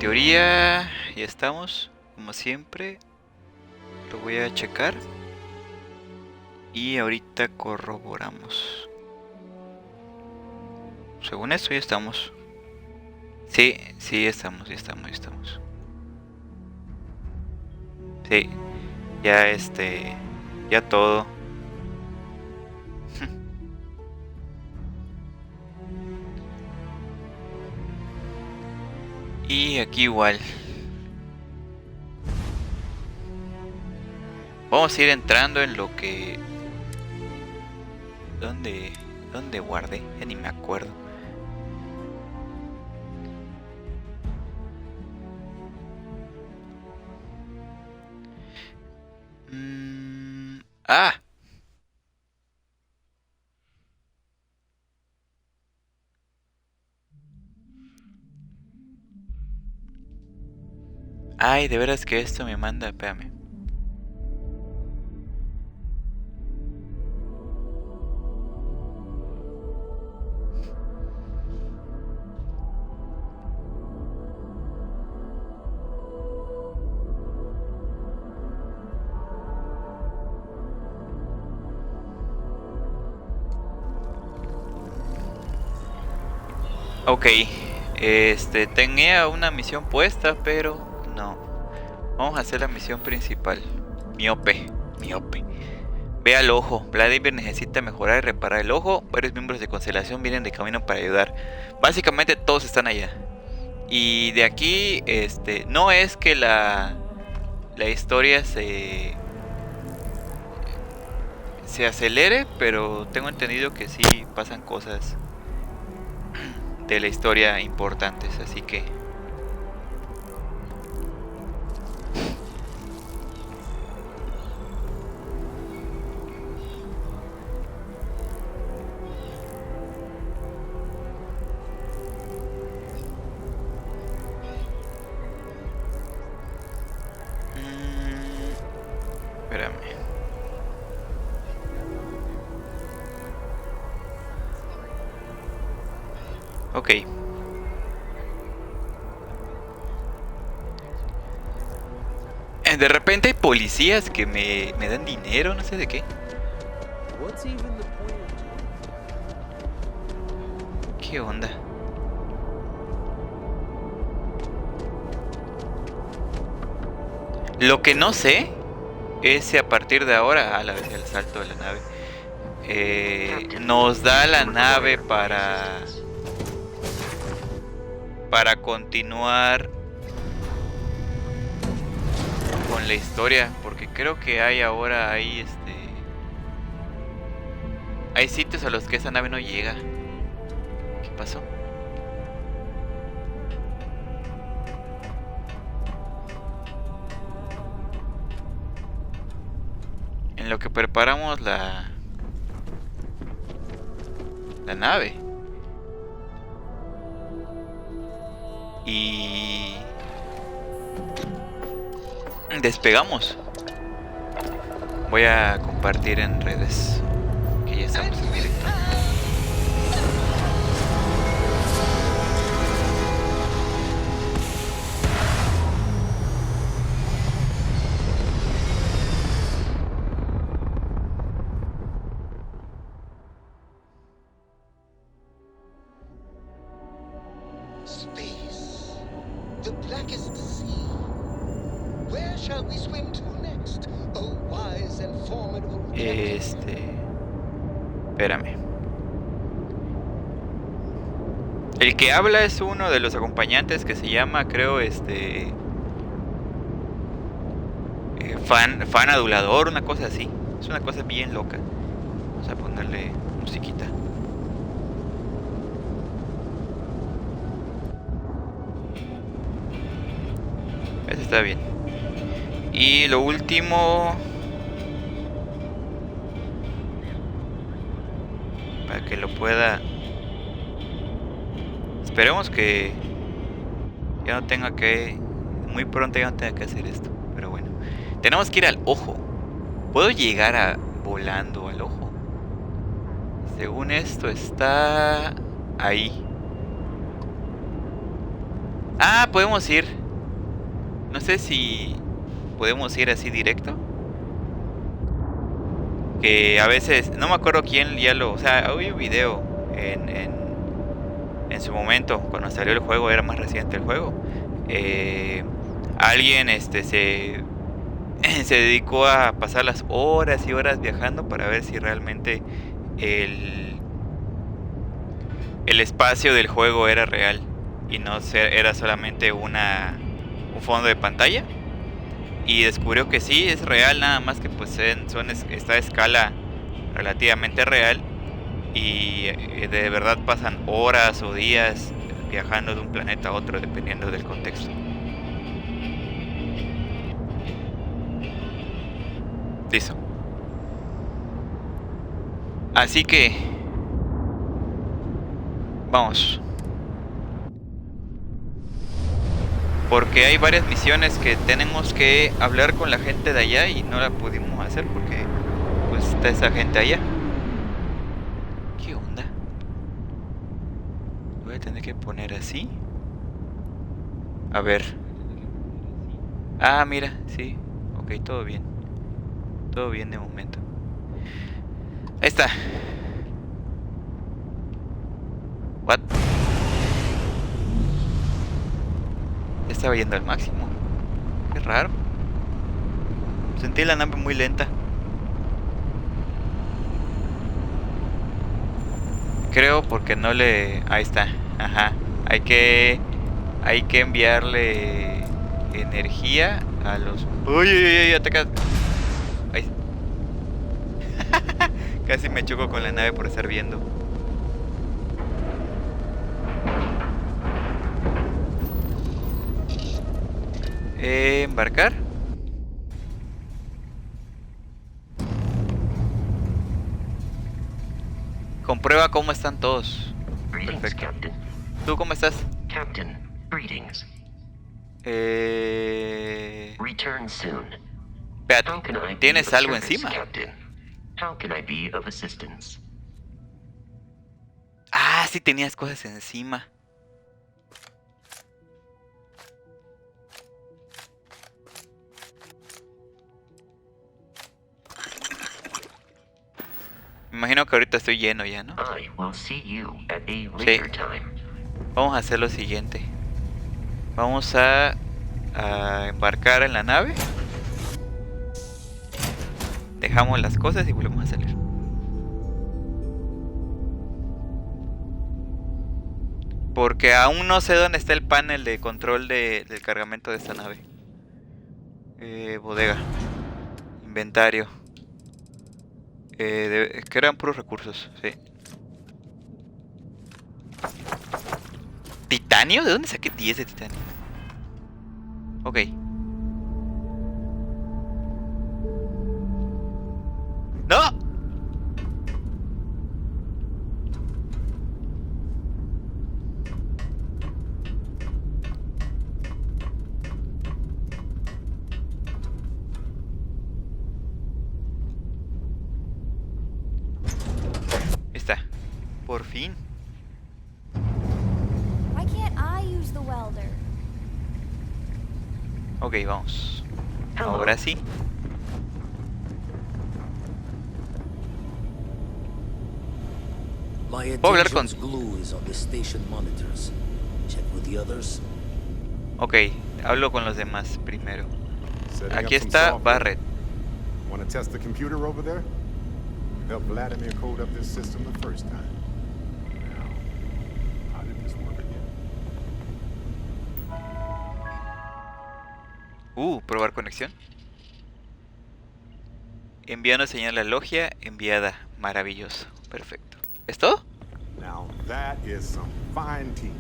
teoría ya estamos, como siempre. Lo voy a checar. Y ahorita corroboramos. Según esto ya estamos. Sí, sí estamos, ya estamos, ya estamos. Sí, ya ya todo. Y aquí igual. Vamos a ir entrando en lo que... ¿Dónde guardé? Ya ni me acuerdo. ¡Ah! Ay, de veras que esto me manda... Espérame. Ok, tenía una misión puesta, pero no. Vamos a hacer la misión principal. Miope. Ve al ojo. Vladimir necesita mejorar y reparar el ojo. Varios miembros de Constelación vienen de camino para ayudar. Básicamente todos están allá. Y de aquí, no es que la historia se acelere, pero tengo entendido que sí pasan cosas de la historia importantes, así que... Espérame. Ok. De repente hay policías que me dan dinero, no sé de qué. ¿Qué onda? Lo que no sé es si a partir de ahora, a la vez del salto de la nave, nos da la nave para continuar con la historia, porque creo que hay ahora hay sitios a los que esa nave no llega. ¿Qué pasó? En lo que preparamos la nave. Y despegamos. Voy a compartir en redes que ya estamos en directo. Espérame. El que habla es uno de los acompañantes que se llama, creo, fan adulador, una cosa así. Es una cosa bien loca. Vamos a ponerle musiquita. Eso está bien. Y lo último, para que lo pueda... Esperemos que ya no tenga que... Muy pronto ya no tenga que hacer esto. Pero bueno. Tenemos que ir al ojo. ¿Puedo llegar volando al ojo? Según esto está... ahí. Ah, podemos ir. No sé si podemos ir así directo. Que a veces, no me acuerdo quién ya lo... O sea, había un video en su momento, cuando salió el juego, era más reciente el juego. Alguien se dedicó a pasar las horas y horas viajando para ver si realmente el espacio del juego era real y no era solamente un fondo de pantalla. Y descubrió que sí, es real, nada más que pues está a escala relativamente real. Y de verdad pasan horas o días viajando de un planeta a otro dependiendo del contexto. Listo. Así que vamos. Porque hay varias misiones que tenemos que hablar con la gente de allá y no la pudimos hacer porque pues está esa gente allá. ¿Qué onda? Voy a tener que poner así. A ver. Ah, mira, sí. Ok, todo bien. Todo bien de momento. Ahí está. What? Estaba yendo al máximo. Qué raro. Sentí la nave muy lenta. Creo porque no le... Ahí está. Ajá. Hay que enviarle energía a los... Uy, uy, uy, ataca. Ahí. Casi me choco con la nave por estar viendo. Embarcar. Comprueba cómo están todos. Perfecto. ¿Tú cómo estás? Captain, greetings. Return soon. Espérate, ¿tienes algo encima? Captain? How can I be of assistance? Ah, sí tenías cosas encima. Me imagino que ahorita estoy lleno ya, ¿no? I will see you at a later time. Vamos a hacer lo siguiente. Vamos a embarcar en la nave. Dejamos las cosas y volvemos a salir. Porque aún no sé dónde está el panel de control del cargamento de esta nave. Bodega. Inventario. Que eran puros recursos, sí. ¿Titanio? ¿De dónde saqué 10 de titanio? Ok. ¡No! Está. Por fin. Why can't I use the welder? Ok, vamos. Hello. Ahora sí. My ¿Puedo hablar con...? attention's glue is on the station monitors. Check with the others. Ok, hablo con los demás primero. Setting Aquí up some está software. Barrett. Want to test the computer over there? Help Vladimir code up this system the first time. Now, how did this work again? Probar conexión. Enviando señal a logia enviada. Maravilloso. Perfecto. ¿Es todo? Now that is some fine teamwork.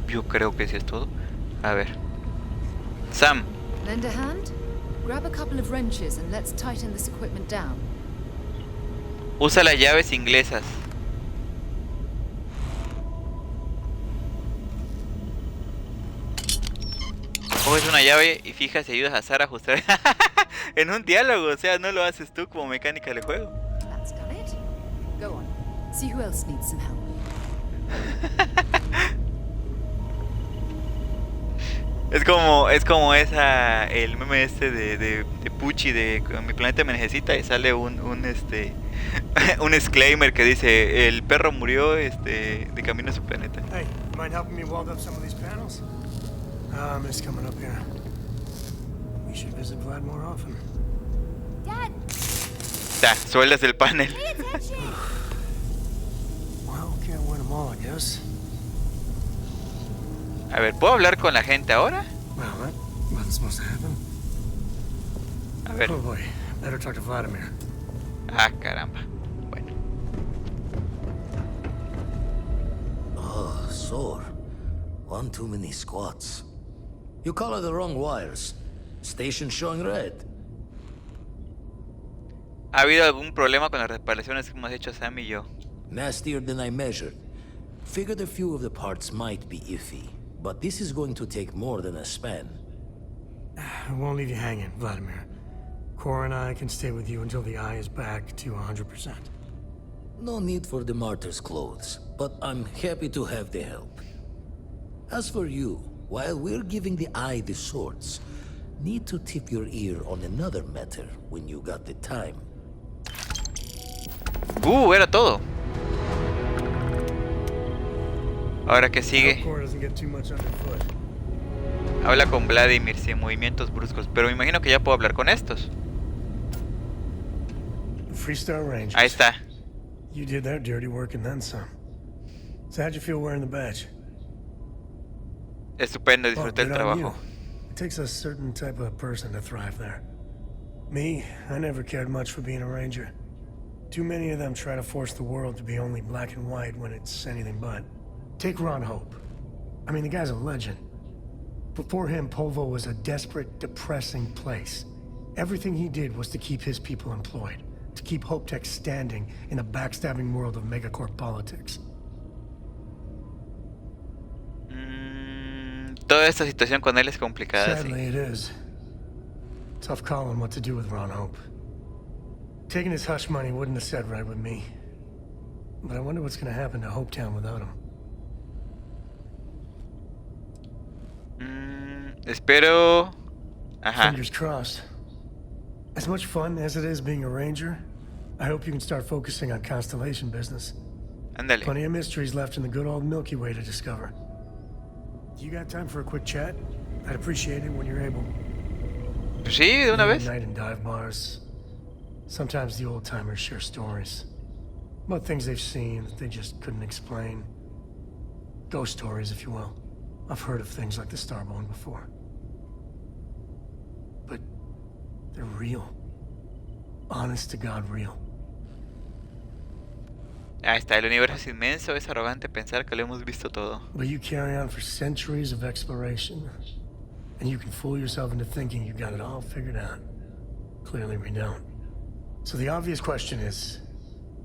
Yo creo que sí es todo. A ver. Sam, Lend a hand? Grab a couple of wrenches and let's tighten this equipment down. usa las llaves inglesas. Coges una llave y fijas y ayudas a Sara a ajustar. En un diálogo, o sea, no lo haces tú como mecánica del juego. That's got it. Go on. See who else needs some help. Es como el meme este de Pucci de Mi planeta me necesita y sale un disclaimer que dice el perro murió de camino a su planeta. Hey, mind helping me weld up some of these panels? I miss coming up here. We should visit Vlad more often. Dad, Da, sueldas el panel. pay attention! Well, can't win them all, I guess. A ver, ¿puedo hablar con la gente ahora? Well, that wasn't supposed to happen. A ver. Oh boy, better talk to Vladimir. Ah, caramba. Bueno. Oh, sore. One too many squats. You color the wrong wires. Station showing red. ¿Ha habido algún problema con las reparaciones que hemos hecho Sam y yo? Nastier than I measured. Figured a few of the parts might be iffy, but this is going to take more than a span. I won't leave you hanging, Vladimir. Cora and I can stay with you until the eye is back to 100%. No need for the martyr's clothes, but I'm happy to have the help. As for you, while we're giving the eye the swords, need to tip your ear on another matter when you got the time. Era todo. Ahora que sigue. Cora doesn't get too much underfoot. Habla con Vladimir sin movimientos bruscos, pero me imagino que ya puedo hablar con estos. Freestar Rangers. Ahí está. You did their dirty work and then some. So how'd you feel wearing the badge? Estupendo, disfruté el Good on you. trabajo. It takes a certain type of person to thrive there. Me, I never cared much for being a ranger. Too many of them try to force the world to be only black and white when it's anything but. Take Ron Hope. I mean, the guy's a legend. Before him, Polvo was a desperate, depressing place. Everything he did was to keep his people employed, to keep Hope Tech standing in a backstabbing world of megacorp politics. Toda esta situación con él es complicada, sí. Sadly, it is. Tough calling what to do with Ron Hope. Taking his hush money wouldn't have sat right with me. But I wonder what's gonna happen to Hopetown without him. Espero... Ajá. Fingers crossed. As much fun as it is being a ranger, I hope you can start focusing on constellation business. Ándale. Plenty of mysteries left in the good old Milky Way to discover. You got time for a quick chat? I'd appreciate it when you're able. Pues sí, de una vez. Night in dive bars. Sometimes the old timers share stories about things they've seen that they just couldn't explain. Ghost stories, if you will. I've heard of things like the Starborn before. But they're real. Honest to God, real. Ahí está, el universo es inmenso, es arrogante pensar que lo hemos visto todo. But you carry on for centuries of exploration, and you can fool yourself into thinking you got it all figured out. Clearly we don't. So the obvious question is,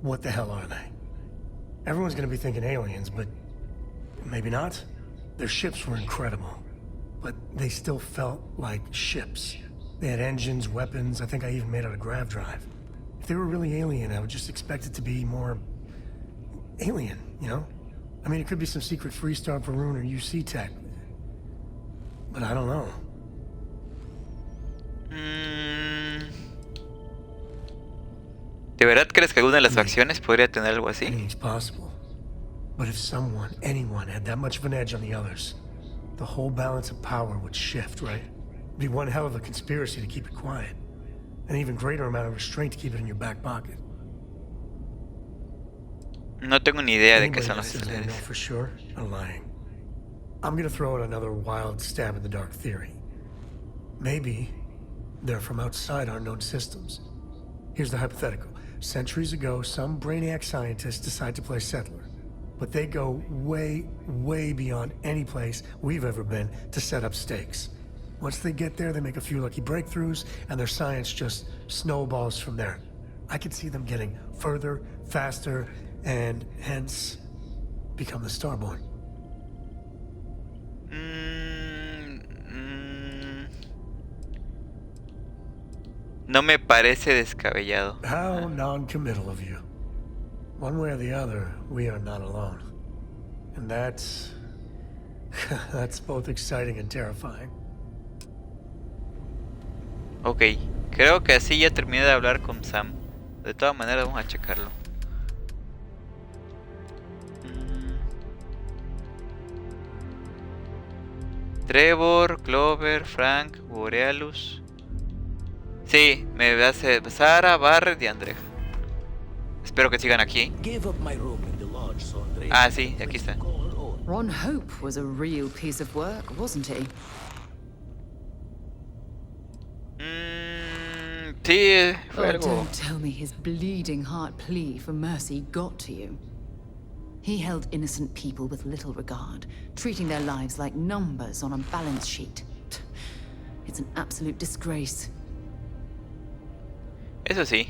what the hell are they? Everyone's gonna be thinking aliens, but maybe not. Their ships were incredible, but they still felt like ships. They had engines, weapons, I think I even made out a grav drive. If they were really alien, I would just expect it to be more alien, you know? I mean, it could be some secret Freestar, Varun, or UC tech. But I don't know. ¿De verdad crees que alguna de las facciones podría tener algo así? Anything's possible. But if someone, anyone, had that much of an edge on the others, the whole balance of power would shift, right? It'd be one hell of a conspiracy to keep it quiet. An even greater amount of restraint to keep it in your back pocket. No tengo ni idea de qué Anybody son that los says they know estelares. for sure are lying. I'm gonna throw out another wild stab in the dark theory. Maybe they're from outside our known systems. Here's the hypothetical. Centuries ago, some brainiac scientists decide to play settler. But they go way, way beyond any place we've ever been to set up stakes. Once they get there, they make a few lucky breakthroughs, and their science just snowballs from there. I could see them getting further, faster, and hence become the Starborn. No me parece descabellado. How non-committal of you. One way or the other, we are not alone. And that's... that's both exciting and terrifying. Ok, creo que así ya terminé de hablar con Sam. De todas maneras vamos a checarlo. Trevor, Clover, Frank, Borealus. Sí, me hace Sara, Barrett y Andrea. Espero que sigan aquí. Gave up my room in the lodge, so Andrea Ah, had sí, a aquí place to está. call her own. Ron Hope was a real piece of work, wasn't he? Sí, fue Oh, algo. don't tell me his bleeding heart plea for mercy got to you. He held innocent people with little regard, treating their lives like numbers on a balance sheet. It's an absolute disgrace. Eso sí.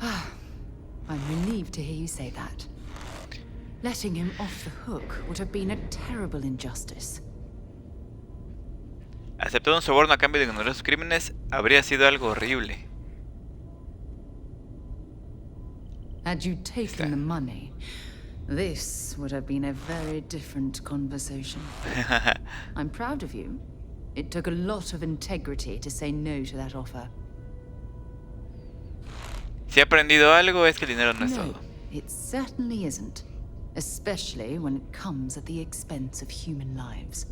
I'm relieved to hear you say that. Letting him off the hook would have been a terrible injustice. Aceptar un soborno a cambio de ignorar sus crímenes habría sido algo horrible. Had you taken the money, this would have been a very different conversation. I'm proud of you. It took a lot of integrity to say no to that offer. Si he aprendido algo es que el dinero no es No, todo. it certainly isn't. Especially when it comes at the expense of human lives.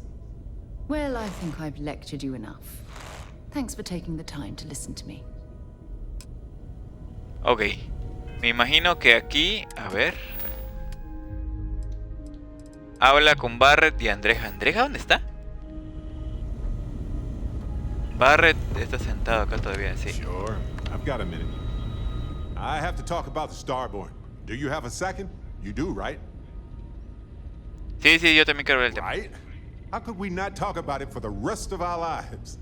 Well, I think I've lectured you enough. Thanks for taking the time to listen to me. Ok. Me imagino que aquí... A ver... Habla con Barrett y Andreja. ¿Andreja dónde está? Barrett está sentado acá todavía, sí. Sure. I've got a minute. I have to talk about the Starborn. Do you have a second? You do, right? Sí, sí, yo también quiero ver el tema. Right? How could we not talk about it for the rest of our lives?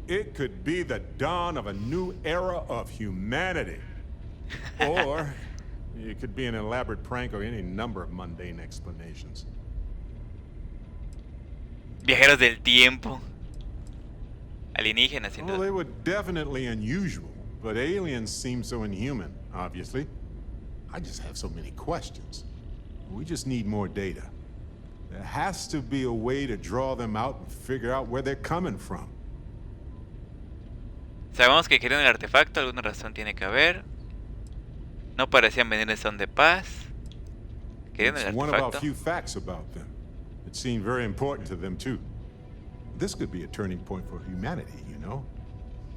It could be the dawn of a new era of humanity. Or it could be an elaborate prank or any number of mundane explanations. Viajeros del tiempo. Alienígenas, sin Well, duda. they were definitely unusual, but aliens seem so inhuman, obviously. I just have so many questions. We just need more data. There has to be a way to draw them out and figure out where they're coming from. Sabemos que quieren el artefacto, alguna razón tiene que haber. No parecían venir de son de paz. Querían el It's one of our artefacto. few facts about them. It seemed very important to them, too. This could be a turning point for humanity, you know?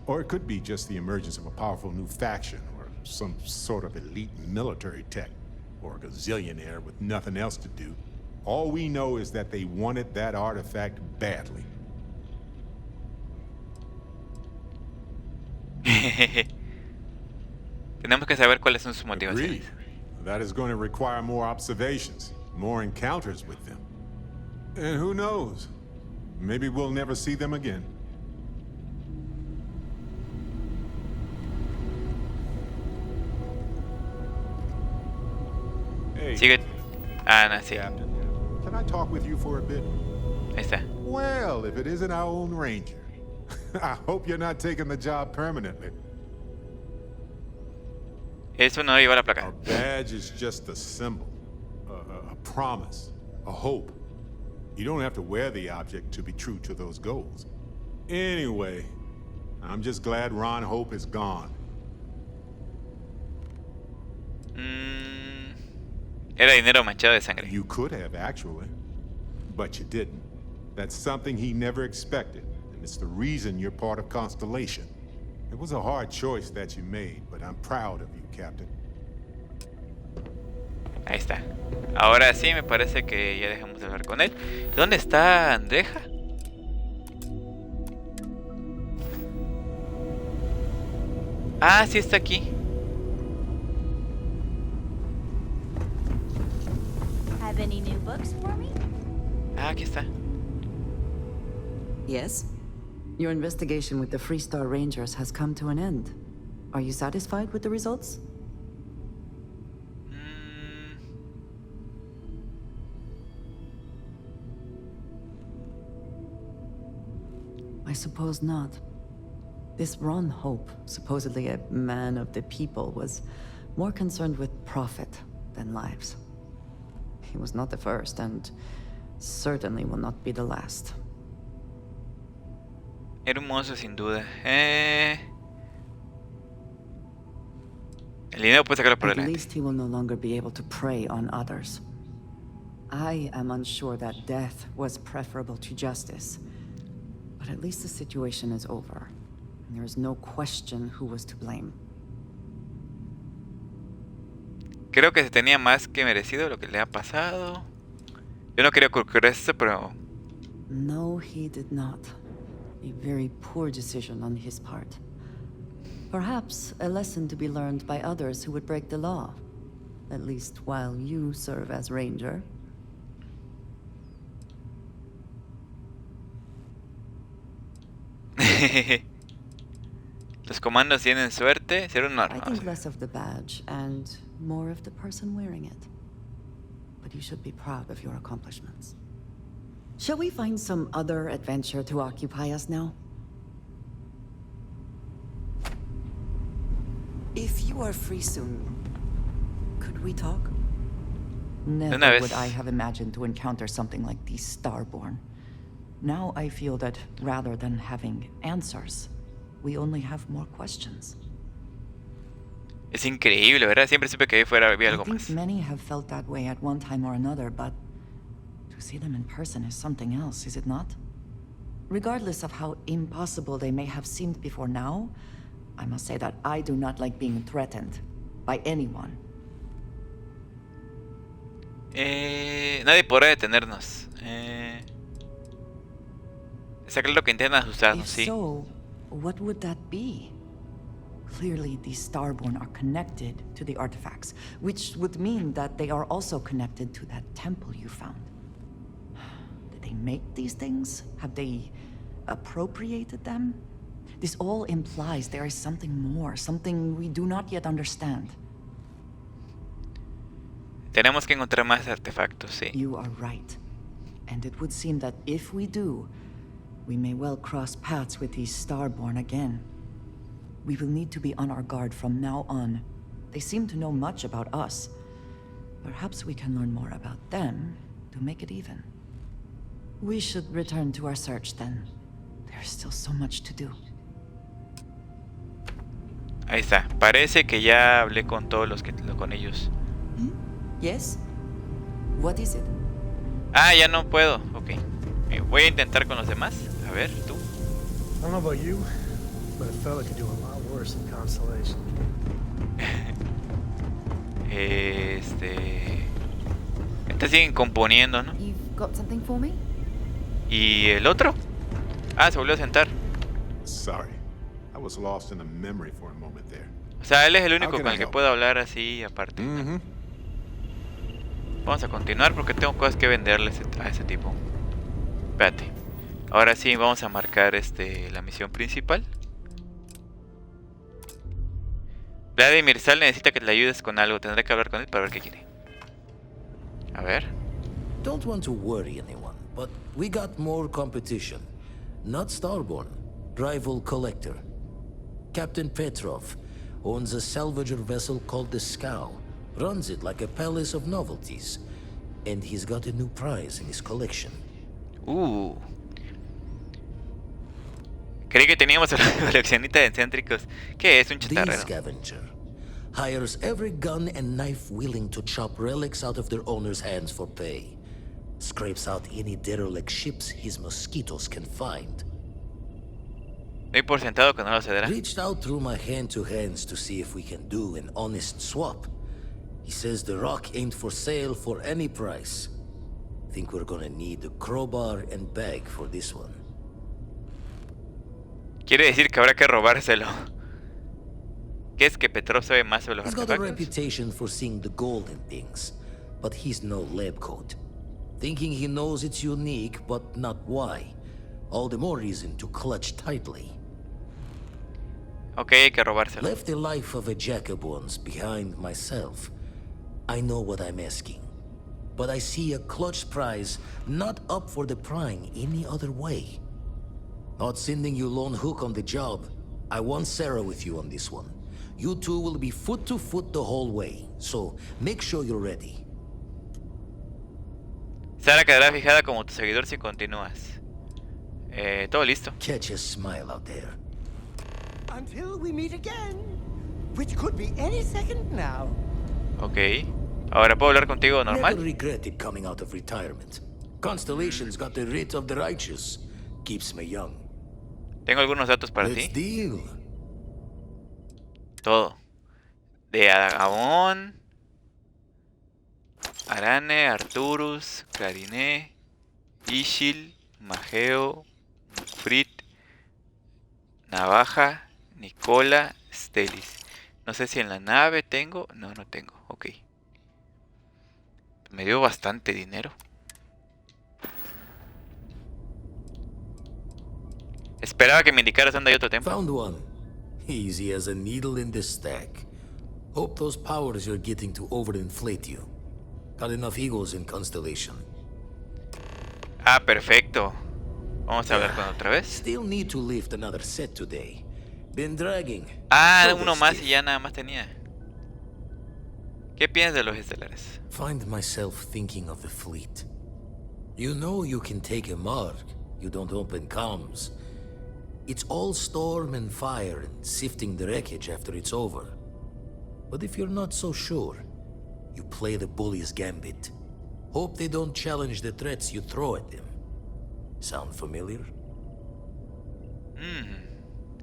Or it could be just the emergence of a powerful new faction, or some sort of elite military tech, or a gazillionaire with nothing else to do. All we know is that they wanted that artifact badly. Tenemos que saber cuáles son sus motivaciones. Agreed. That is going to require more observations, more encounters with them. And who knows? Maybe we'll never see them again. Hey, Sigue. Ah, no, sí. Captain. Can I talk with you for a bit? Ahí está. Well, if it isn't our own ranger. I hope you're not taking the job permanently. Eso no lleva la A placa. badge is just a symbol, a promise, a hope. You don't have to wear the object to be true to those goals. Anyway, I'm just glad Ron Hope is gone. Era dinero manchado de sangre. You could have, actually, but you didn't. That's something he never expected, and it's the reason you're part of Constellation. It was a hard choice that you made, but I'm proud of you, Captain. Ahí está. Ahora sí, me parece que ya dejamos de hablar con él. ¿Dónde está Andreja? Ah, sí está aquí. Have any new books for me? Ah, aquí está. Yes? Your investigation with the Freestar Rangers has come to an end. Are you satisfied with the results? I suppose not. This Ron Hope, supposedly a man of the people, was more concerned with profit than lives. He was not the first, and certainly will not be the last. Hermoso, sin duda. El dinero puede sacarlo por At delante. least he will no longer be able to prey on others. I am unsure that death was preferable to justice. But at least the situation is over. And there is no question who was to blame. Creo que se tenía más que merecido lo que le ha pasado. Yo no quería que ocurriera esto, pero... No, he did not. A very poor decision on his part. Perhaps a lesson to be learned by others who would break the law. At least while you serve as ranger. Los comandos tienen suerte. Ser un I think less of the badge and more of the person wearing it. But you should be proud of your accomplishments. Shall we find some other adventure to occupy us now? If you are free soon, could we talk? Never would I have imagined to encounter something like the Starborn. Now I feel that rather than having answers, we only have more questions. Es increíble, ¿verdad? Siempre supe que ahí fuera había algo I think más. many have felt that way at one time or another, but to see them in person is something else, is it not? Regardless of how impossible they may have seemed before now, I must say that I do not like being threatened by anyone. Nadie podrá detenernos. Está claro que intentan asustarnos, If sí. so, what would that be? Clearly, these Starborn are connected to the artifacts, which would mean that they are also connected to that temple you found. Did they make these things? Have they appropriated them? This all implies there is something more, something we do not yet understand. Tenemos que encontrar más artefactos, sí. You are right. And it would seem that if we do, we may well cross paths with these Starborn again. We will need to be on our guard from now on. They seem to know much about us. Perhaps we can learn more about them to make it even. We should return to our search then. There's still so much to do. Ahí está. Parece que ya hablé con todos los que con ellos. Yes? What is it? Ah, ya no puedo. Ok. Voy a intentar con los demás. A ver, tú. I don't know about you, but a fella could do a lot worse than Constellation. Estas siguen componiendo, ¿no? You've got something for me? ¿Y el otro? Ah, se volvió a sentar. Sorry. I was lost in a memory for a moment there. O sea, él es el único How can con I el que help? puedo hablar así aparte. Mm-hmm. Vamos a continuar porque tengo cosas que venderle a ese tipo. Espérate. Ahora sí, vamos a marcar la misión principal. Vladimir Sal necesita que le ayudes con algo. Tendré que hablar con él para ver qué quiere. A ver. Don't want to worry anyone, but we got more competition. Not Starborn, rival collector. Captain Petrov owns a salvager vessel called the Scow. Runs it like a palace of novelties. And he's got a new prize in his collection. Creí que teníamos a la coleccionista de excéntricos. ¿Qué es? Un The chatarrero. scavenger hires every gun and knife willing to chop relics out of their owner's hands for pay. Scrapes out any derelict ships his mosquitoes can find. Doy por sentado que no lo cederá. Reached out through my hand-to-hands to see if we can do an honest swap. He says the rock ain't for sale for any price. Think we're gonna need a crowbar and bag for this one. Quiere decir que habrá que robárselo. ¿Qué es que Petrov sabe más sobre los He's got a artefactos? reputation for seeing the gold in things, but he's no lab coat. Thinking he knows it's unique, but not why. All the more reason to clutch tightly. Ok, hay que robárselo. Left the life of a jacob once behind myself. I know what I'm asking. But I see a clutch prize not up for the prying any other way. Not sending you lone hook on the job. I want Sarah with you on this one. You two will be foot to foot the whole way, so make sure you're ready. Sara quedará fijada como tu seguidor si continúas. Todo listo. Catch a smile out there. Until we meet again, which could be any second now. Ok. Ahora puedo hablar contigo Never normal. regretted coming out of retirement. Constellation's got the writ of the righteous. Keeps me young. Tengo algunos datos para Let's ti. deal. Todo. De Agabón, Arane, Arturus, Clariné, Ishil, Mageo, Frit, Navaja, Nicola, Stelis. No sé si en la nave tengo. No, no tengo. Ok. Me dio bastante dinero. Esperaba que me indicaras dónde hay otro templo. Found one. Easy as a needle in the stack. Hope those powers you're getting to overinflate you. Got enough egos in Constellation. Ah, perfecto. Vamos a hablar con otra vez. Still need to lift another set today. Been dragging. Ah, Progress uno más y stiff. ya nada más tenía. ¿Qué piensas de los estelares? Find myself thinking of the fleet. You know you can take a mark. You don't open comms. It's all storm and fire and sifting the wreckage after it's over. But if you're not so sure, you play the bully's gambit. Hope they don't challenge the threats you throw at them. Sound familiar?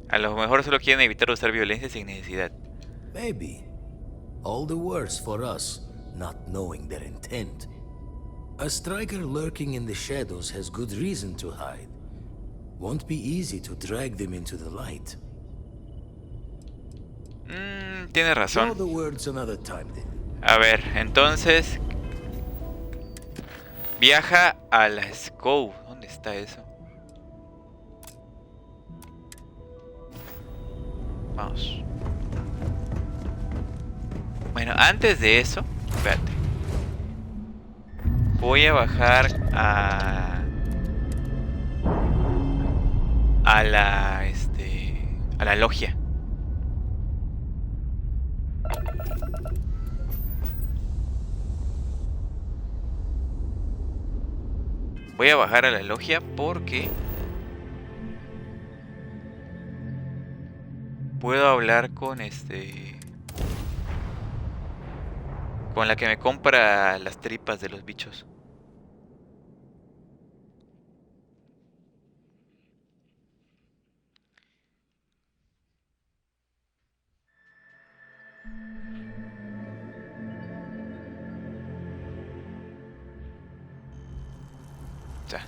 A lo mejor solo quieren evitar usar violencia sin necesidad. Maybe. All the worse for us, not knowing their intent. A striker lurking in the shadows has good reason to hide. Won't be easy to drag them into the light. Tienes Know razón. the words another time then. A ver, entonces... Viaja a la Scope. ¿Dónde está eso? Vamos. Bueno, antes de eso... Espérate. Voy a bajar a la... a la logia. Voy a bajar a la logia porque puedo hablar con con la que me compra las tripas de los bichos. Ya.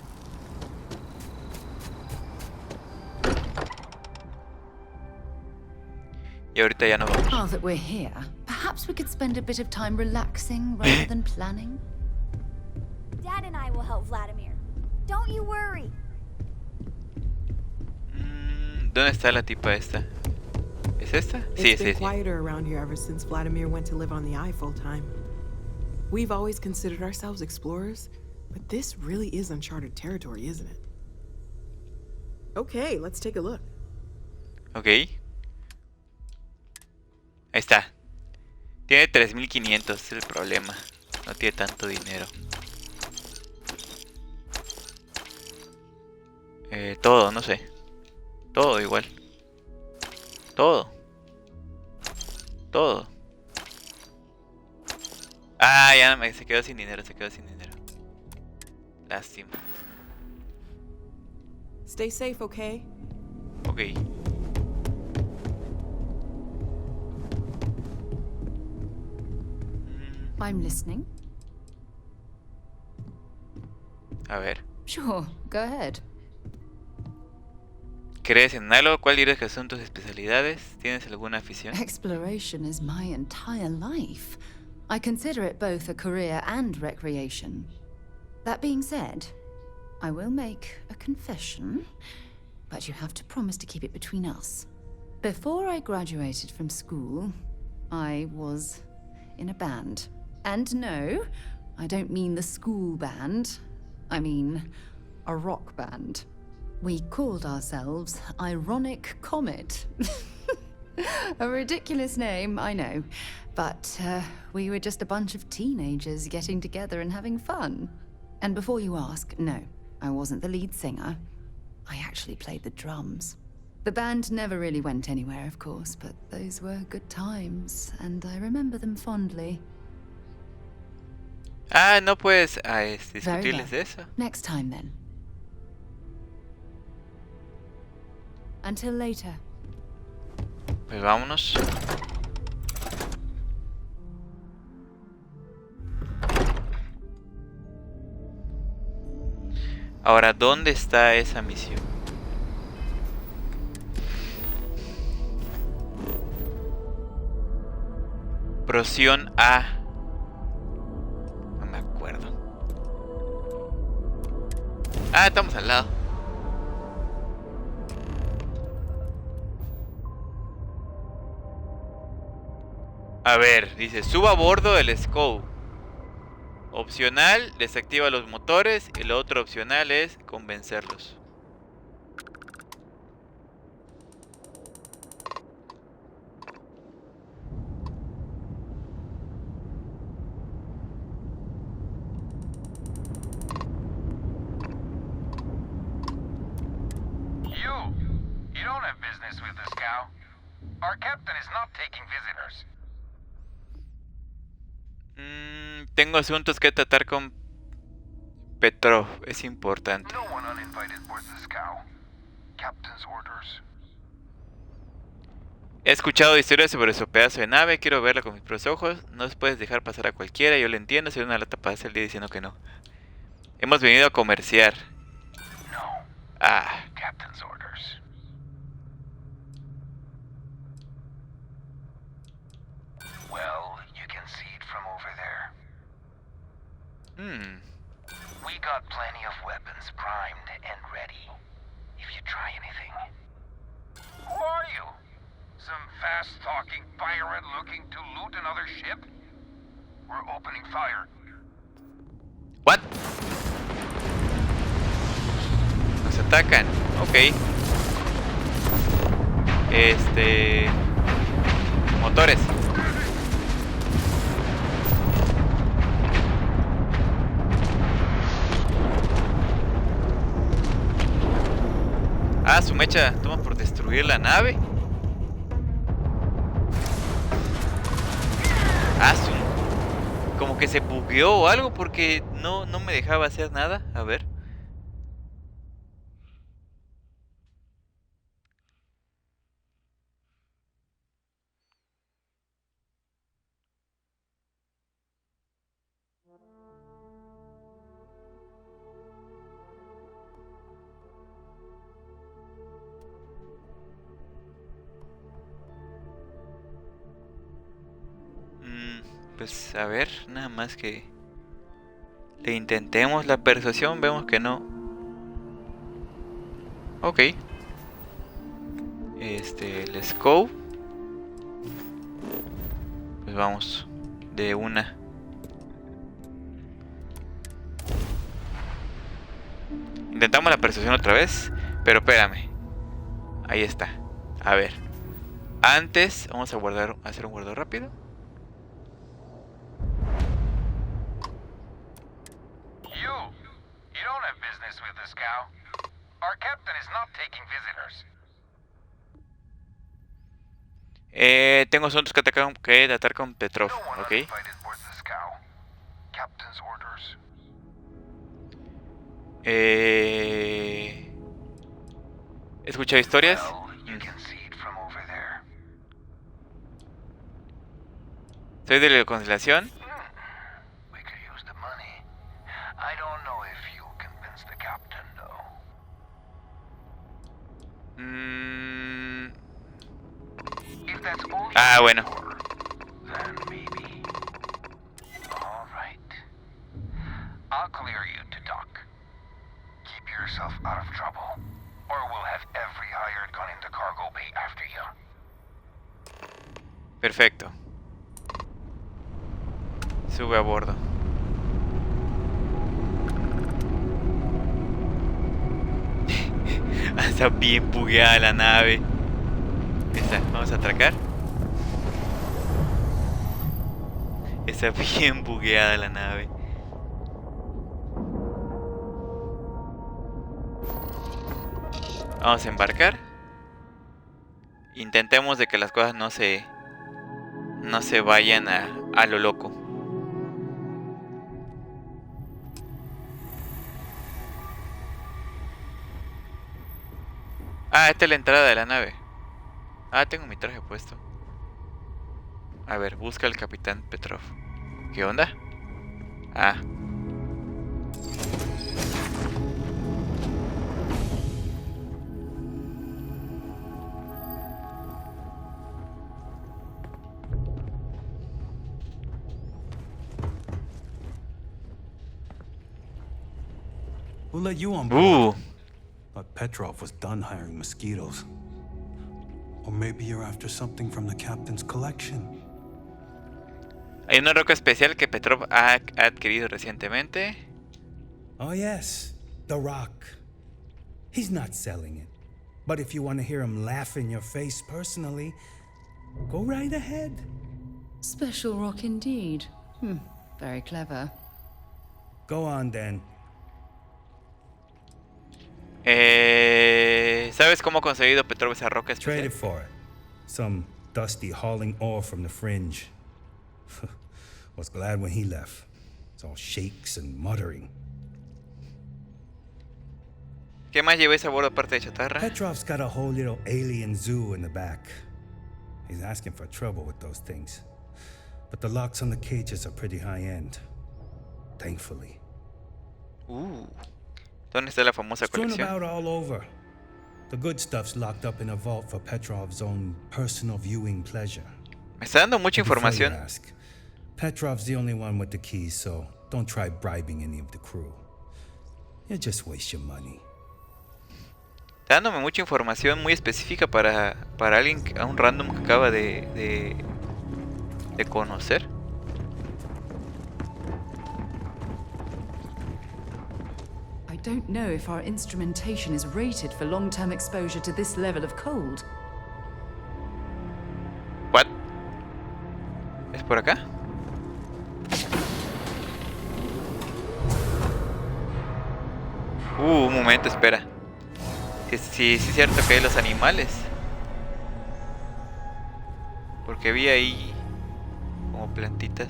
Y ahorita ya nos vamos. Now that we're here, perhaps we could spend a bit of time relaxing rather than planning. Dad and I will help Vladimir. Don't you worry. ¿Dónde está la tipa esta? ¿Es esta? Sí, It's sí, been sí. quieter around here ever since Vladimir went to live on the Eye full time. We've always considered ourselves explorers, but this really is uncharted territory, isn't it? Okay, let's take a look. Ok. Ahí está. Tiene 3.500, es el problema. No tiene tanto dinero. Todo, no sé. Todo igual. Todo. Todo. Ah, ya se quedó sin dinero, se quedó sin dinero. Lástima. Stay safe, okay? Ok. I'm listening. A ver. Sure, go ahead. ¿Crees en algo? ¿Cuál dirías que son tus especialidades? ¿Tienes alguna afición? Exploration is my entire life. I consider it both a career and recreation. That being said, I will make a confession, but you have to promise to keep it between us. Before I graduated from school, I was in a band. And no, I don't mean the school band. I mean a rock band. We called ourselves Ironic Comet. A ridiculous name, I know. But we were just a bunch of teenagers getting together and having fun. And before you ask, no, I wasn't the lead singer. I actually played the drums. The band never really went anywhere, of course, but those were good times, and I remember them fondly. Ah, no puedes Very discutirles well. de eso. Next time, then. Until later. Pues vámonos. Ahora, ¿dónde está esa misión? Prosión A. No me acuerdo. Ah, estamos al lado. A ver, dice, suba a bordo del Scout. Opcional, desactiva los motores. Y lo otro opcional es convencerlos. You don't have business with this cow. Our captain is not taking visitors. Tengo asuntos que tratar con Petrov. Es importante. No one uninvited boards this cow. Captain's orders. He escuchado historias sobre su pedazo de nave. Quiero verla con mis propios ojos. No puedes dejar pasar a cualquiera. Yo lo entiendo. Soy una lata para hacer el día diciendo que no. Hemos venido a comerciar. No. Ah. Captain's orders. Well, you can see it from over there. We got plenty of weapons primed and ready. If you try anything. Who are you? Some fast-talking pirate looking to loot another ship? We're opening fire. What? Nos atacan. Ok. Motores. Ah, su mecha toma por destruir la nave. Ah, como que se bugueó o algo porque no me dejaba hacer nada. A ver. Pues a ver, nada más que le intentemos la persuasión, vemos que no. Ok. El scope. Pues vamos de una. Intentamos la persuasión otra vez, pero espérame. Ahí está. A ver. Antes vamos a hacer un guardado rápido. You don't have business with this cow. Our captain is not taking visitors. Tengo asuntos que tratar con Petrov, ok. He escuchado historias. Soy de la constelación. Ah, bueno. I'll clear you to dock. Keep yourself out of trouble, or we'll have every hired gun in the cargo bay after you. Perfecto. Sube a bordo. Está bien bugueada la nave. Está, vamos a atracar. Está bien bugueada la nave. Vamos a embarcar. Intentemos de que las cosas no se vayan a lo loco. Ah, esta es la entrada de la nave. Ah, tengo mi traje puesto. A ver, busca al capitán Petrov. ¿Qué onda? Ah. We'll let you on board. Uh. But Petrov was done hiring mosquitoes. Or maybe you're after something from the captain's collection. Hay una roca especial que Petrov ha adquirido recientemente. Oh yes, the rock. He's not selling it. But if you want to hear him laugh in your face personally, go right ahead. Special rock indeed. Very clever. Go on then. ¿Sabes cómo ha conseguido Petrov esa roca Trade it especial? for it. Some dusty hauling ore from the fringe. Was glad when he left. It's all shakes and muttering. ¿Qué más lleváis a bordo aparte de chatarra? Petrov's got a whole little alien zoo in the back. He's asking for trouble with those things. But the locks on the cages are pretty high end. Thankfully. ¿Dónde está la famosa Strewn colección? about all over. The good stuff's locked up in a vault for Petrov's own personal viewing pleasure. Me está dando mucha Before you información. ask, Petrov's the only one with the keys, so don't try bribing any of the crew. You'll just waste your money. Está dándome mucha información muy específica para alguien, a un random que acaba de conocer. I don't know if our instrumentation is rated for long-term exposure to this level of cold. What? ¿Es por acá? Un momento, espera. Sí, es cierto que hay los animales. Porque vi ahí como plantitas.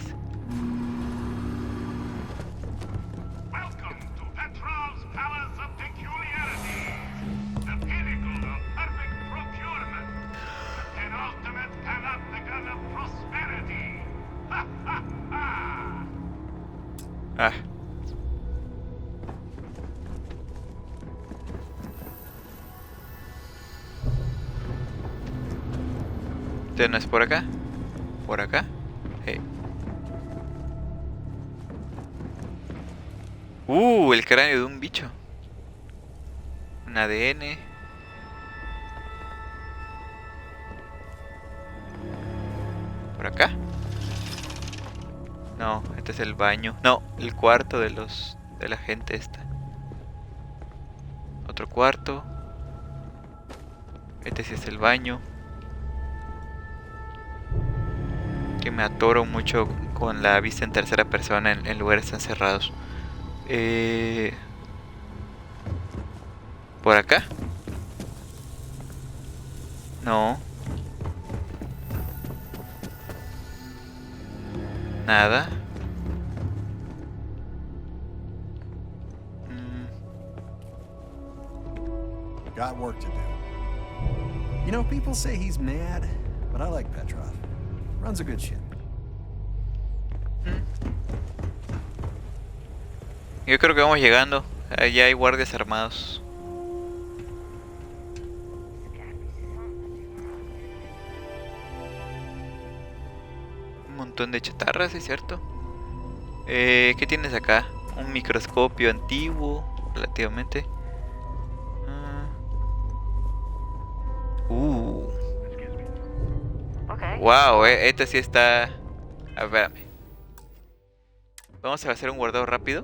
Welcome to Petrov's Palace of Peculiarities, the pinnacle of perfect procurement, the penultimate panopticon of prosperity. Ha ha ha! Ah. ¿Este no es por acá? ¿Por acá? El cráneo de un bicho. Un ADN. ¿Por acá? No, este es el baño. No, el cuarto de la gente esta. Otro cuarto. Este sí es el baño. Que me atoro mucho con la vista en tercera persona en lugares encerrados. ¿Por acá? No. Nada. Got work to do. You know, people say he's mad, but I like Petrov. Runs a good ship. Yo creo que vamos llegando. Allá hay guardias armados. Un montón de chatarras, ¿es cierto? ¿Qué tienes acá? Un microscopio antiguo, relativamente. Wow, este sí está. A ver, espérame. Vamos a hacer un guardado rápido.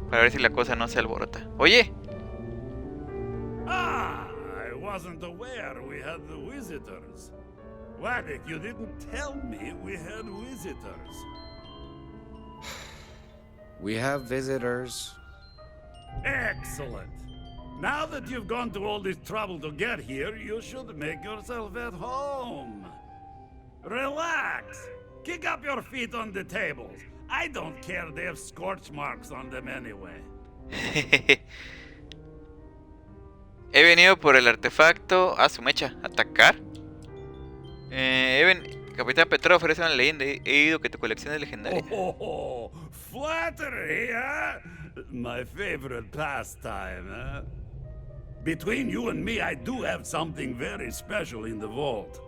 Para ver si la cosa no se alborota. ¡Oye! Ah, I wasn't aware we had the visitors. Wadik, you didn't tell me we had visitors. We have visitors. Excellent. Now that you've gone to all this trouble to get here, you should make yourself at home. Relax. Kick up your feet on the tables. I don't care, they have scorch marks on them anyway. He venido por el artefacto. Ah, su mecha. ¿Atacar? Capitán Petrov, eres una leyenda. He oído que tu colección es legendaria. Oh, flattery, huh? My favorite pastime, huh? Between you and me, I do have something very special in the vault.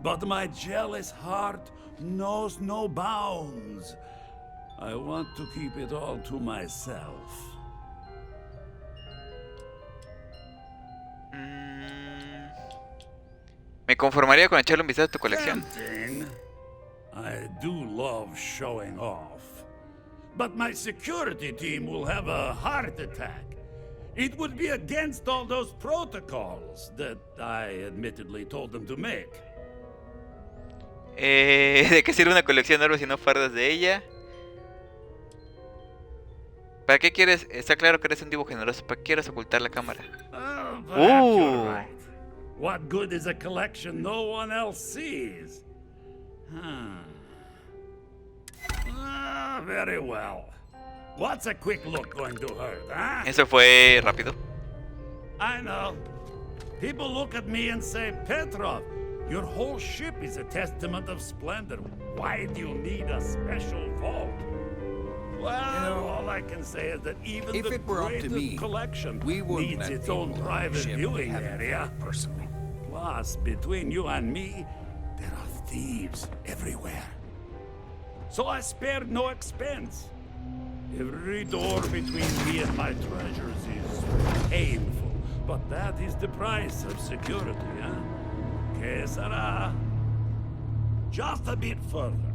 But my jealous heart knows no bounds. I want to keep it all to myself. Me conformaría con echarle un vistazo a tu colección. I do love showing off. But my security team will have a heart attack. It would be against all those protocols that I admittedly told them to make. ¿De qué sirve una colección de armas si no fardas de ella? ¿Para qué quieres? Está claro que eres un tipo generoso. ¿Para qué quieres ocultar la cámara? Perhaps you're right. What good is a collection no one else sees? Very well. What's a quick look going to hurt, huh? Eso fue rápido. I know. People look at me and say, Petrov, your whole ship is a testament of splendor. Why do you need a special vault? Well, all I can say is that even the greatest collection needs its own private viewing area. Personally. Plus, between you and me, there are thieves everywhere. So I spared no expense. Every door between me and my treasures is painful, but that is the price of security, huh? Que sera? Just a bit further.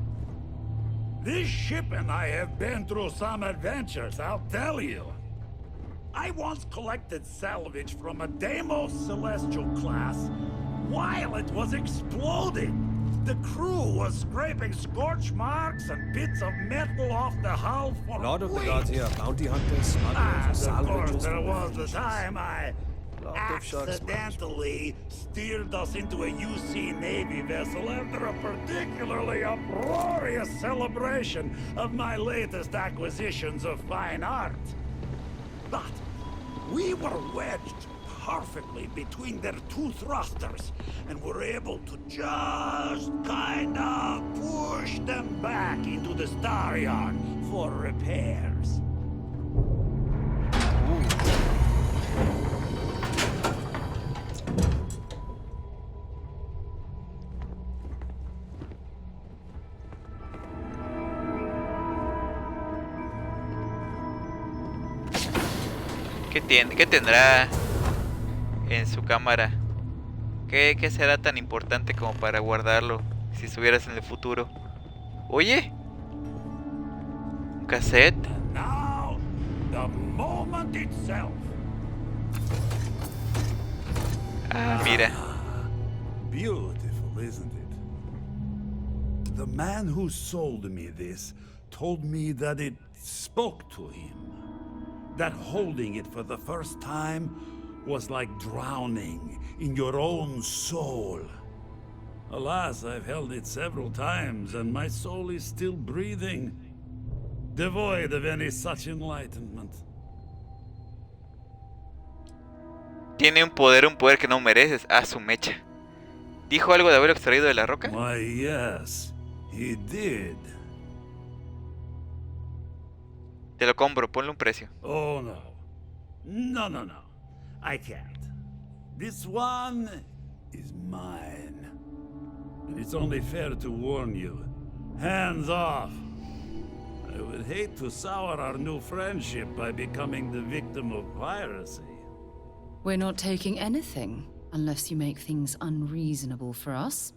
This ship and I have been through some adventures, I'll tell you. I once collected salvage from a Deimos Celestial class while it was exploding. The crew was scraping scorch marks and bits of metal off the hull for A lot of the weeks. gods here are bounty hunters, smugglers, And of course, salvagers. there was the time I accidentally steered us into a UC Navy vessel after a particularly uproarious celebration of my latest acquisitions of fine art. But we were wedged perfectly between their two thrusters and were able to just kind of push them back into the star yard for repairs. ¿Qué tendrá en su cámara? ¿Qué será tan importante como para guardarlo si estuvieras en el futuro? Oye, un cassette. Now, the moment itself. Ah, mira. Beautiful, isn't it? The man who sold me this told me that it spoke to him. That holding it for the first time was like drowning in your own soul. Alas, I've held it several times, and my soul is still breathing, devoid of any such enlightenment. Tiene un poder que no mereces. Ah, su mecha. ¿Dijo algo de haberlo extraído de la roca? Why, yes, he did. Te lo compro, ponle un precio. Oh, no. No. I can't. This one is mine. And it's only fair to warn you. Hands off. I would hate to sour our new friendship by becoming the victim of piracy. We're not taking anything, unless you make things unreasonable for us.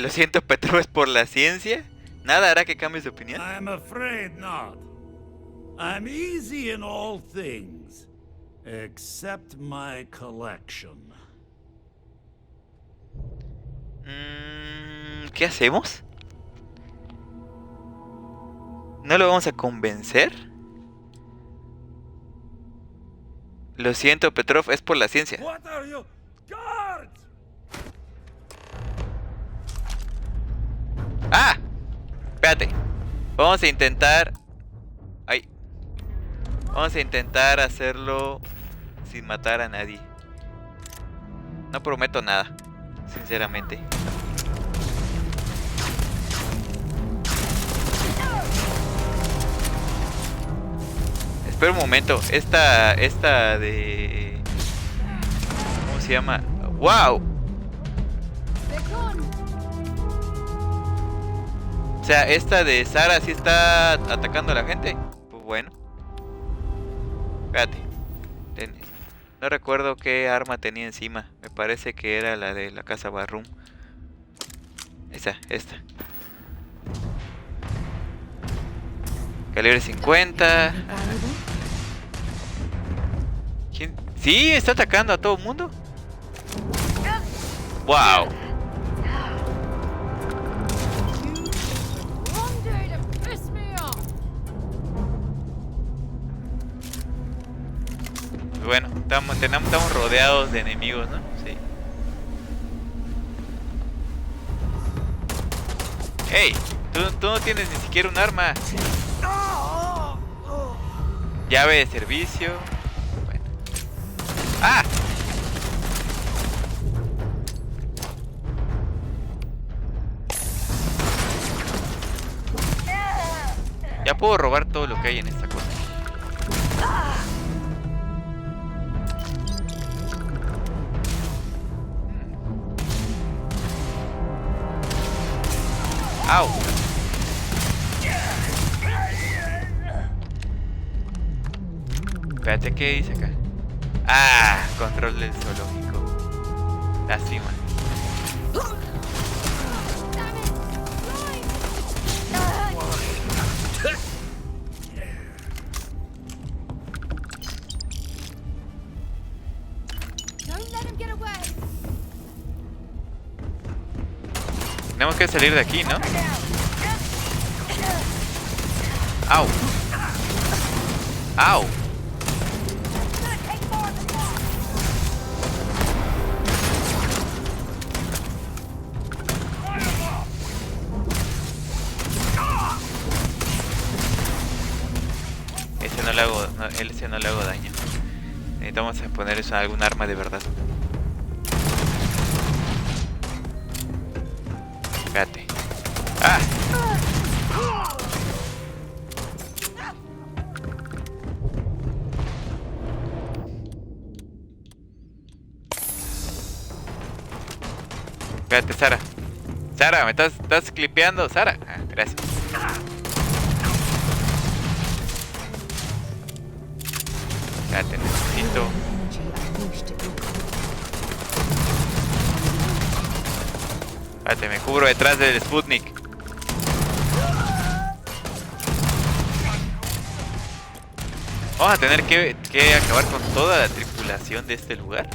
Lo siento, Petro, es por la ciencia. Nada hará que cambies de opinión. I'm afraid not. I'm easy in all things, except my collection. ¿Qué hacemos? ¿No lo vamos a convencer? Lo siento, Petrov, es por la ciencia. What are you? Guards! ¡Ah! Espérate. Vamos a intentar... Ay. Vamos a intentar hacerlo sin matar a nadie. No prometo nada, sinceramente. Espera un momento. Esta de... ¿Cómo se llama? ¡Wow! O sea, esta de Sara sí está atacando a la gente. Pues bueno. Espérate. No recuerdo qué arma tenía encima. Me parece que era la de la casa Barroom. Esta. Calibre 50. ¿Quién? Sí, está atacando a todo el mundo. Wow. Bueno, estamos rodeados de enemigos, ¿no? Sí. ¡Ey! Tú no tienes ni siquiera un arma. Llave de servicio. Bueno. ¡Ah! Ya puedo robar todo lo que hay en esta cosa. ¡Au! Espérate, ¿qué dice acá? ¡Ah! Control del zoológico. Lástima. Tenemos que salir de aquí, ¿no? ¡Au! ¡Au! Ese no le hago, ese no le hago daño. Necesitamos poner eso a algún arma de verdad. Espérate. ¡Ah! Espérate, Sara. Sara, me estás clipeando, Sara. Ah, gracias. Espérate, necesito... Espérate, me cubro detrás del Sputnik. Vamos a tener que acabar con toda la tripulación de este lugar.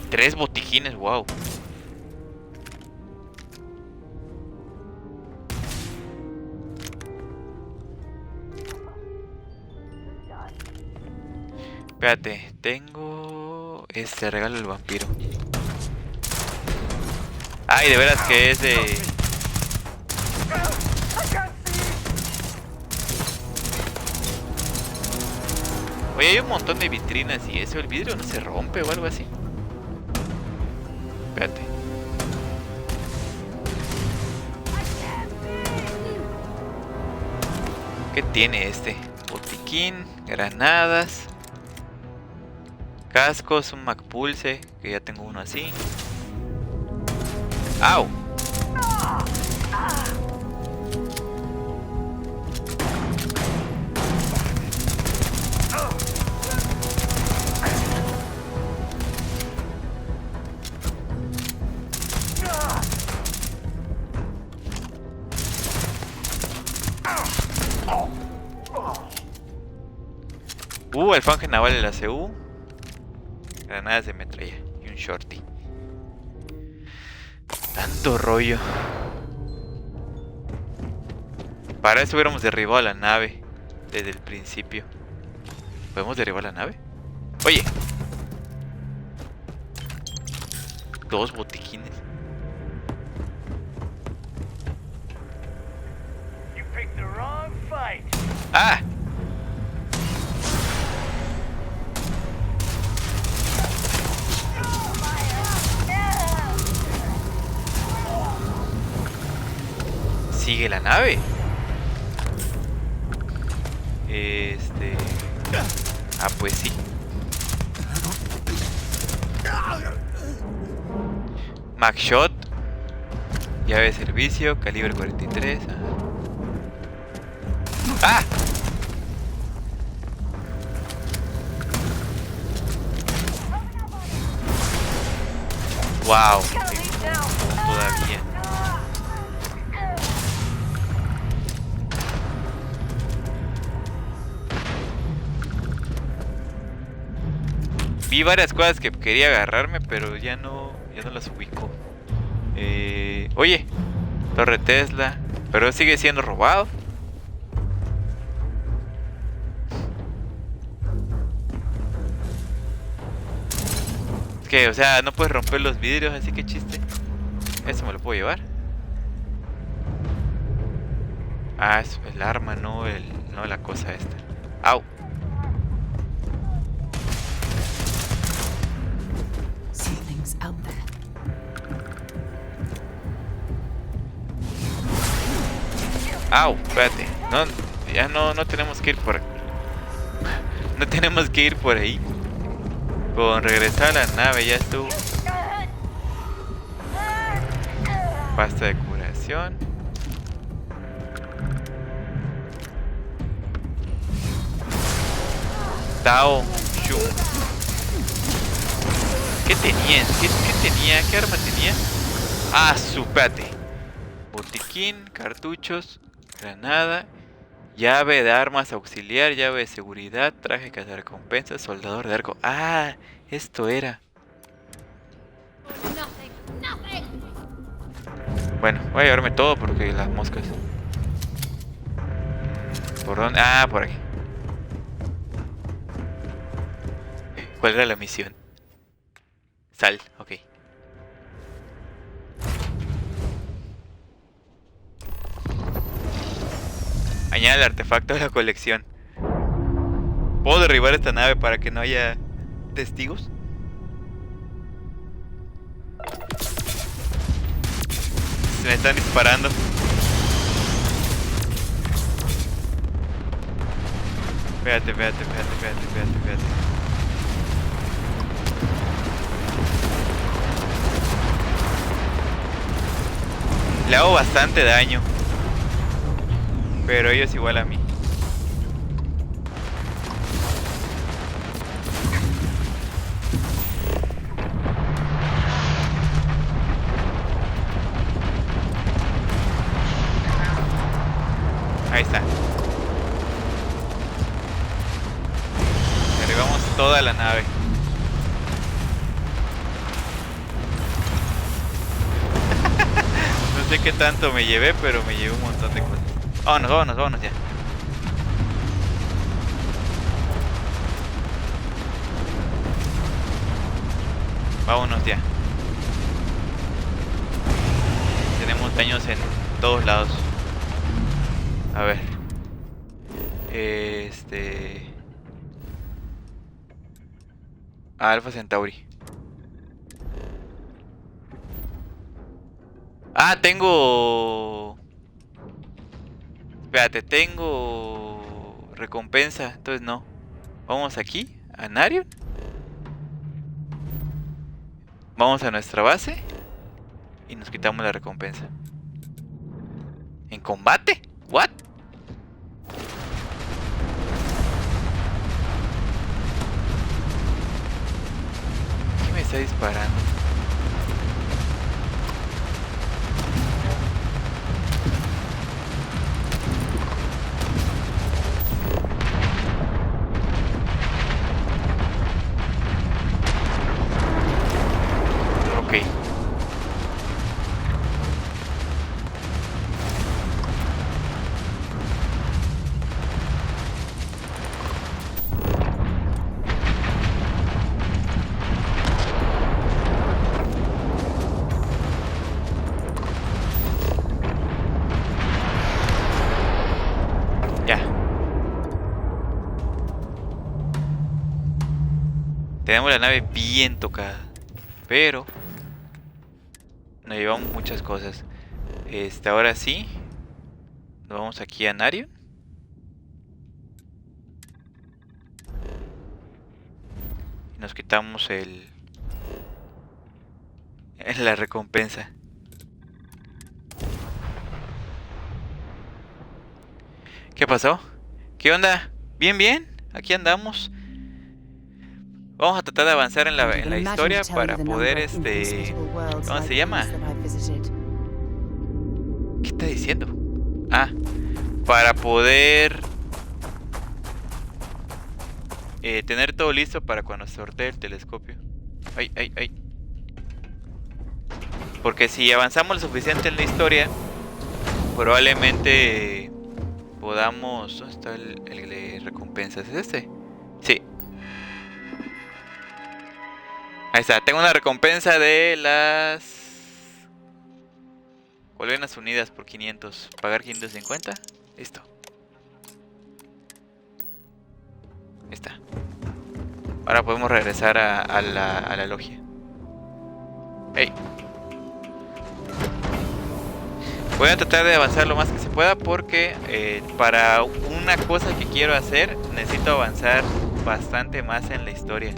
Tres botiquines, wow. Espérate, tengo este regalo del vampiro. Ay, de veras que es de... Oye, hay un montón de vitrinas y eso, el vidrio no se rompe o algo así. Espérate. ¿Qué tiene este? Botiquín, granadas, cascos, un MacPulse, que ya tengo uno así. ¡Au! Alfanje naval de la CU. Granadas de metralla y un shorty. Tanto rollo. Para eso hubiéramos derribado la nave desde el principio. ¿Podemos derribar la nave? Oye. 2 botiquines. ¡Ah! Sigue la nave. Ah, pues sí. Max Shot. Llave de servicio, calibre 43. ¡Ah! Wow. Todavía. Vi varias cosas que quería agarrarme, pero ya no las ubico. Oye, Torre Tesla, pero sigue siendo robado. Es que, o sea, no puedes romper los vidrios, así que chiste. Eso me lo puedo llevar. Ah, es el arma, no la cosa esta. Au. Out there. Au, espérate. No, ya no tenemos que ir por. No tenemos que ir por ahí. Con regresar a la nave ya estuvo. Pasta de curación. Tao. Shu. ¿Qué tenían? ¿Qué tenía? ¿Qué arma tenía? Ah, espérate. Botiquín, cartuchos, granada, llave de armas auxiliar, llave de seguridad, traje cazarrecompensas, soldador de arco. Ah, esto era. Bueno, voy a llevarme todo porque las moscas. ¿Por dónde? Ah, por aquí. ¿Cuál era la misión? Sal, ok. Añade el artefacto a la colección. ¿Puedo derribar esta nave para que no haya testigos? Se me están disparando. Espérate. Le hago bastante daño. Pero ellos igual a mí. Ahí está. Derribamos toda la nave. No sé qué tanto me llevé, pero me llevé un montón de cosas. Vámonos ya. Vámonos ya. Tenemos daños en todos lados. A ver. Alpha Centauri. Ah, tengo... Espérate, tengo... recompensa, entonces no. Vamos aquí, a Narion. Vamos a nuestra base. Y nos quitamos la recompensa. ¿En combate? ¿What? ¿Qué me está disparando? Tenemos la nave bien tocada. Pero nos llevamos muchas cosas. Ahora sí. Nos vamos aquí a Nario. Y nos quitamos la recompensa. ¿Qué pasó? ¿Qué onda? Bien, bien. Aquí andamos. Vamos a tratar de avanzar en la historia para poder ¿cómo se llama? ¿Qué está diciendo? Ah, para poder tener todo listo para cuando sortee el telescopio. Ay, ay, ay. Porque si avanzamos lo suficiente en la historia, probablemente podamos... ¿Dónde está el de recompensas? ¿Es este? Sí. Ahí está. Tengo una recompensa de las... Colmenas unidas por 500. Pagar 550. Listo. Ahí está. Ahora podemos regresar a la logia. Hey. Voy a tratar de avanzar lo más que se pueda porque para una cosa que quiero hacer necesito avanzar bastante más en la historia.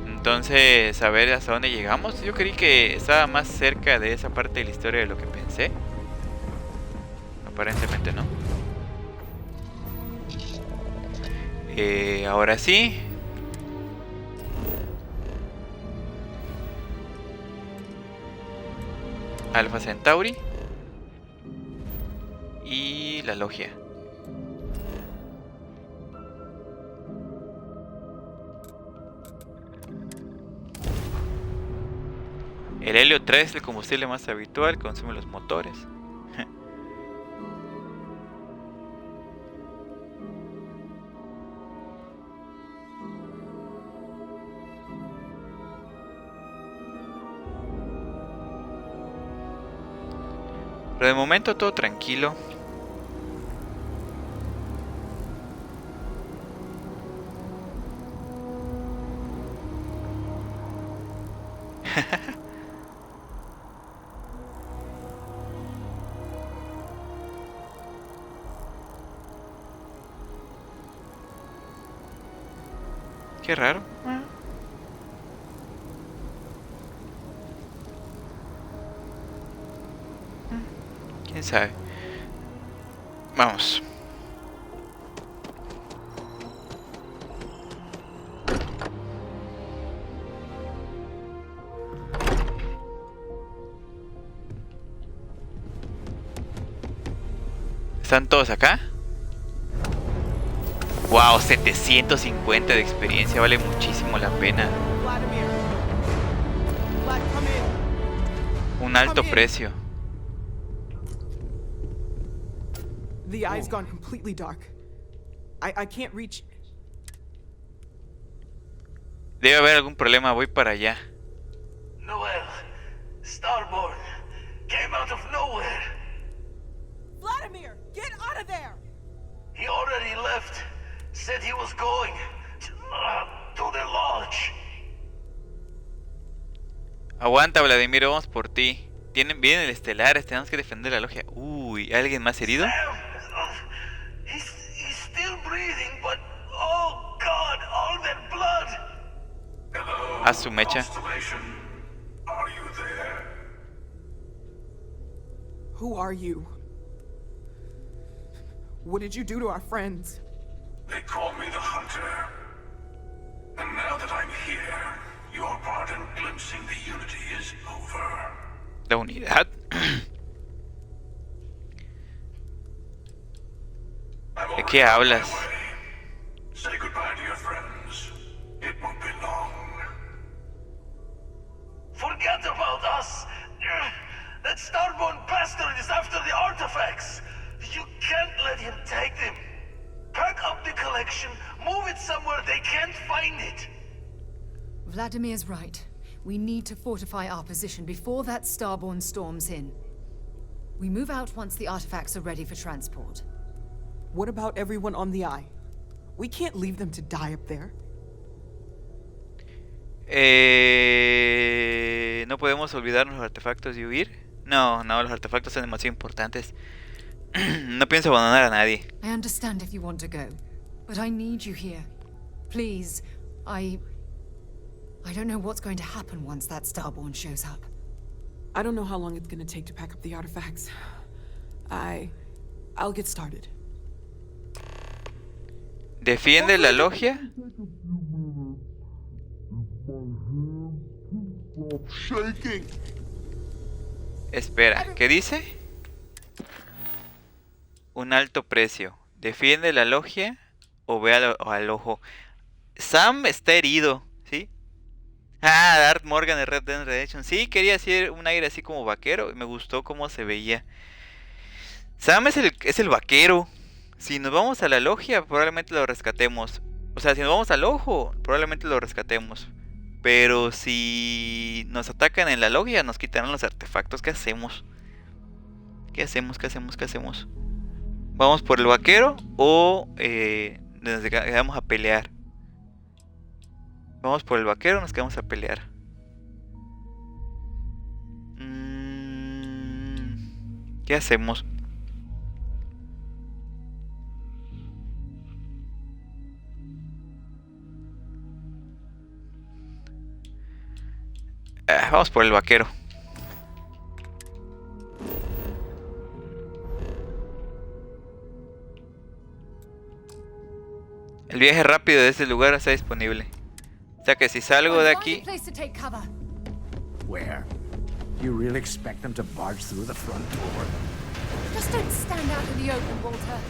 Entonces, a ver hasta dónde llegamos. Yo creí que estaba más cerca de esa parte de la historia de lo que pensé. Aparentemente no. Ahora sí. Alpha Centauri. Y la logia. El helio 3 es el combustible más habitual, consume los motores. Pero de momento todo tranquilo. Qué raro. ¿Quién sabe? Vamos. ¿Están todos acá? Wow, 750 de experiencia, vale muchísimo la pena. Un alto precio. The eye's gone completely dark. I can't reach. Debe haber algún problema, voy para allá. Noel, Starborn came out of nowhere. Vladimir, get out of there! He already left. Said he was going to the lodge. Aguanta, Vladimir, vamos por ti. Vienen el estelares, tenemos que defender la logia. Uy, ¿alguien más herido? He's still breathing, but oh God, all that blood. Hello, a su mecha. Are you there? Who are you? What did you do to our friends? They call me the Hunter. And now that I'm here, your part in glimpsing the Unity is over. La unidad. ¿De qué hablas? Say goodbye to your friends. It won't be long. Forget about us. That Starborn bastard is after the artifacts. You can't let him take them. Pack up the collection, move it somewhere they can't find it. Vladimir's right. We need to fortify our position before that Starborn storms in. We move out once the artifacts are ready for transport. What about everyone on the Eye? We can't leave them to die up there. ¿No podemos olvidarnos los artefactos y huir? No, los artefactos son demasiado importantes. No pienso abandonar a nadie. I understand if you want to go, but I need you here. Please, I don't know what's going to happen once that Starborn shows up. I don't know how long it's gonna take to pack up the artifacts. I'll get started. ¿Defiende la logia? Espera, ¿qué dice? Un alto precio. ¿Defiende la logia o ve al ojo? Sam está herido, ¿sí? Ah, Darth Morgan de Red Dead Redemption. Sí, quería hacer un aire así como vaquero y me gustó cómo se veía. Sam es el vaquero. Si nos vamos a la logia, probablemente lo rescatemos. O sea, si nos vamos al ojo, probablemente lo rescatemos. Pero si nos atacan en la logia, nos quitarán los artefactos. ¿Qué hacemos? ¿Qué hacemos? ¿Vamos por el vaquero o nos quedamos a pelear? Vamos por el vaquero o nos quedamos a pelear. ¿Qué hacemos? Vamos por el vaquero. El viaje rápido de este lugar está disponible. O sea que si salgo de aquí... Where? You really expect them to barge through the front door? Just don't stand out in the open, Walter.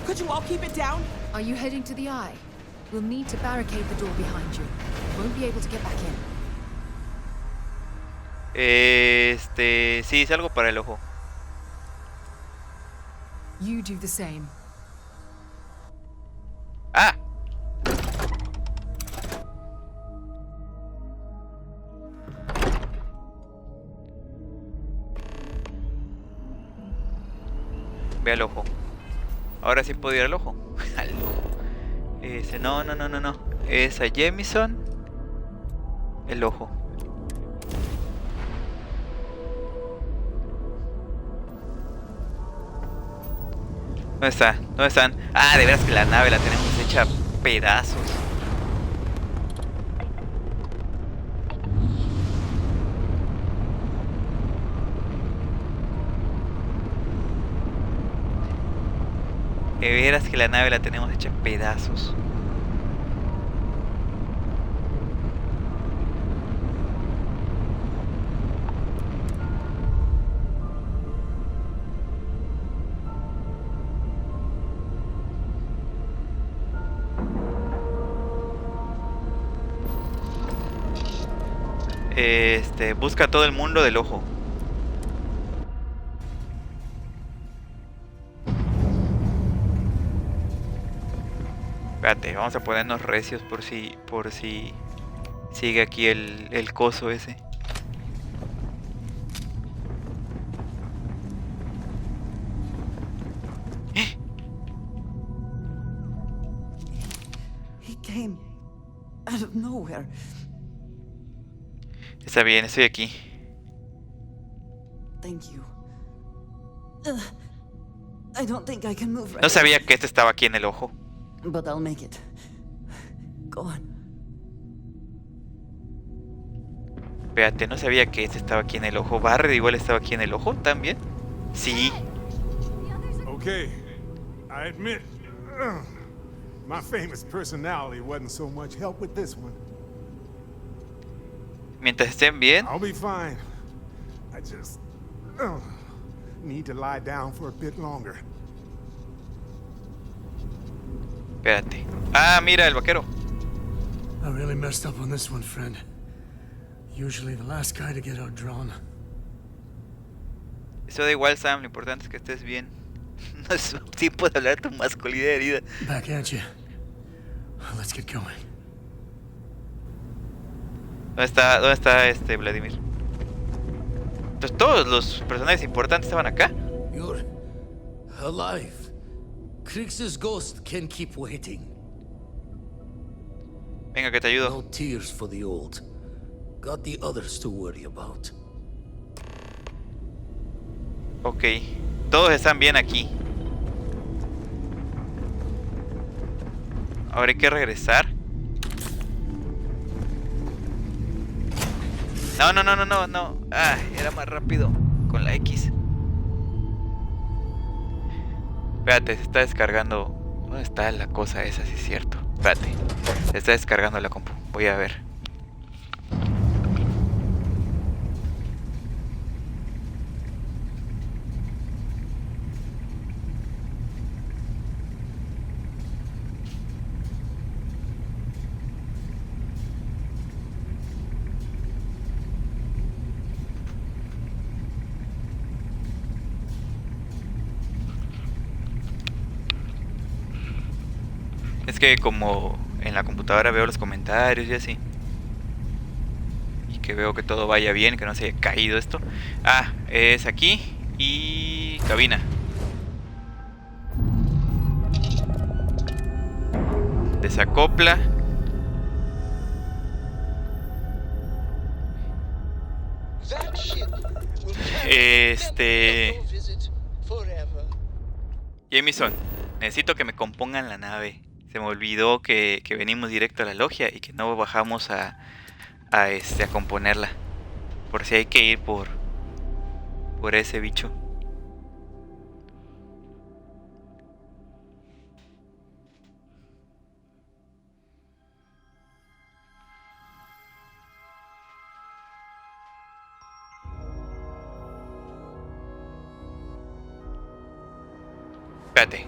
Could you all keep it down? Are you heading to the Eye? We'll need to barricade the door behind you. Won't be able to get back in. Sí, salgo para el ojo. You do the same. ¡Ah! Ve al ojo. Ahora sí puedo ir al ojo. Al ojo. No. Es a Jamison. El ojo. ¿Dónde está? ¿Dónde están? Ah, de veras que la nave la tenemos hecha pedazos. De veras que la nave la tenemos hecha pedazos. Busca todo el mundo del ojo. Espérate, vamos a ponernos recios por si sigue aquí el coso ese. He came out of nowhere. Está bien, estoy aquí. Thank you. I don't think I can move right No sabía que este estaba aquí en el ojo. But I'll make it. Go on. Espérate, no sabía que este estaba aquí en el ojo. Barred igual estaba aquí en el ojo también. Sí. Okay, I admit, my famous personality wasn't so much help with this one. Mientras estén bien. I'll be fine. I just need to lie down for a bit longer. Espérate. Ah, mira, el vaquero. I really messed up on this one, friend. Usually the last guy to get outdrawn. Eso da igual, Sam. Lo importante es que estés bien. No es tiempo de hablar de tu masculinidad herida. Back at you. Let's get going. Dónde está este Vladimir? Entonces todos los personajes importantes estaban acá. You're alive. Krix's ghost can keep waiting. Venga, que te ayudo. No tears for the old. Got the others to worry about. Ok, todos están bien aquí. Ahora hay que regresar. No. Ah, era más rápido con la X. Espérate, se está descargando. ¿Dónde está la cosa esa? Sí es cierto. Espérate, se está descargando la compu. Voy a ver. Es que como en la computadora veo los comentarios y así, y que veo que todo vaya bien, que no se haya caído esto. Ah, es aquí y cabina. Desacopla. Jameson, necesito que me compongan la nave. Se me olvidó que venimos directo a la logia y que no bajamos a componerla. Por si hay que ir por ese bicho. Espérate.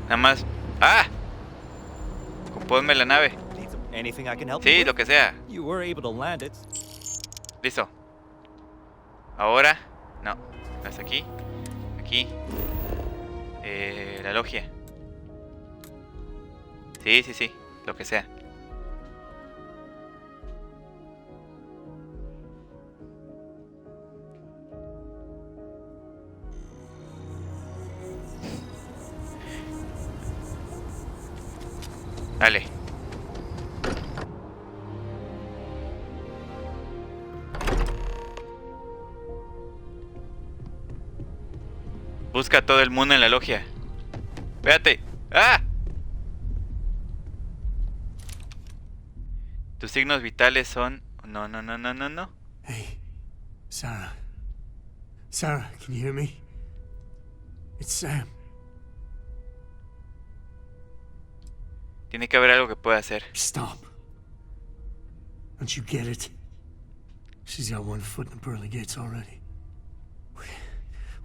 Nada más. ¡Ah! Compónme la nave. Sí, lo que sea. Listo. Ahora. No. ¿Estás aquí? Aquí. La logia. Sí. Lo que sea. Dale. Busca a todo el mundo en la logia. Espérate. ¡Ah! Tus signos vitales son... No. Hey, Sarah. Sarah, can you hear me? It's Sam. Tiene que haber algo que pueda hacer. Stop. Don't you get it? She's got one foot in the pearly gates already.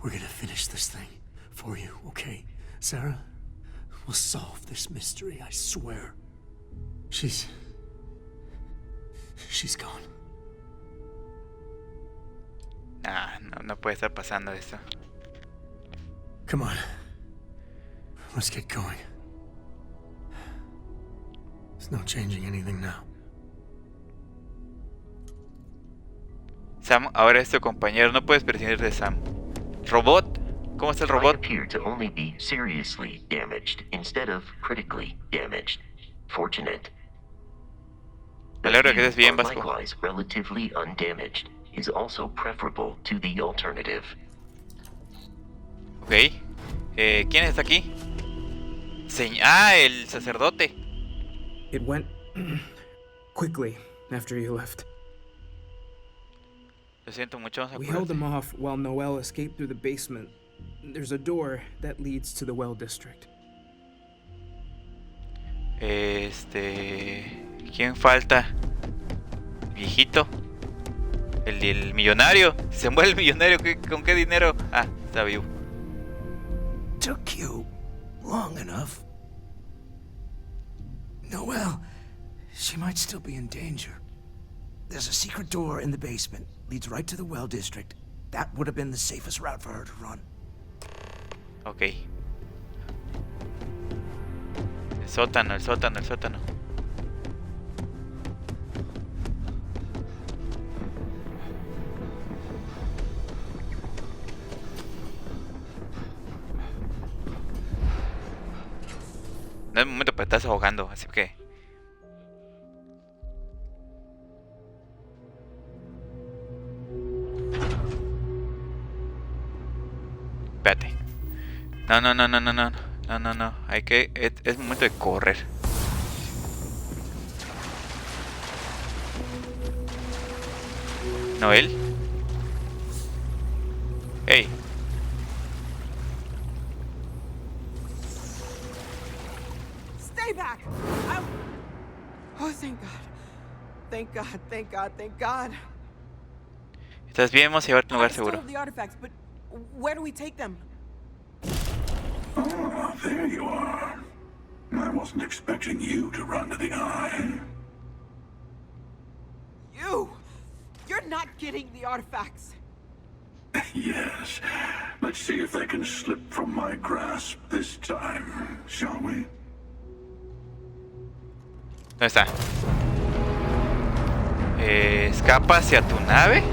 We're gonna finish this thing for you, okay? Sarah, we'll solve this mystery, I swear. She's gone. No puede estar pasando esto. Come on. Let's get going. There's no changing anything now. Sam, ahora es tu compañero. No puedes prescindir de Sam. ¿Robot? ¿Cómo está el robot? I appear to only be seriously damaged instead of critically damaged. Fortunate. Me alegro que estés bien, Vasco. Likewise, relatively undamaged is also preferable to the alternative. Ok. ¿Quién está aquí? El sacerdote. It went quickly after you left. Lo siento mucho, vamos a We held them off while Noel escaped through the basement. There's a door that leads to the well district. ¿Quién falta? Viejito. El millonario. Se muere el millonario. ¿Con qué dinero? Ah, está vivo. Took you long enough. Noel, she might still be in danger. There's a secret door in the basement. Leads right to the well district. That would have been the safest route for her to run. Ok. El sótano. No es momento, pero estás ahogando, así que... Espérate. No, no, no, no, no, no. No, no, no. Hay que... Es momento de correr. ¿Noel? Hey. Stay back! Oh, thank God. Thank God, thank God, thank God. ¿Estás bien? Vamos a llevarte a un lugar I stole seguro. the artifacts, but where do we take them? Ah, there you are. I wasn't expecting you to run to the eye. You're not getting the artifacts. Yes. Let's see if they can slip from my grasp this time, shall we? ¿Dónde está? ¿Escapa hacia tu nave?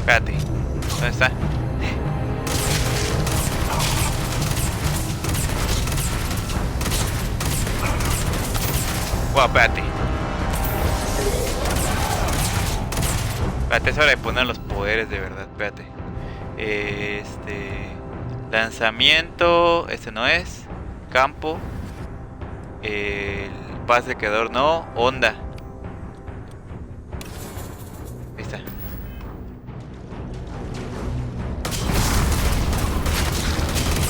Espérate. ¿Dónde está? Wow, espérate. Espérate, es hora de poner los poderes de verdad. Espérate. Lanzamiento. Este no es. Campo. El pase de creador no. Onda. Ahí está.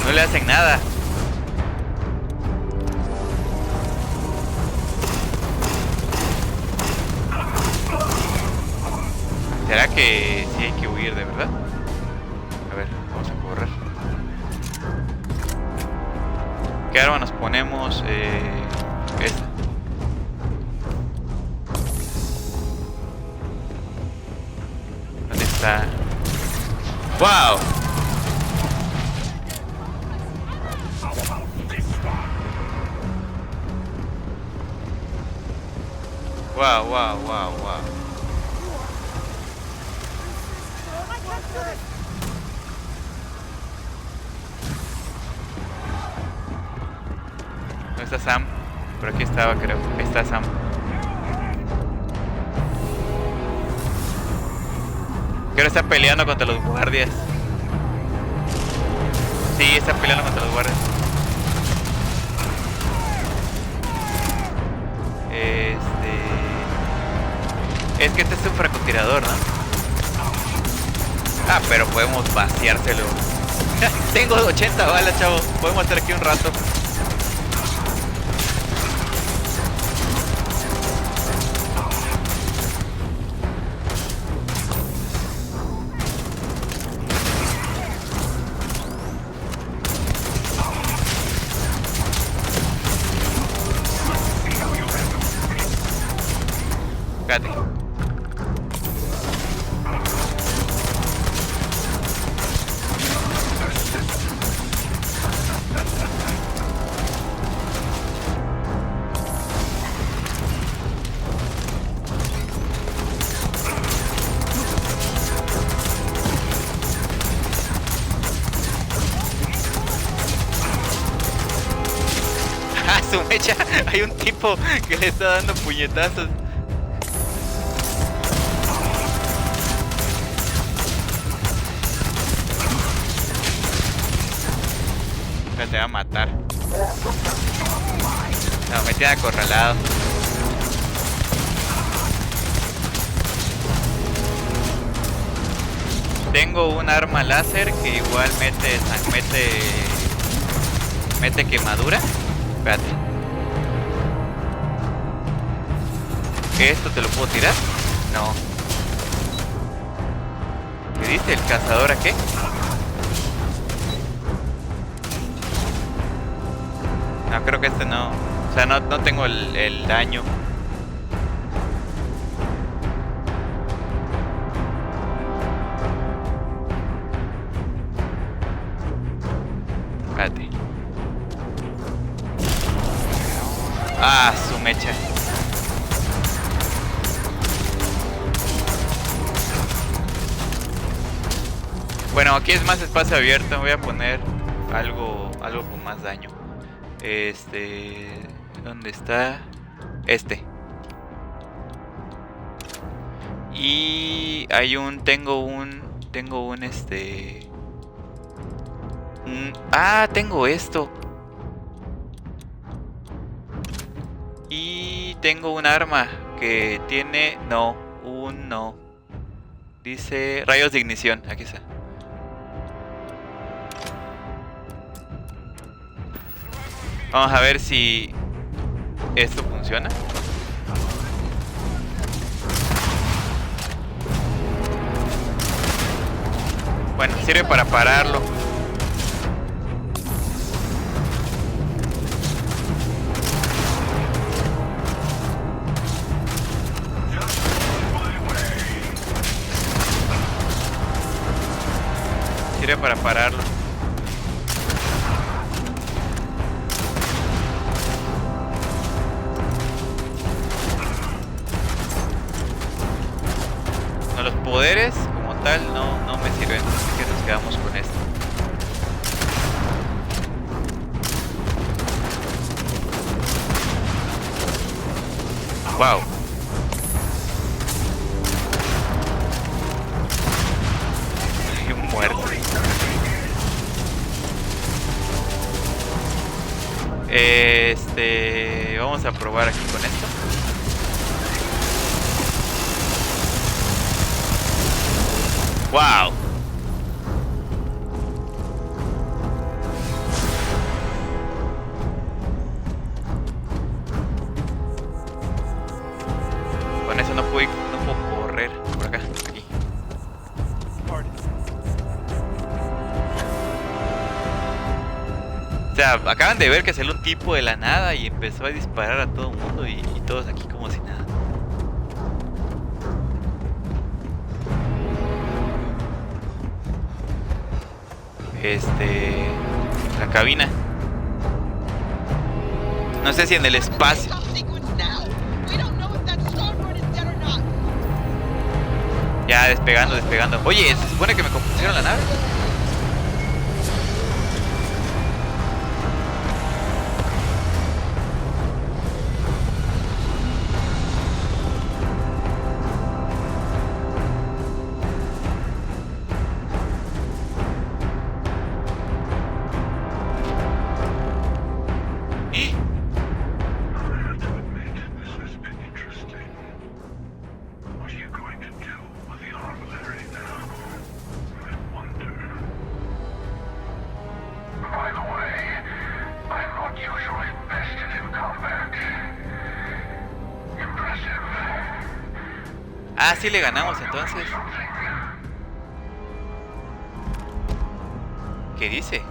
No le hacen nada. ¿Será que sí hay que huir de verdad? A ver, vamos a correr. ¿Qué arma nos ponemos? Esta. ¿Dónde está? ¡Wow! ¡Wow, wow, wow, wow! ¿Dónde está Sam? Por aquí estaba, creo. Ahí está Sam. Creo que está peleando contra los guardias. Sí, está peleando contra los guardias. Es que este es un francotirador, ¿no? Ah, pero podemos vaciárselo. Tengo 80 balas, chavo. Podemos estar aquí un rato. Espérate. Ah, su mecha. Hay un tipo que le está dando puñetazos. Te va a matar. No, me tiene acorralado. Tengo un arma láser que igual mete quemadura. Espérate. ¿Esto te lo puedo tirar? No. ¿Qué dice el cazador a qué? No, creo que este no. O sea, no tengo el daño. Espérate. Ah, su mecha. Bueno, aquí es más espacio abierto. Voy a poner algo algo con más daño. ¿Dónde está? Y hay tengo un tengo esto. Y tengo un arma que tiene, no. Dice rayos de ignición, aquí está. Vamos a ver si esto funciona. Bueno, sirve para pararlo. Sirve para pararlo. No, los poderes como tal no me sirven, así que nos quedamos con esto. Wow. Hay un muerto. Vamos a probar aquí con esto. Wow. Con eso no puedo correr por acá, aquí. O sea, acaban de ver que salió un tipo de la nada y empezó a disparar a todo el mundo y todos aquí como si nada. La cabina. No sé si en el espacio. Ya, despegando. Oye, ¿se supone que me compusieron la nave? Ah, sí le ganamos entonces. ¿Qué dice?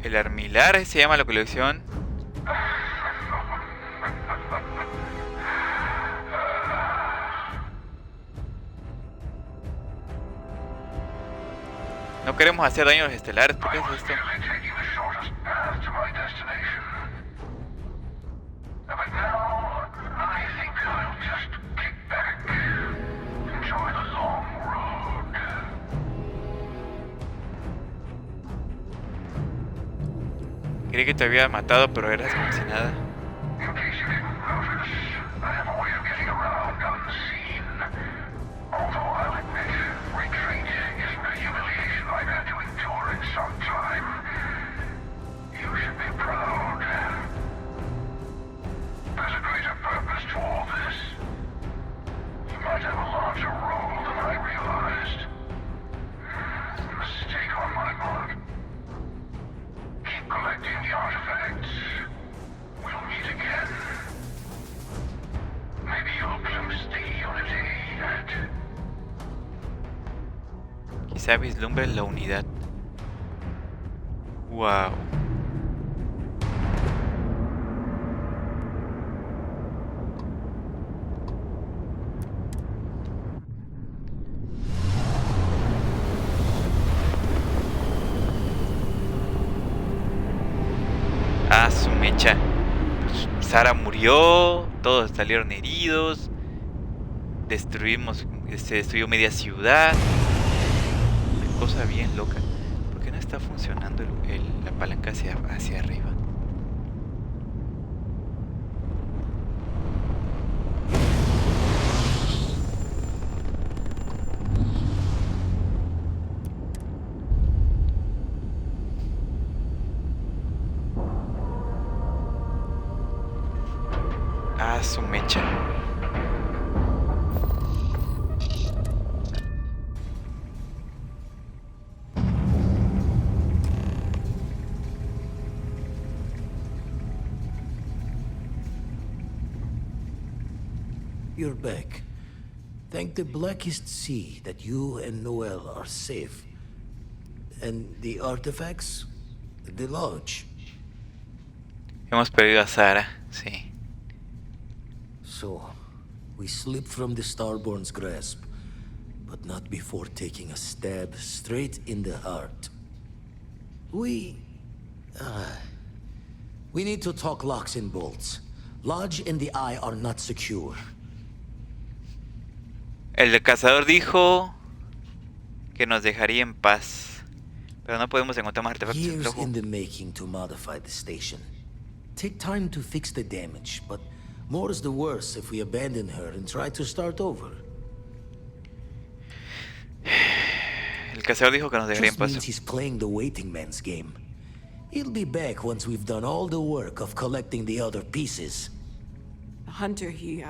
El armilar se llama la colección. No queremos hacer daño a los estelares. ¿Por qué es esto? Creí que te había matado, pero eras como si nada. Quizá vislumbre la unidad. Wow. Ah, su mecha. Sara murió, todos salieron heridos. Destruimos Destruyó media ciudad. Una cosa bien loca. ¿Por qué no está funcionando la palanca hacia arriba? Ah, su mecha. You're back. Thank the blackest sea that you and Noel are safe. And the artifacts? The lodge. Hemos perdido a Sara, sí. So, we slipped from the Starborn's grasp, but not before taking a stab straight in the heart. We need to talk locks and bolts. Lodge and the Eye are not secure. El cazador dijo que nos dejaría en paz, pero no podemos encontrar más artefactos en Years flojo. in the making to modify the station. Take time to fix the damage, but more's the worse if we abandon her and try to start over. El cazador dijo que nos dejaría en Just paz. means he's playing the waiting man's game. He'll be back once we've done all the work of collecting the other pieces. The hunter, he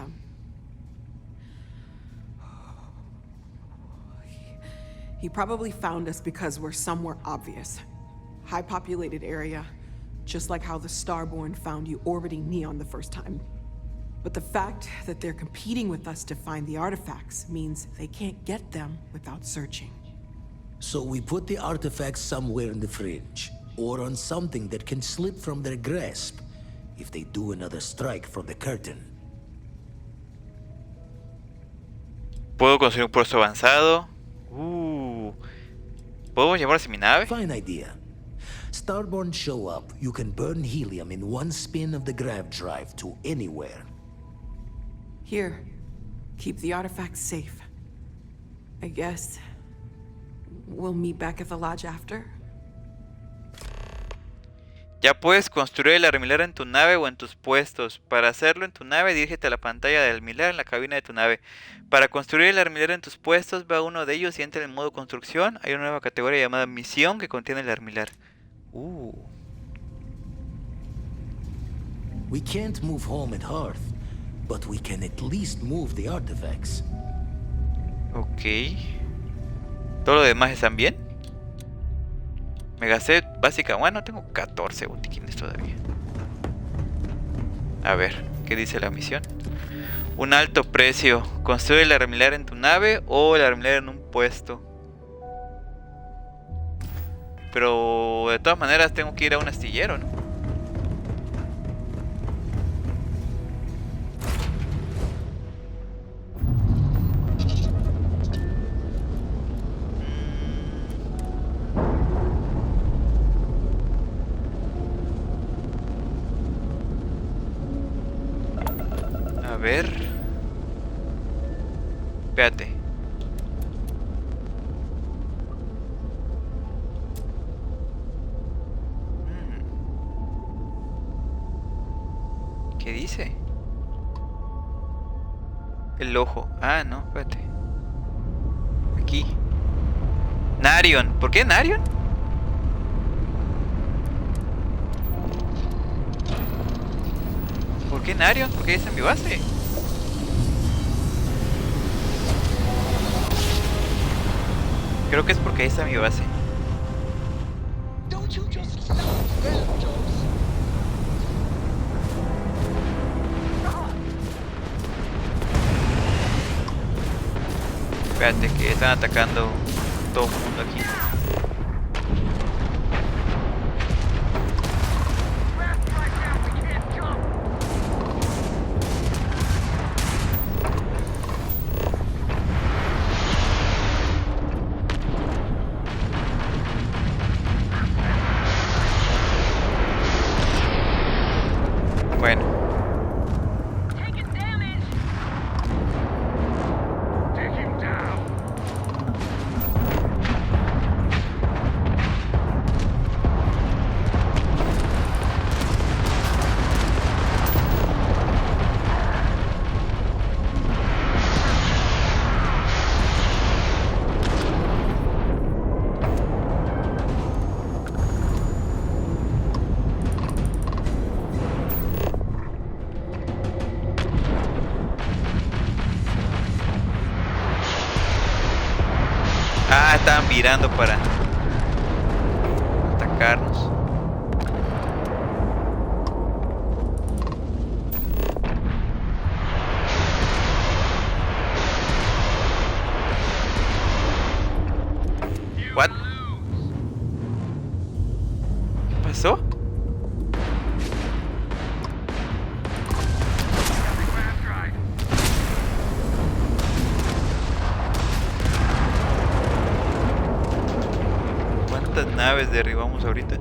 probably found us because we're somewhere obvious. High-populated area, just like how the Starborn found you orbiting Neon the first time. But the fact that they're competing with us to find the artifacts means they can't get them without searching. So we put the artifacts somewhere in the fringe, or on something that can slip from their grasp if they do another strike from the curtain. ¿Puedo conseguir un puesto avanzado? ¿Podemos llevarse mi nave? Fine idea. Starborn show up, you can burn helium in one spin of the grav drive to anywhere. Here, keep the artifacts safe. I guess we'll meet back at the lodge after. Ya puedes construir el almirar en tu nave o en tus puestos. Para hacerlo en tu nave, dirígete a la pantalla del almirar en la cabina de tu nave. Para construir el almirar en tus puestos, ve a uno de ellos y entra en modo construcción. Hay una nueva categoría llamada misión que contiene el almirar. We can't move home at Hearth, but we can at least move the artifacts. Ok. ¿Todo lo demás están bien? Me gasté básica. Bueno, tengo 14 botiquines todavía. A ver, ¿qué dice la misión? Un alto precio. Construye el almirar en tu nave o el almirar en un puesto. Pero de todas maneras tengo que ir a un astillero, ¿no? A ver. Espérate. ¿Qué dice? El ojo. Ah, no, espérate. Aquí. Narion. ¿Por qué Narion? ¿Por qué Narion? ¿Por qué está en mi base? Creo que es porque ahí está mi base. Espérate, que están atacando todo el mundo aquí. Take him down. estaban virando para atacarnos. What? ¿Qué pasó? ¿Cuántas naves derribamos ahorita?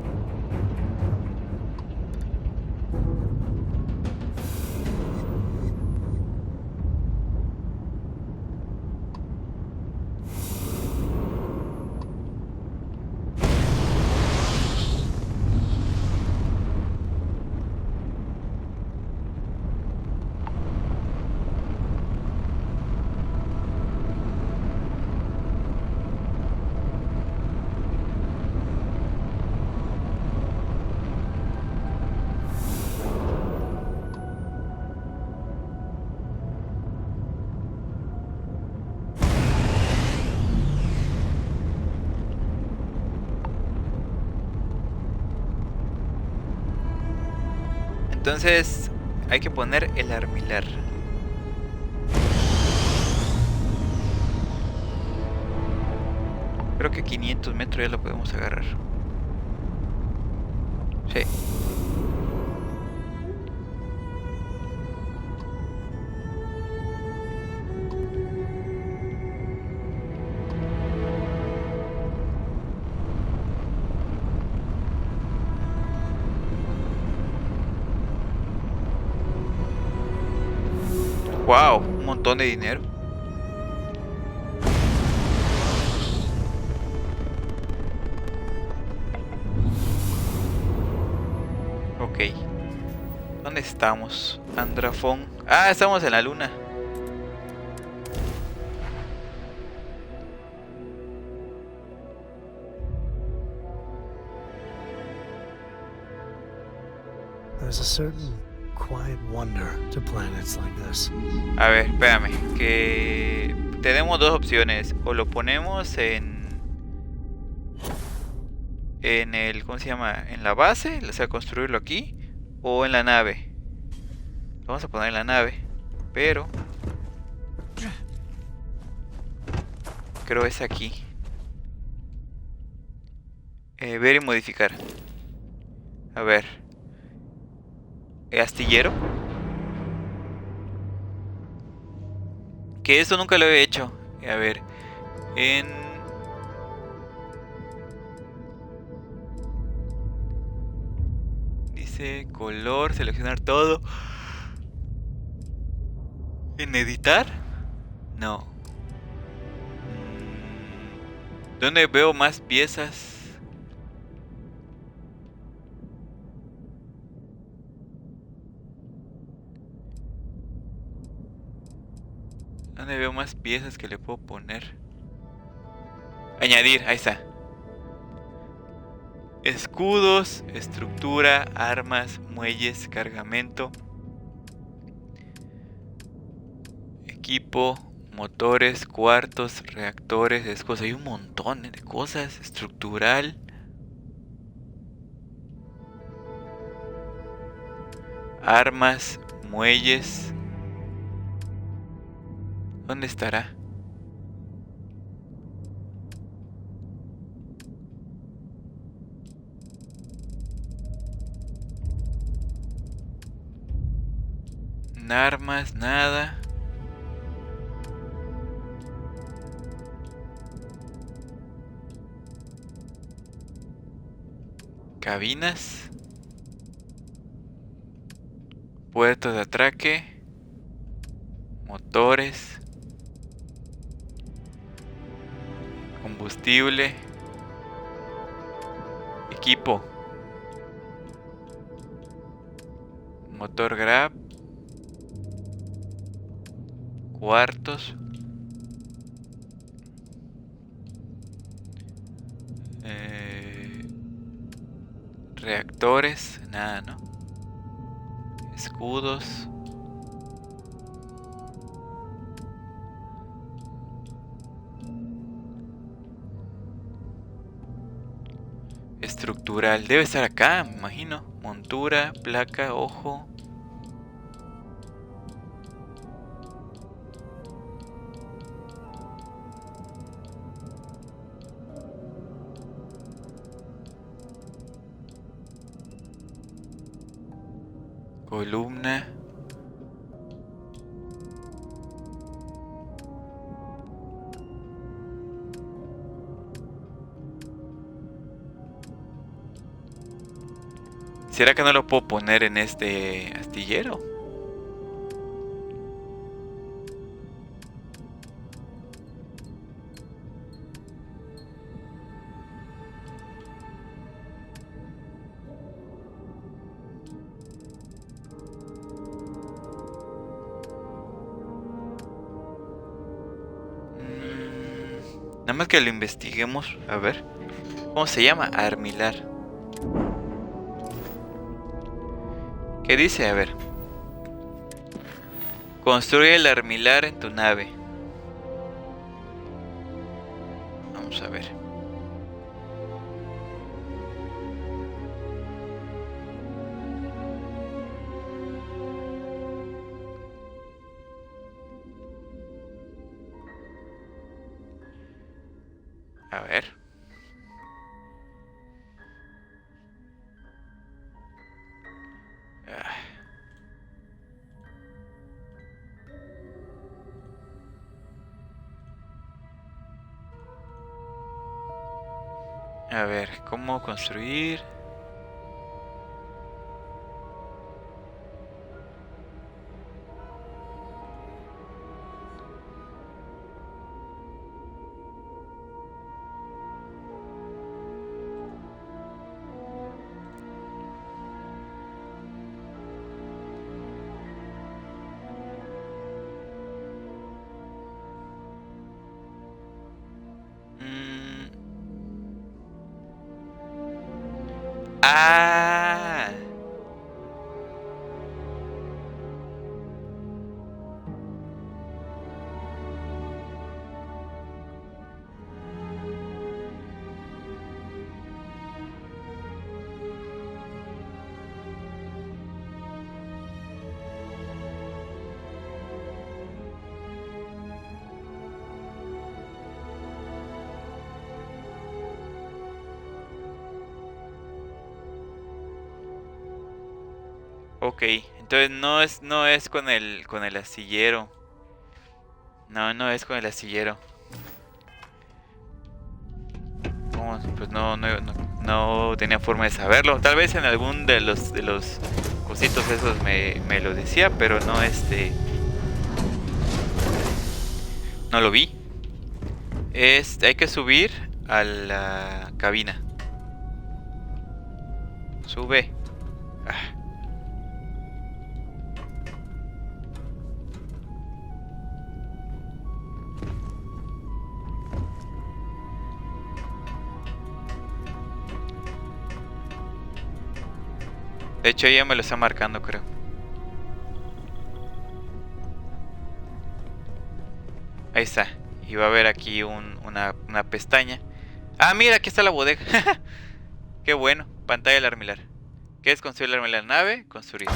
Entonces hay que poner el armilar. Creo que 500 metros ya lo podemos agarrar. Sí. Wow, un montón de dinero. Ok. ¿Dónde estamos? Andrafón. Ah, estamos en la luna. There's a certain quiet wonder to planets like this. A ver, espérame, que tenemos dos opciones. O lo ponemos en el, ¿cómo se llama? En la base, o sea, construirlo aquí, o en la nave. Lo vamos a poner en la nave, pero creo es aquí. Ver y modificar. A ver. Astillero. Que eso nunca lo he hecho. A ver. Dice color, seleccionar todo. ¿En editar? No. ¿Dónde veo más piezas? ¿Dónde veo más piezas que le puedo poner? Añadir, ahí está. Escudos, estructura, armas, muelles, cargamento, equipo, motores, cuartos, reactores, escudos. Hay un montón de cosas. Estructural. Armas, muelles. ¿Dónde estará? Armas, nada. Cabinas. Puertos de atraque. Motores. Combustible. Equipo. Motor grab. Cuartos. Reactores. Nada, ¿no? Escudos. estructural. Debe estar acá, me imagino. Montura, placa, ojo. Columna. ¿Será que no lo puedo poner en este astillero? Nada más que lo investiguemos. A ver. ¿Cómo se llama? Armilar. ¿Qué dice? A ver. Construye el armilar en tu nave. Vamos a ver. A ver. A ver, ¿cómo construir? Ah. Ok, entonces no es con el astillero. No es con el astillero. ¿Cómo? Pues no tenía forma de saberlo. Tal vez en algún de los cositos esos me lo decía, pero no no lo vi. Hay que subir a la cabina. Sube. Ah. De hecho ella me lo está marcando, creo. Ahí está. Y va a haber aquí una pestaña. Ah, mira, aquí está la bodega. Qué bueno. Pantalla del armilar. ¿Quieres construir el armilar? Nave, construir.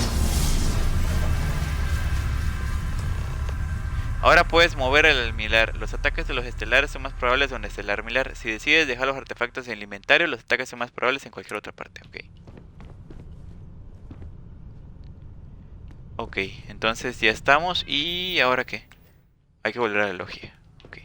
Ahora puedes mover el armilar. Los ataques de los estelares son más probables donde está el armilar. Si decides dejar los artefactos en el inventario, los ataques son más probables en cualquier otra parte. Ok. Ok, entonces ya estamos. ¿Y ahora qué? Hay que volver a la logia. Ok.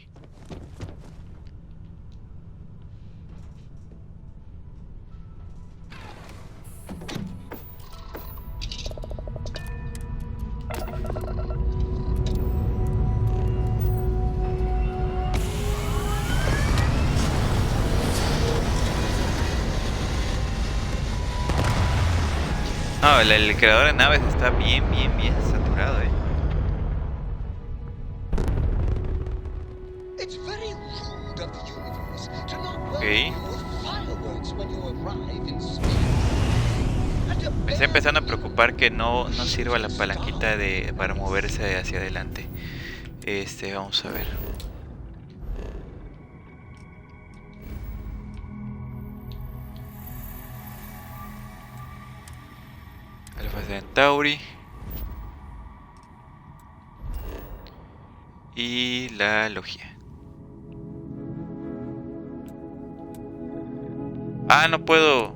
No, el creador de naves está bien saturado, Ok. Me está empezando a preocupar que no sirva la palanquita para moverse hacia adelante. Vamos a ver. Alpha Centauri. Y la logia. Ah, no puedo.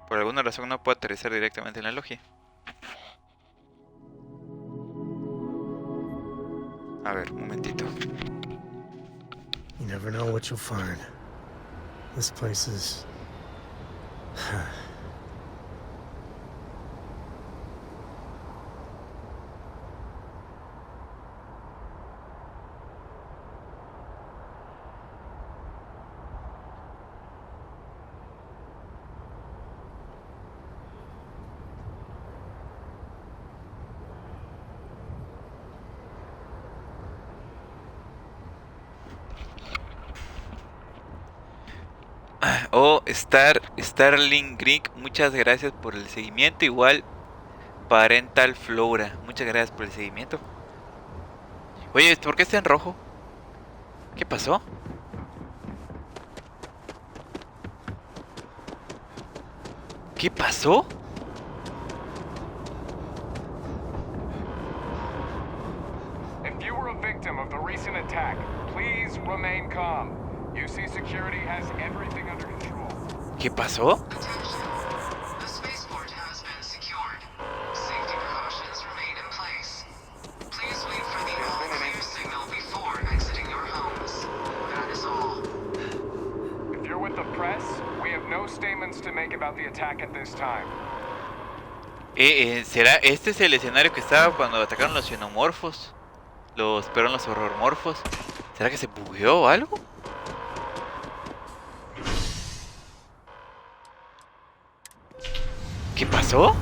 Por alguna razón no puedo aterrizar directamente en la logia. A ver, un momentito. You never know what you'll find. This place is... Oh, Starling Greek, muchas gracias por el seguimiento. Igual Parental Flora, muchas gracias por el seguimiento. Oye, ¿por qué está en rojo? ¿Qué pasó? ¿Qué pasó? If you were a victim of the recent attack, please remain calm. UC security has everything under control. ¿Qué pasó? The spaceport has been secured. Safety precautions remain in place. Please wait for the all-clear signal before exiting your homes. That is all. If you're with the press, we have no statements to make about the attack at this time. ¿Será este es el escenario que estaba cuando atacaron los xenomorfos? Los horrormorfos. ¿Será que se bugueó o algo? ¿Qué pasó?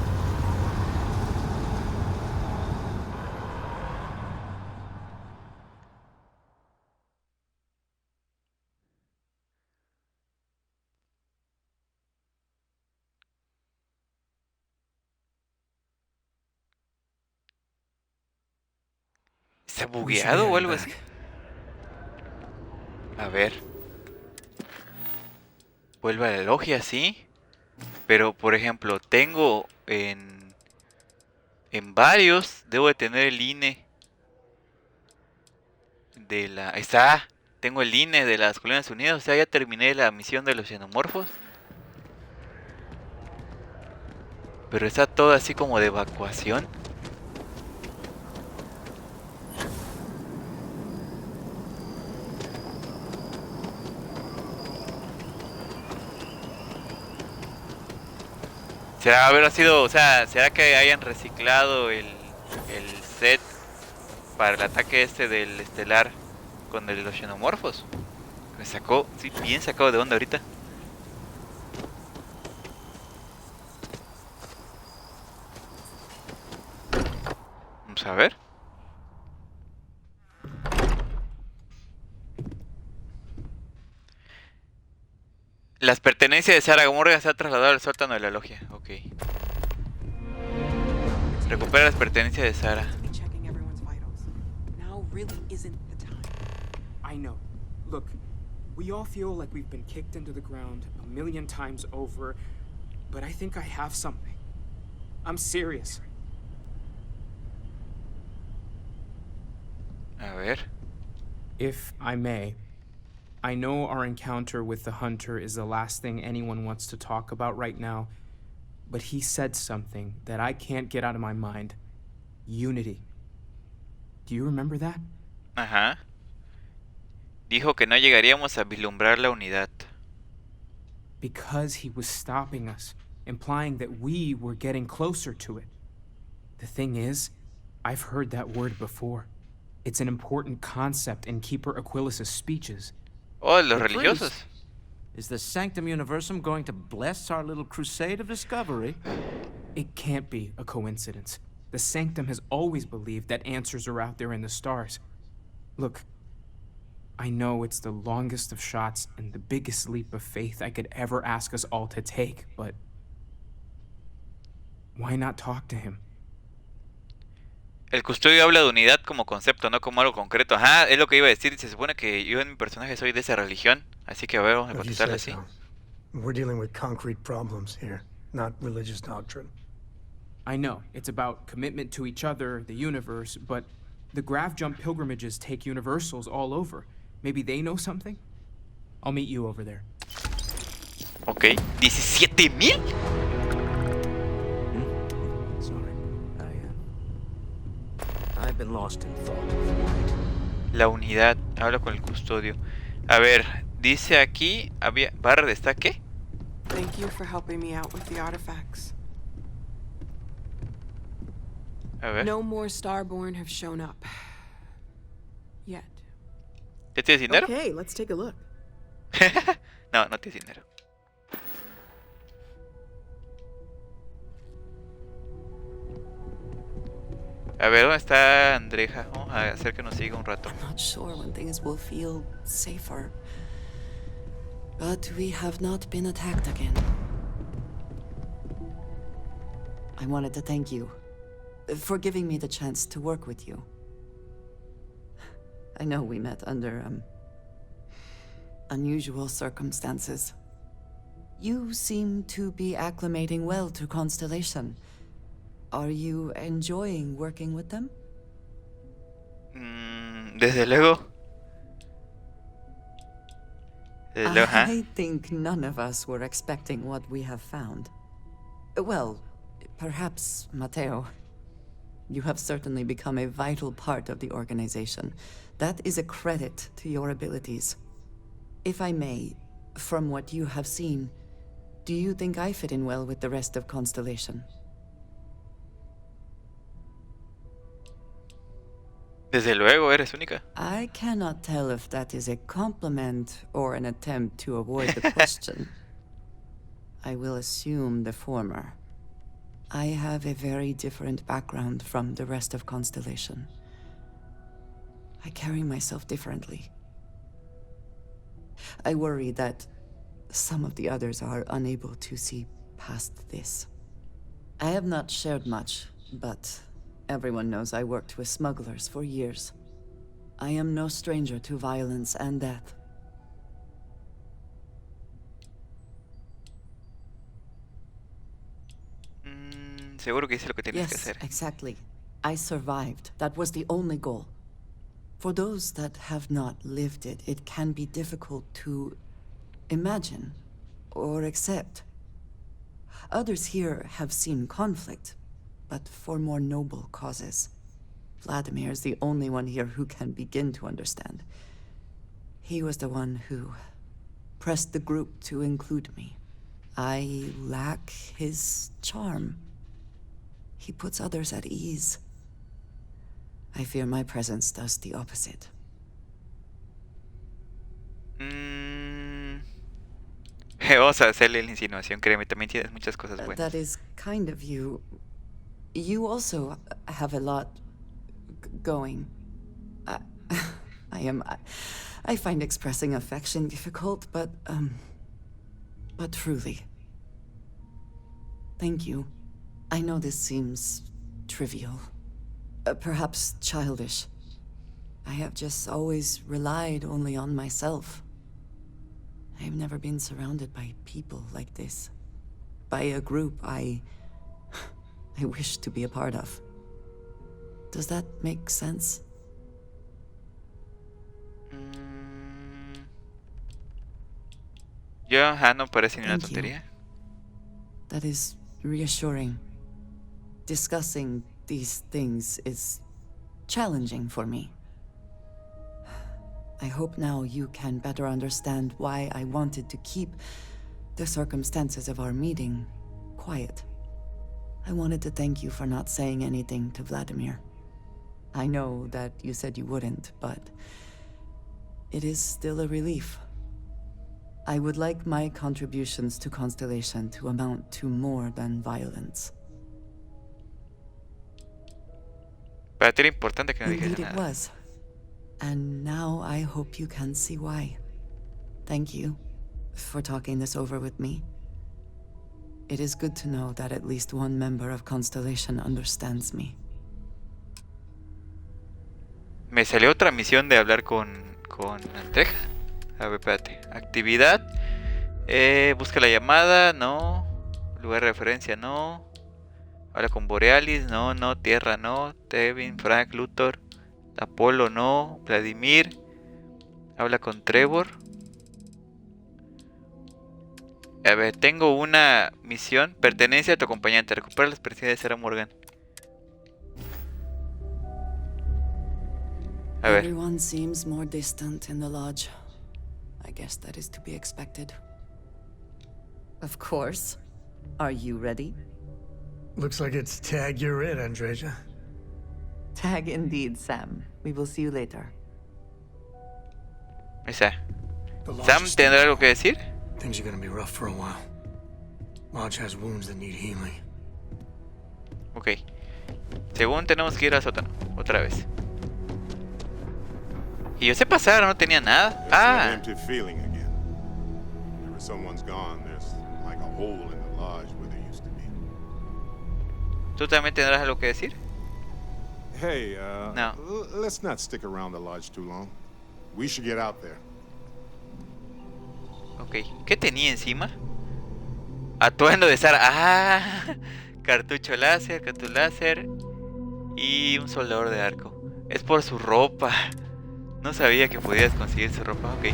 ¿Está bugueado o algo así? A ver. Vuelve a la logia, sí. Pero, por ejemplo, tengo en varios, debo de tener el INE de la... Ahí está, tengo el INE de las Colinas Unidas, o sea, ya terminé la misión de los xenomorfos. Pero está todo así como de evacuación. ¿Será haber sido, o sea, será que hayan reciclado el set para el ataque este del estelar con el de los xenomorfos? Me sacó, sí, bien sacado de onda ahorita. Vamos a ver. Las pertenencias de Sarah Morgan se han trasladado al sótano de la logia. Ok. Recupera las pertenencias de Sarah. I know. Look, we all feel like we've been kicked into the ground a million times over, but I think I have something. I'm serious. A ver. If I may, I know our encounter with the Hunter is the last thing anyone wants to talk about right now, but he said something that I can't get out of my mind. Unity. Do you remember that? Ajá. Dijo que no llegaríamos a vislumbrar la unidad. Because he was stopping us, implying that we were getting closer to it. The thing is, I've heard that word before. It's an important concept in Keeper Aquilas's speeches. Oh, los religiosos. Is the Sanctum Universum going to bless our little crusade of discovery? It can't be a coincidence. The Sanctum has always believed that answers are out there in the stars. Look, I know it's the longest of shots and the biggest leap of faith I could ever ask us all to take, but why not talk to him? El custodio habla de unidad como concepto, no como algo concreto. Ajá, es lo que iba a decir. Se supone que yo en mi personaje soy de esa religión. Así que a ver, vamos a If you contestarle say así. so. We're dealing with concrete problems here, not religious doctrine. I know, it's about commitment to each other, the universe, but the Grav Jump pilgrimages take universals all over. Maybe they know something? I'll meet you over there. Ok, 17,000. Sorry, I've been lost in thought. La unidad, habla con el custodio. A ver, dice aquí, había barra de destaque. Thank you for helping me out with the artifacts. A ver. No more Starborn have shown up. Yet. ¿Ya tienes dinero? Okay, let's take a look. No, no tienes dinero. A ver, ¿dónde está Andreja? Vamos a hacer que nos siga un rato. I'm not sure when things will feel safer. But we have not been attacked again. I wanted to thank you for giving me the chance to work with you. I know we met under, unusual circumstances. You seem to be acclimating well to Constellation. Are you enjoying working with them? Desde luego. Desde luego, ¿eh? I think none of us were expecting what we have found. Well, perhaps Mateo. You have certainly become a vital part of the organization. That is a credit to your abilities. If I may, from what you have seen, do you think I fit in well with the rest of Constellation? Desde luego, eres única. I cannot tell if that is a compliment or an attempt to avoid the question. I will assume the former. I have a very different background from the rest of Constellation. I carry myself differently. I worry that some of the others are unable to see past this. I have not shared much, but everyone knows I worked with smugglers for years. I am no stranger to violence and death. Seguro que hice lo que tienes que Yes, hacer. exactly. I survived. That was the only goal. For those that have not lived it, it can be difficult to imagine or accept. Others here have seen conflict, but for more noble causes. Vladimir is the only one here who can begin to understand. He was the one who pressed the group to include me. I lack his charm. He puts others at ease. I fear my presence does the opposite. Vamos a hacerle la insinuación, créeme, también tienes muchas cosas buenas. That is kind of you. You also have a lot going. I find expressing affection difficult, but truly. Thank you. I know this seems trivial. Perhaps childish. I have just always relied only on myself. I have never been surrounded by people like this. By a group I wish to be a part of. Does that make sense? Yo, no parece ni una tontería. That is reassuring. Discussing these things is challenging for me. I hope now you can better understand why I wanted to keep the circumstances of our meeting quiet. I wanted to thank you for not saying anything to Vladimir. I know that you said you wouldn't, but it is still a relief. I would like my contributions to Constellation to amount to more than violence. Para ti era importante que no dijera Indeed it nada. was. And now I hope you can see why. Thank you for talking this over with me. It is good to know that at least one member of Constellation understands me. Me salió otra misión de hablar con Andreja. A ver, espérate. Actividad. Busca la llamada, no. Lugar de referencia, no. Habla con Borealis, no, no. Tierra, no. Tevin, Frank, Luthor. Apolo, no. Vladimir. Habla con Trevor. A ver, tengo una misión. Pertenencia a tu acompañante. Recupera las pertenencias de Sarah Morgan. A ver. Everyone seems more distant in the lodge. I guess that is to be expected. Of course. Are you ready? Looks like it's tag you're it, Andreja. Tag indeed, Sam. We will see you later. Esa. ¿Sam tendrá algo que decir? Things are gonna be rough for a while. Lodge has wounds that need healing. Ok. Según tenemos que ir al sótano. Otra vez. Y yo sé pasar, no tenía nada. Ah. Empty feeling again. Whenever someone's gone, there's like a hole in the lodge where there used to be. ¿Tú también tendrás algo que decir? Hey, no. Let's not stick around the lodge too long. We should get out there. Ok. ¿Qué tenía encima? Atuendo de Sara. Ah. Cartucho láser, y un soldador de arco. Es por su ropa. No sabía que podías conseguir su ropa. Ok.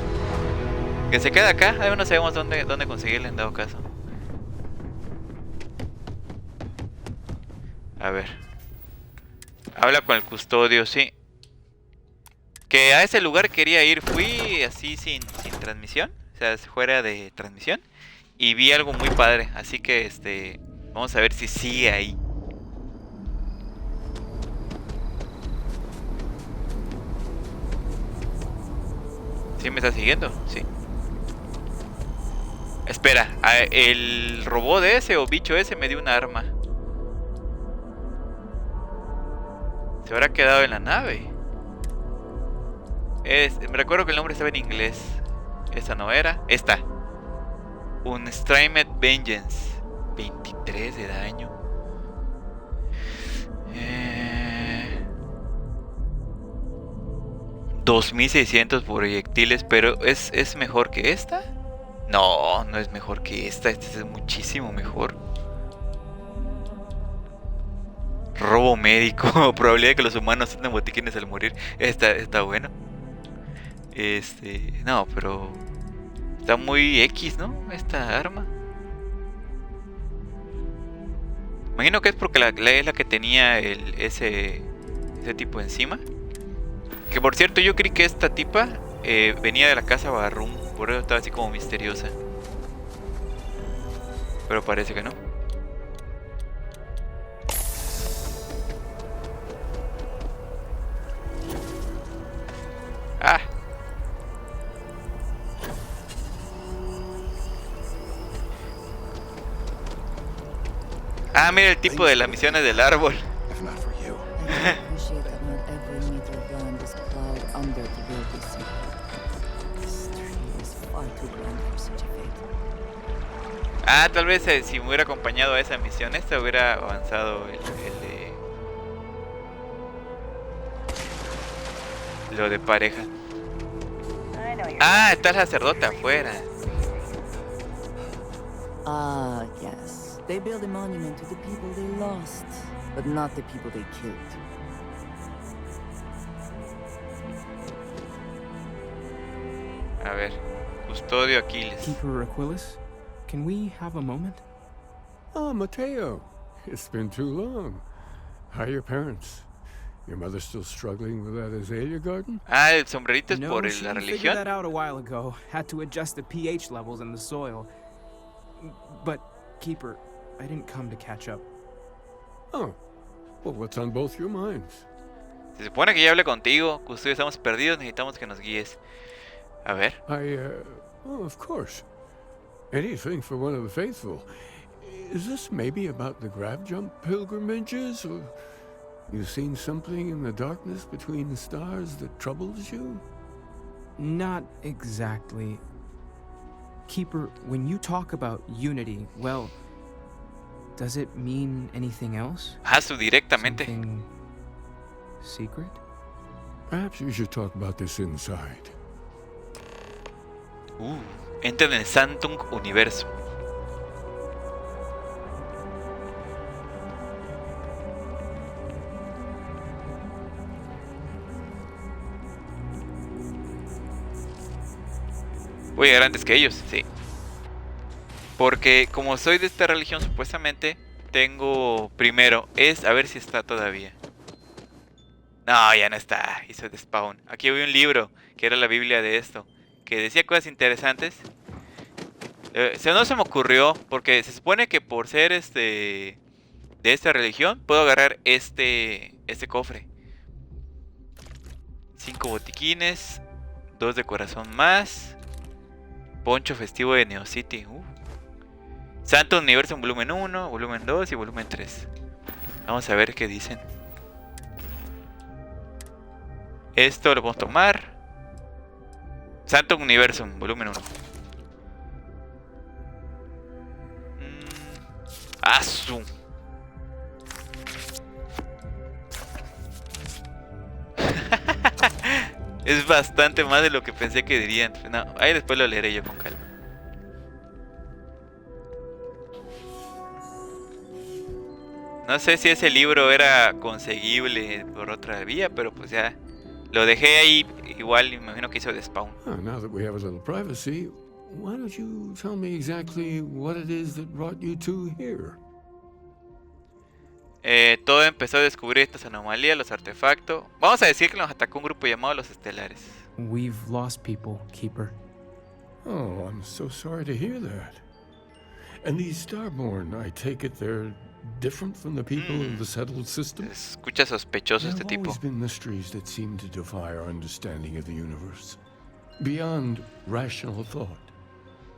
Que se queda acá. Ahí no sabemos dónde conseguirla en dado caso. A ver. Habla con el custodio, sí. Que a ese lugar quería ir. Fui así sin transmisión. O sea, fuera de transmisión. Y vi algo muy padre. Así que vamos a ver si sigue ahí. ¿Sí me está siguiendo? Sí. Espera, el robot ese o bicho ese me dio una arma. Se habrá quedado en la nave. Me recuerdo que el nombre estaba en inglés. Esta no era. Esta. Un Streamed Vengeance. 23 de daño. 2600 proyectiles, pero ¿es mejor que esta? No, no es mejor que esta. Esta es muchísimo mejor. Robo médico. Probabilidad de que los humanos tengan botiquines al morir. Está bueno. No, pero está muy X, ¿no? Esta arma. Imagino que es porque es la que tenía ese tipo encima. Que por cierto, yo creí que esta tipa venía de la casa Barroom. Por eso estaba así como misteriosa. Pero parece que no. Ah. Ah, mira el tipo de las misiones del árbol. Ah, tal vez si me hubiera acompañado a esa misión, hubiera avanzado lo de pareja. Ah, está el sacerdote afuera. Ah, yes. They build a monument to the people they lost, but not the people they killed. A ver, Custodio Aquiles. Keeper Aquilus, can we have a moment? Oh, Mateo. It's been too long. How are your parents? Your mother still struggling with that azalea garden? Ah, el sombrerito es no, por she la figured religión. that out a while ago. Had to adjust the pH levels in the soil. But, Keeper, I didn't come to catch up. Oh, well, what's on both your minds? Se supone que ya hablé contigo, Custodio, estamos perdidos, necesitamos que nos guíes. A ver. Oh, of course. Anything for one of the faithful. Is this maybe about the grab jump pilgrimages, or you seen something in the darkness between the stars that troubles you? Not exactly. Keeper, when you talk about unity, well, does it mean anything else? Directamente. Something secret? Perhaps you should talk about this inside. Entra en el Santung Universo. Voy a llegar antes que ellos, sí. Porque como soy de esta religión, supuestamente tengo primero a ver si está todavía. No, ya no está. Hizo despawn. Aquí había un libro que era la Biblia de esto, que decía cosas interesantes. No se me ocurrió porque se supone que por ser de esta religión puedo agarrar este cofre. 5 botiquines, 2 de corazón más. Poncho festivo de Neo City. Santo Universo en volumen 1, volumen 2 y volumen 3. Vamos a ver qué dicen. Esto lo podemos tomar. Santo Universo en volumen 1. ¡Asu! Es bastante más de lo que pensé que dirían. No, ahí después lo leeré yo con calma. No sé si ese libro era conseguible por otra vía, pero pues ya lo dejé ahí. Igual me imagino que hizo despawn. Now that we have a little privacy, why don't you tell me exactly what it is that brought you two here? Todo empezó a descubrir estas anomalías, los artefactos. Vamos a decir que nos atacó un grupo llamado los Estelares. We've lost people, Keeper. Oh, I'm so sorry to hear that. And these Starborn, I take it they're different from the people of the settled system? Escucha sospechoso este tipo. There have always been mysteries that seem to defy our understanding of the universe. Beyond rational thought,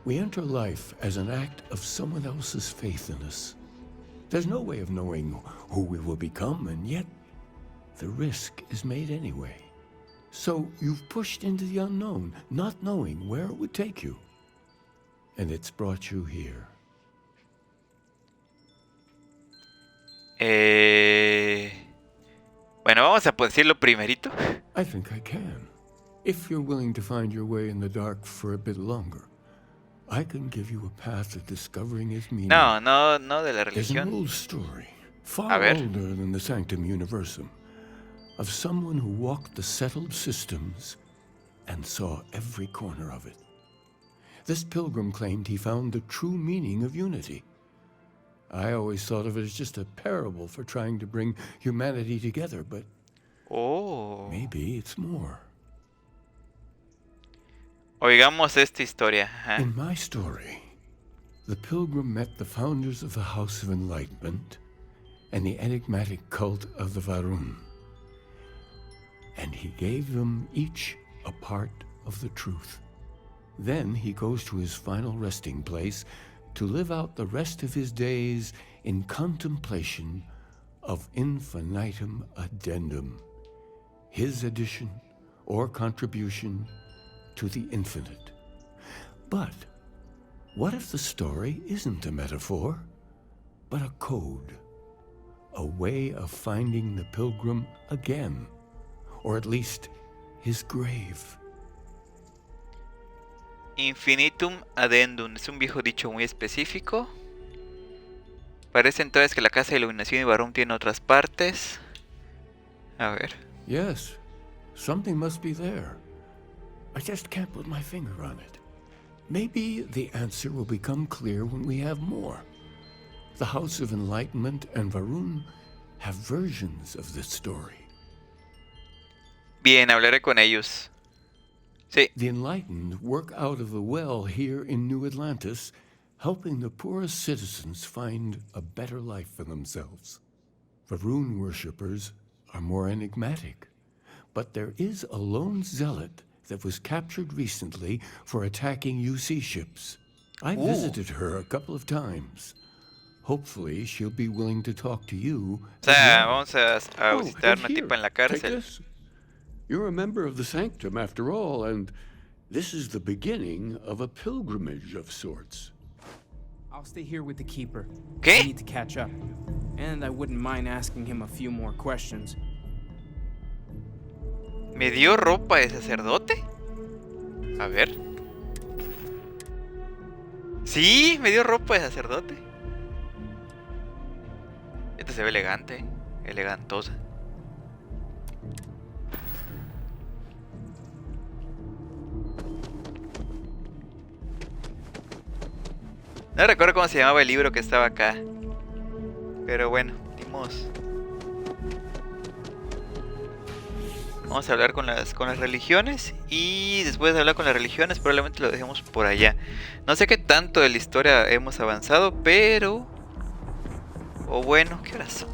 we enter life as an act of someone else's faith in us. There's no way of knowing who we will become, and yet the risk is made anyway. So you've pushed into the unknown, not knowing where it would take you. And it's brought you here. Bueno, vamos a decirlo primerito. I think I can. If you're willing to find your way in the dark for a bit longer, I can give you a path to discovering its meaning. No de la religión. There's an old story, far older than the Sanctum Universum, of someone who walked the settled systems and saw every corner of it. This pilgrim claimed he found the true meaning of unity. I always thought of it as just a parable for trying to bring humanity together, but maybe it's more. Oigamos esta historia. In my story, the pilgrim met the founders of the House of Enlightenment and the enigmatic cult of the Varun. And he gave them each a part of the truth. Then he goes to his final resting place to live out the rest of his days in contemplation of infinitum addendum, his addition or contribution to the infinite. But what if the story isn't a metaphor, but a code, a way of finding the pilgrim again, or at least his grave? Infinitum addendum es un viejo dicho muy específico. Parece entonces que la casa de iluminación y Varun tiene otras partes. A ver. Yes, something must be there. I just can't put my finger on it. Maybe the answer will become clear when we have more. The House of Enlightenment and Varun have versions of this story. Bien, hablaré con ellos. Sí. The Enlightened work out of the well here in New Atlantis, helping the poorest citizens find a better life for themselves. Varun worshippers are more enigmatic, but there is a lone zealot that was captured recently for attacking UC ships. I visited her a couple of times. Hopefully she'll be willing to talk to you. O sea, vamos a visitar una tipa en la cárcel. You're a member of the Sanctum after all, and this is the beginning of a pilgrimage of sorts. I'll stay here with the Keeper. ¿Qué? I need to catch up. And I wouldn't mind asking him a few more questions. ¿Me dio ropa de sacerdote? A ver. Sí, me dio ropa de sacerdote. Esta se ve elegante, ¿eh? Elegantosa. No recuerdo cómo se llamaba el libro que estaba acá. Pero bueno, dimos. Vamos a hablar con las religiones. Y después de hablar con las religiones, probablemente lo dejemos por allá. No sé qué tanto de la historia hemos avanzado, pero... O bueno, ¿qué horas son?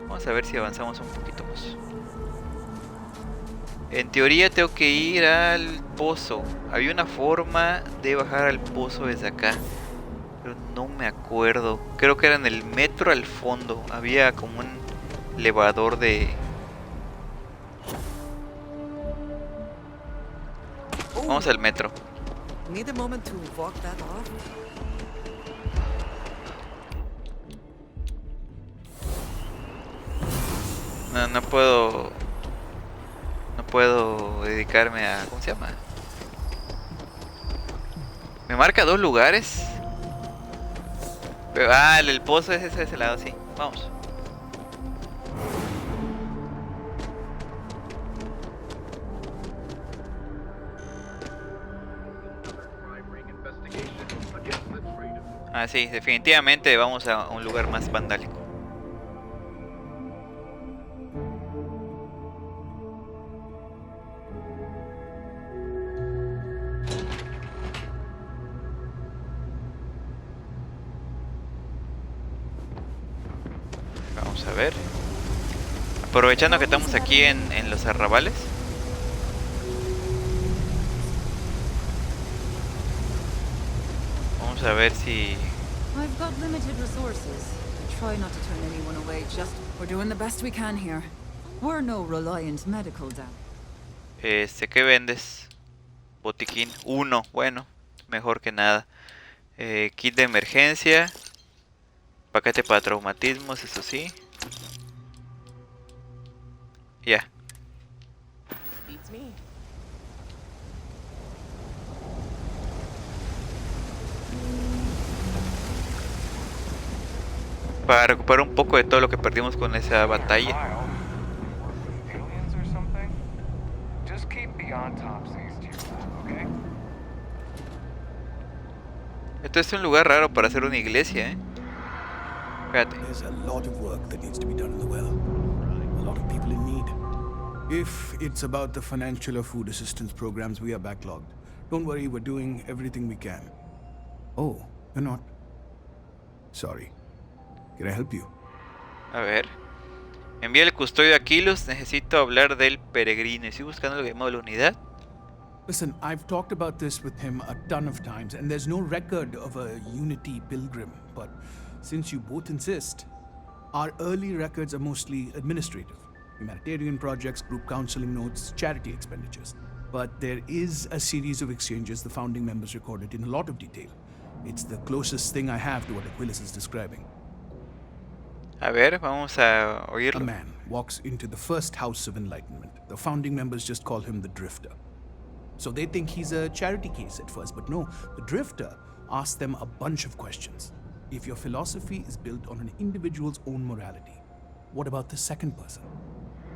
Vamos a ver si avanzamos un poquito más. En teoría tengo que ir al pozo. Había una forma de bajar al pozo desde acá, pero no me acuerdo. Creo que era en el metro al fondo. Había como un elevador de... Vamos al metro. Need a moment to walk that off? No, no puedo... No puedo dedicarme a... ¿Cómo se llama? Me marca 2 lugares. Pero, el pozo es ese de ese lado, sí. Vamos. Ah, sí, definitivamente vamos a un lugar más vandálico. Vamos a ver. Aprovechando que estamos aquí en los arrabales. Vamos a ver si... I've got limited resources. I try not to turn anyone away, just... We're doing the best we can here. We're no reliant medical down. ¿Qué vendes? Botiquín 1, bueno, mejor que nada. Kit de emergencia. Paquete para traumatismos, eso sí. Ya. Beats me. Para recuperar un poco de todo lo que perdimos con esa batalla. Just keep the autopsies to yourself, okay? Esto es un lugar raro para hacer una iglesia, ¿eh? Fíjate. There's a lot of work that needs to be done in the well. A lot of people in need. If it's about the financial or food assistance programs, we are backlogged. Don't worry, we're doing everything we can. Oh, you're not? Sorry. Can I help you? A ver. Envía el custodio a Kilos. Necesito hablar del peregrino. Estoy buscando lo que llamado la unidad. Listen, I've talked about this with him a ton of times, and there's no record of a Unity pilgrim. But since you both insist, our early records are mostly administrative. Humanitarian projects, group counseling notes, charity expenditures. But there is a series of exchanges the founding members recorded in a lot of detail. It's the closest thing I have to what Aquilas is describing. A ver, vamos a oírlo. A man walks into the first house of enlightenment. The founding members just call him the Drifter. So they think he's a charity case at first, but no, the Drifter asks them a bunch of questions. If your philosophy is built on an individual's own morality, what about the second person?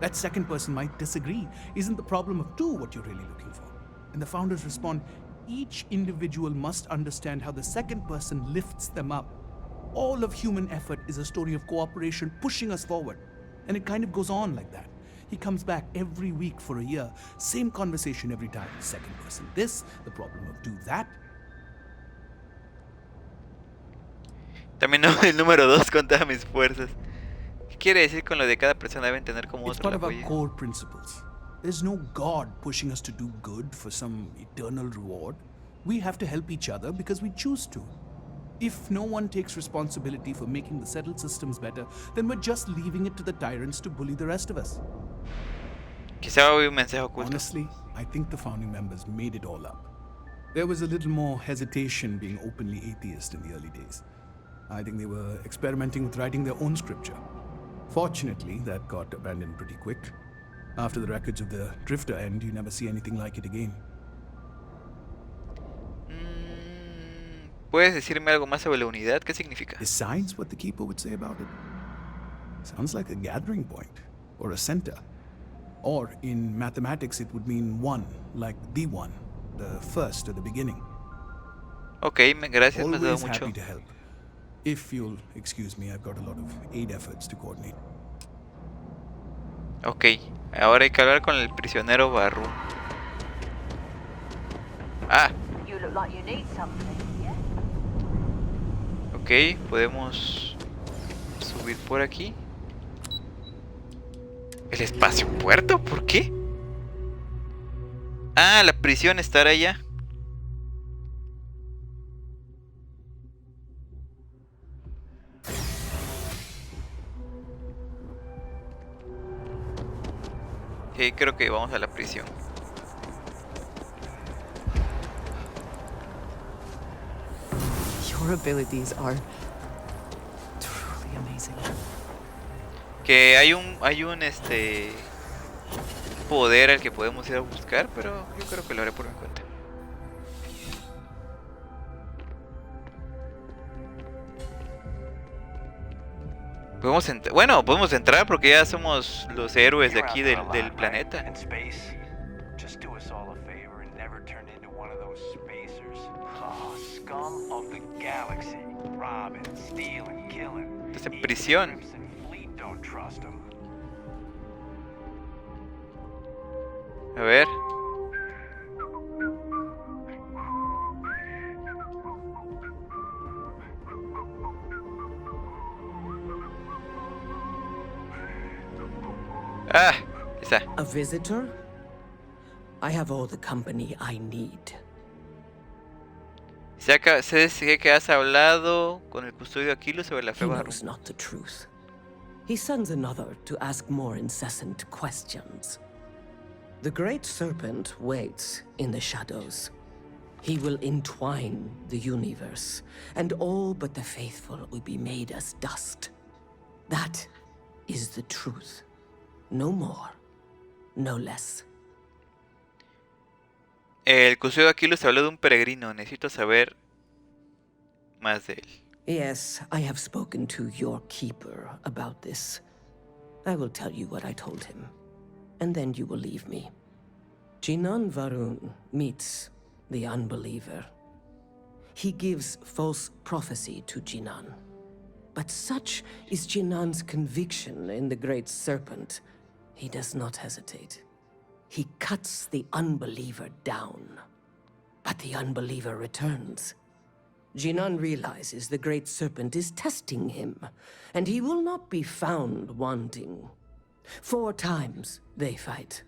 That second person might disagree. Isn't the problem of two what you're really looking for? And the founders respond, each individual must understand how the second person lifts them up. All of human effort is a story of cooperation pushing us forward. And it kind of goes on like that. He comes back every week for a year. Same conversation every time. Second person this, the problem of do that. También el número 2 con todas mis fuerzas. ¿Qué quiere decir con lo de cada persona deben tener como It's otro? part of our core principles. There's no God pushing us to do good for some eternal reward. We have to help each other because we choose to. If no one takes responsibility for making the settled systems better, then we're just leaving it to the tyrants to bully the rest of us. Quizá hoy un mensaje oculto. Honestly, I think the founding members made it all up. There was a little more hesitation being openly atheist in the early days. I think they were experimenting with writing their own scripture. Fortunately, that got abandoned pretty quick. After the records of the Drifter end, you never see anything like it again. ¿Puedes decirme algo más sobre la unidad? ¿Qué significa? Besides what the Keeper would say about it? Sounds like a gathering point, or a center. Or, in mathematics, it would mean one, like the one, the first or the beginning. Ok, gracias, me has dado Always mucho. happy to help. If you'll excuse me, I've got a lot of aid efforts to coordinate. Ok, ahora hay que hablar con el prisionero Barru. Ah. You look like you need something, yeah? Ok, podemos subir por aquí. ¿El espacio puerto? ¿Por qué? Ah, la prisión estará allá. Ok, creo que vamos a la prisión. Your abilities are truly amazing. Que hay un poder al que podemos ir a buscar, pero yo creo que lo haré por mi cuenta. Podemos entrar, bueno, podemos entrar porque ya somos los héroes de aquí del planeta. Just do us all a favor and never turn into one of those spacers. Oh, scum of the galaxy. Robbing, stealing, killing. Estás en prisión. Fleet don't trust them. A ver. Ah, está. A visitor? I have all the company I need. Sé que has hablado con el custodio Aquilo sobre la fe He Barru. knows not the truth. He sends another to ask more incessant questions. The Great Serpent waits in the shadows. He will entwine the universe, and all but the faithful will be made as dust. That is the truth. No more, no less. El custodio Aquilo se habló de un peregrino. Necesito saber más de él. Yes, I have spoken to your keeper about this. I will tell you what I told him, and then you will leave me. Jinan Varun meets the unbeliever. He gives false prophecy to Jinan. But such is Jinan's conviction in the Great Serpent, he does not hesitate. He cuts the unbeliever down. But the unbeliever returns. Jinan realizes the Great Serpent is testing him, and he will not be found wanting. 4 times they fight.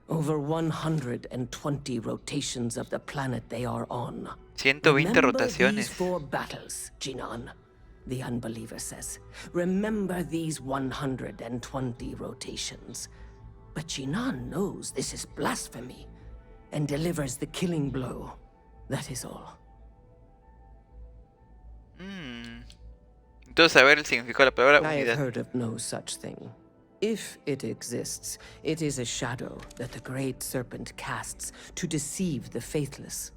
Over 120 rotations of the planet they are on. 120 Remember rotaciones. these 4 battles, Jinan, the unbeliever says. Remember these 120 rotations. But Jinan knows this is blasphemy, and delivers the killing blow. That is all. Entonces, a ver el significado de la palabra I have unidad. heard of no such thing. If it exists, it is a shadow that the Great Serpent casts to deceive the faithless.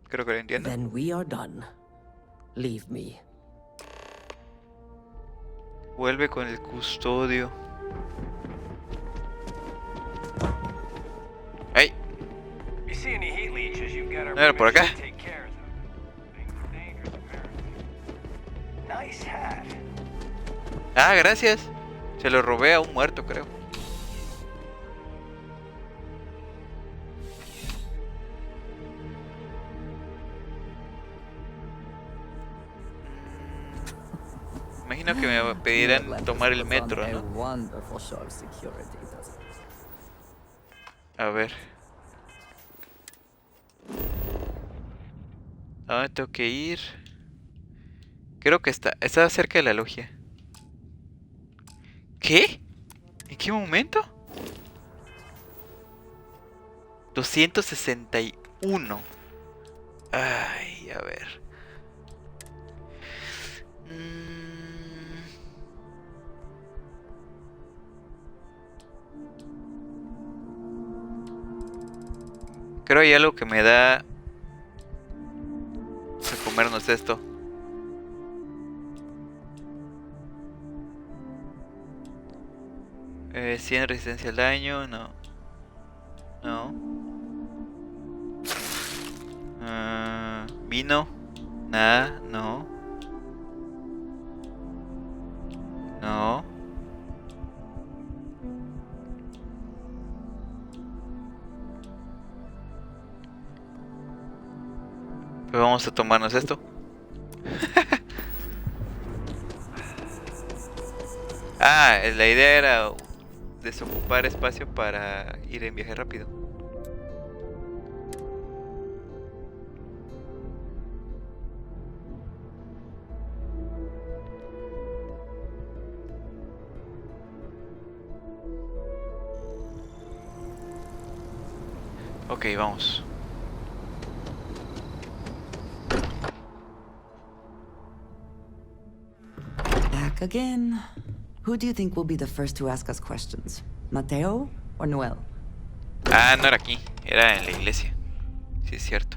Creo que lo entiendo. Then we are done. Leave me. Vuelve con el custodio. ¡Ay! You see any heat leeches, you've got our No era por acá. permission to take care of them. Things are dangerous, apparently. Nice hat. Ah, gracias. Se lo robé a un muerto, creo. Imagino que me pedirán tomar el metro, ¿no? A ver. ¿A dónde tengo que ir? Creo que está cerca de la logia. ¿Qué? ¿En qué momento? 261. Ay, a ver. Creo hay algo que me da de comernos esto. Eh, 100 resistencia al daño, no. No. Vino. Nada, no. No. Pues vamos a tomarnos esto. Ah, la idea era desocupar espacio para ir en viaje rápido. Ok, vamos. Back again. Who do you think will be the first to ask us questions? Mateo or Noel? Ah, no era aquí, era en la iglesia. Sí, es cierto.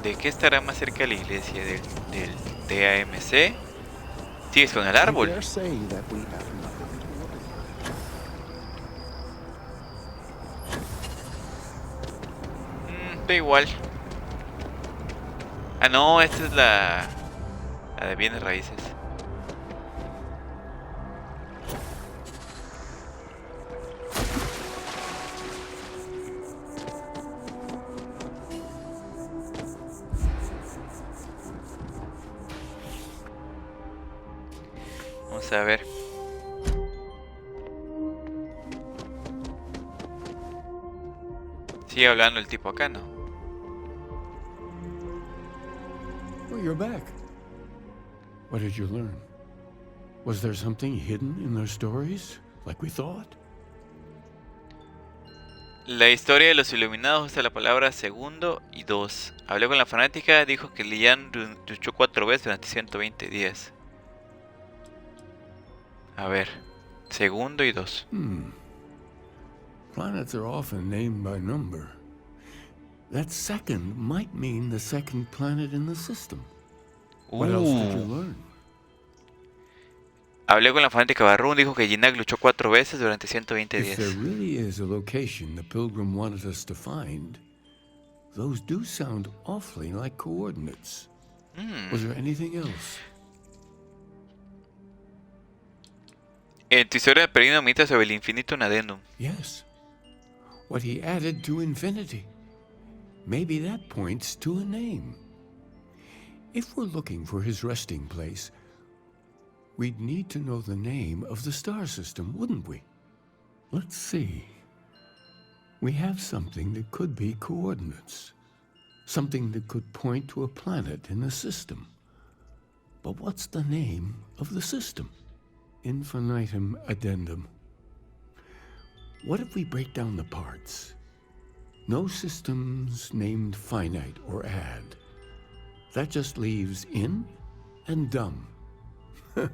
¿De qué estará más cerca la iglesia? ¿Del DAMC? ¿Sigues con el árbol? Da igual. Ah, no, esta es la de bienes raíces. Vamos a ver. Sigue hablando el tipo acá, ¿no? Oh, you're back. What did you learn? Was there something hidden in their stories, like we thought? La historia de los iluminados usa la palabra segundo y dos. Hablé con la fanática, dijo que Lian luchó 4 veces durante 120 días. A ver, segundo y dos. Planets are often named by number. That second might mean the second planet in the system. What else did you learn? Hablé con la fanática Barrún, dijo que Jinak luchó 4 veces durante 120 If días. there really is a location the Pilgrim wanted us to find, those do sound awfully like coordinates. Was there anything else? En tu historia del peregrino mita sobre el infinito un addendum. Yes. What he added to infinity. Maybe that points to a name. If we're looking for his resting place, we'd need to know the name of the star system, wouldn't we? Let's see. We have something that could be coordinates. Something that could point to a planet in the system. But what's the name of the system? Infinitum addendum. What if we break down the parts? No systems named finite or add. That just leaves in and dumb. Well,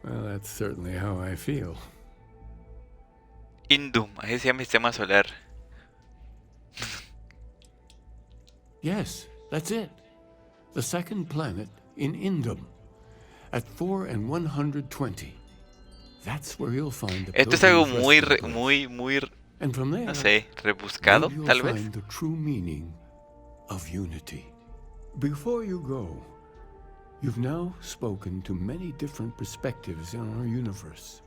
that's certainly how I feel. Indum, así se llama el sistema solar. Yes, that's it. The second planet in Indum. At 4 and 120. That's where you'll find the Esto es algo Pilgrim's muy, and from there, no sé, rebuscado, maybe you'll tal vez. find the true meaning of unity. Before you go, you've now spoken to many different perspectives in our universe.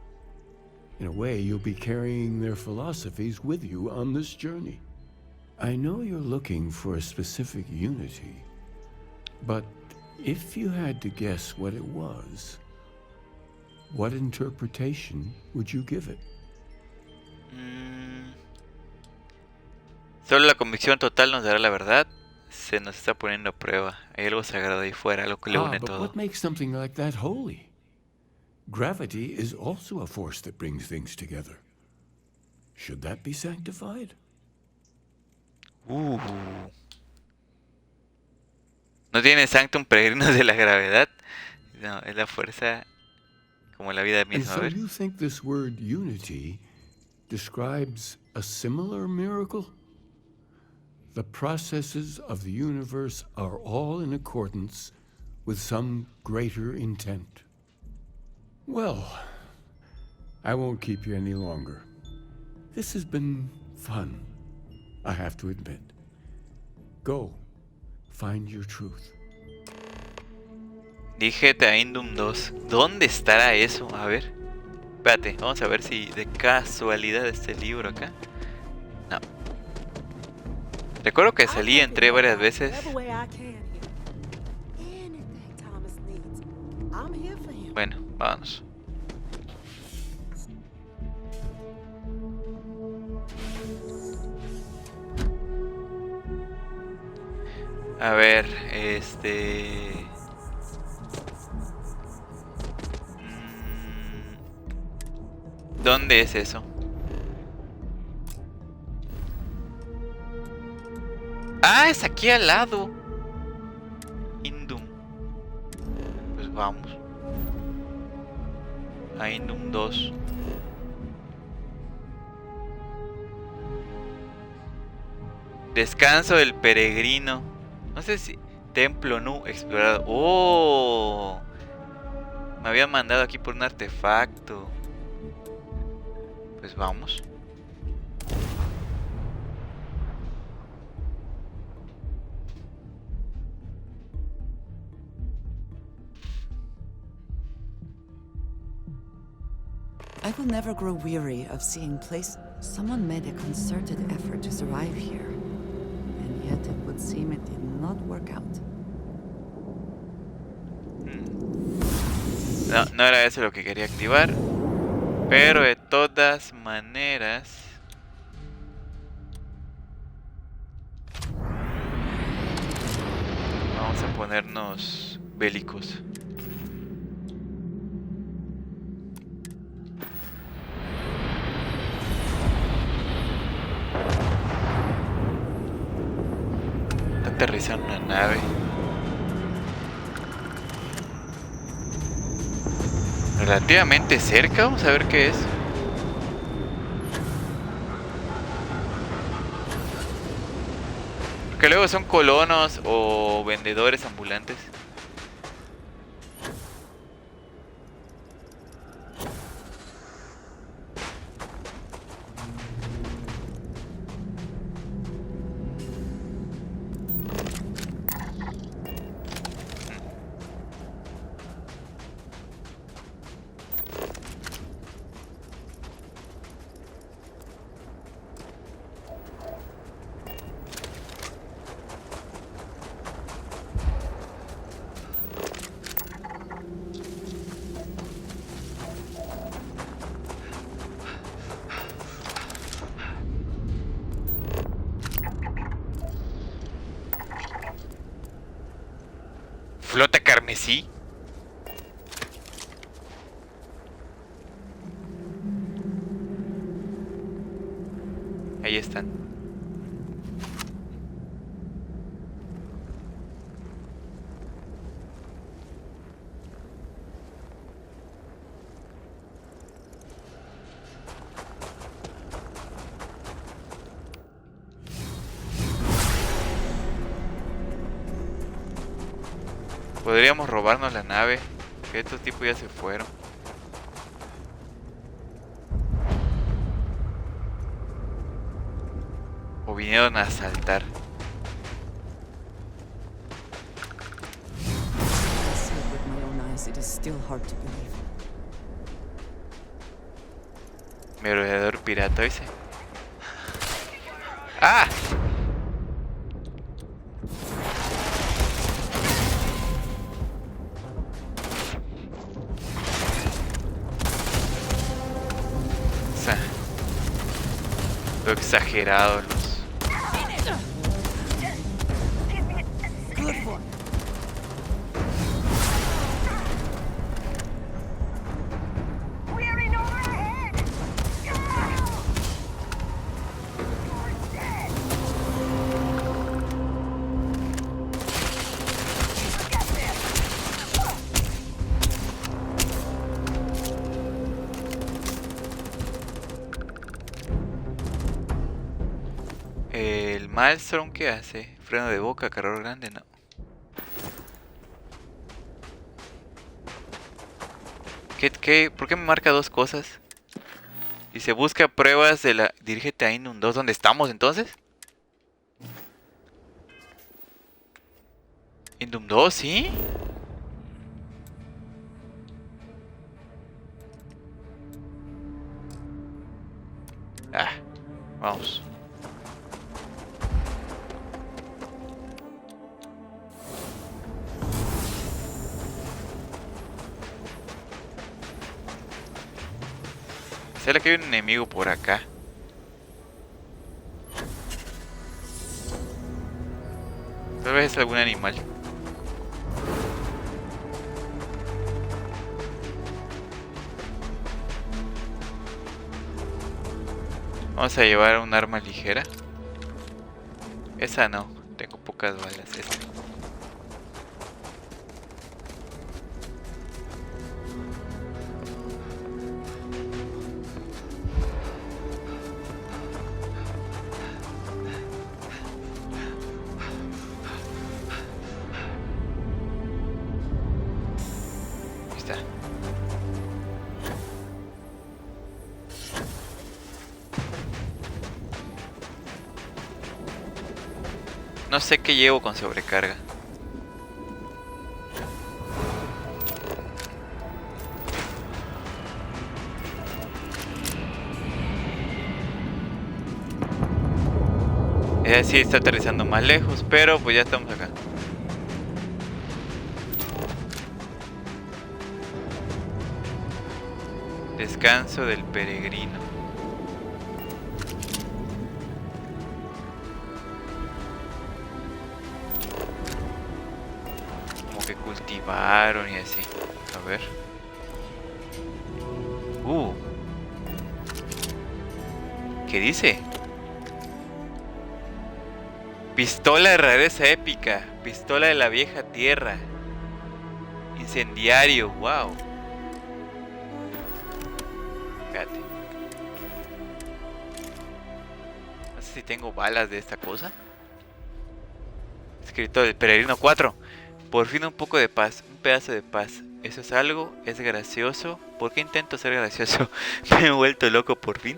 In a way, you'll be carrying their philosophies with you on this journey. I know you're looking for a specific unity, but if you had to guess what it was, what interpretation would you give it? Solo la convicción total nos dará la verdad. Se nos está poniendo a prueba. Hay algo sagrado ahí fuera, algo que le une But todo. what makes something like that holy? Gravity is also a force that brings things together. Should that be sanctified? No tiene Sanctum Peregrinos de la Gravedad. No, es la fuerza como la vida And misma. A so ver. you think this word unity describes a similar miracle? The processes of the universe are all in accordance with some greater intent. Well, I won't keep you any longer. This has been fun, I have to admit. Go, find your truth. Dígete a Indum 2. ¿Dónde estará eso? A ver. Espérate, vamos a ver si de casualidad este libro acá. No. Recuerdo que salí, entré varias veces. Bueno, vámonos. A ver, ¿dónde es eso? Ah, es aquí al lado. Indum. Pues vamos. A Indum 2. Descanso del peregrino. No sé si... Templo Nu explorado. ¡Oh! Me habían mandado aquí por un artefacto. Pues vamos. I will never grow weary of seeing place. Someone made a concerted effort to survive here, and yet it would seem it did not work out. No, no era eso lo que quería activar. Pero de todas maneras... Vamos a ponernos bélicos. Está aterrizando una nave. Relativamente cerca, vamos a ver qué es. Porque luego son colonos o vendedores ambulantes. Flota carmesí. Ahí están. Podríamos robarnos la nave, que estos tipos ya se fueron. O vinieron a asaltar. Merodeador pirata, dice. ¡Ah! Lo exagerado los... Maelstrom, ¿qué hace? Freno de boca, cargador grande, no. ¿Por qué me marca dos cosas? Y se busca pruebas de la... Dirígete a Indum 2. ¿Dónde estamos entonces? Indum 2, ¿sí? Ah, vamos. ¿Será que hay un enemigo por acá? Tal vez es algún animal. Vamos a llevar un arma ligera. Esa no, tengo pocas balas. Esta. Ahí está. No sé qué llevo con sobrecarga. Sí, está aterrizando más lejos, pero pues ya estamos acá. Descanso del peregrino. Como que cultivaron y así. A ver. ¿Qué dice? Pistola de rareza épica. Pistola de la vieja tierra. Incendiario. Wow. Fíjate. No sé si tengo balas de esta cosa. Escrito del peregrino 4. Por fin un poco de paz. Un pedazo de paz. Eso es algo. Es gracioso. ¿Por qué intento ser gracioso? Me he vuelto loco por fin.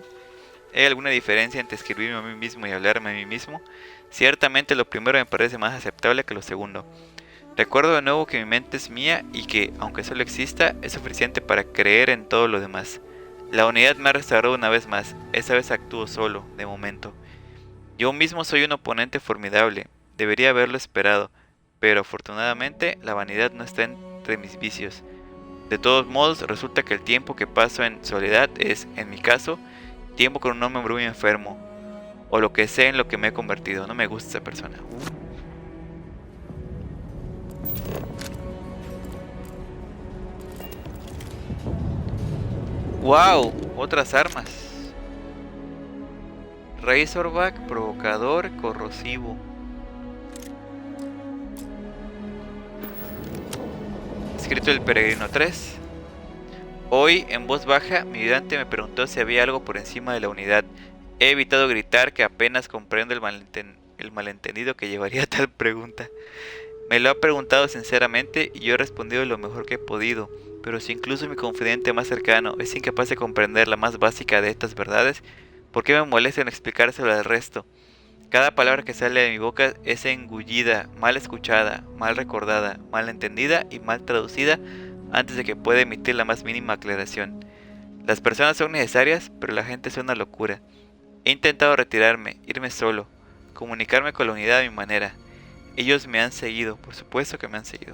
¿Hay alguna diferencia entre escribirme a mí mismo y hablarme a mí mismo? Ciertamente lo primero me parece más aceptable que lo segundo. Recuerdo de nuevo que mi mente es mía y que, aunque solo exista, es suficiente para creer en todo lo demás. La unidad me ha restaurado una vez más. Esta vez actúo solo, de momento. Yo mismo soy un oponente formidable. Debería haberlo esperado. Pero afortunadamente, la vanidad no está entre mis vicios. De todos modos, resulta que el tiempo que paso en soledad es, en mi caso, tiempo con un hombre muy enfermo. O lo que sea en lo que me he convertido. No me gusta esa persona. ¡Wow! Otras armas. Razorback, provocador, corrosivo. Escrito el peregrino 3. Hoy, en voz baja, mi ayudante me preguntó si había algo por encima de la unidad. He evitado gritar que apenas comprendo el malentendido que llevaría a tal pregunta. Me lo ha preguntado sinceramente y yo he respondido lo mejor que he podido. Pero si incluso mi confidente más cercano es incapaz de comprender la más básica de estas verdades, ¿por qué me molesta en explicárselo al resto? Cada palabra que sale de mi boca es engullida, mal escuchada, mal recordada, mal entendida y mal traducida antes de que pueda emitir la más mínima aclaración. Las personas son necesarias, pero la gente es una locura. He intentado retirarme, irme solo, comunicarme con la unidad a mi manera. Ellos me han seguido, por supuesto que me han seguido.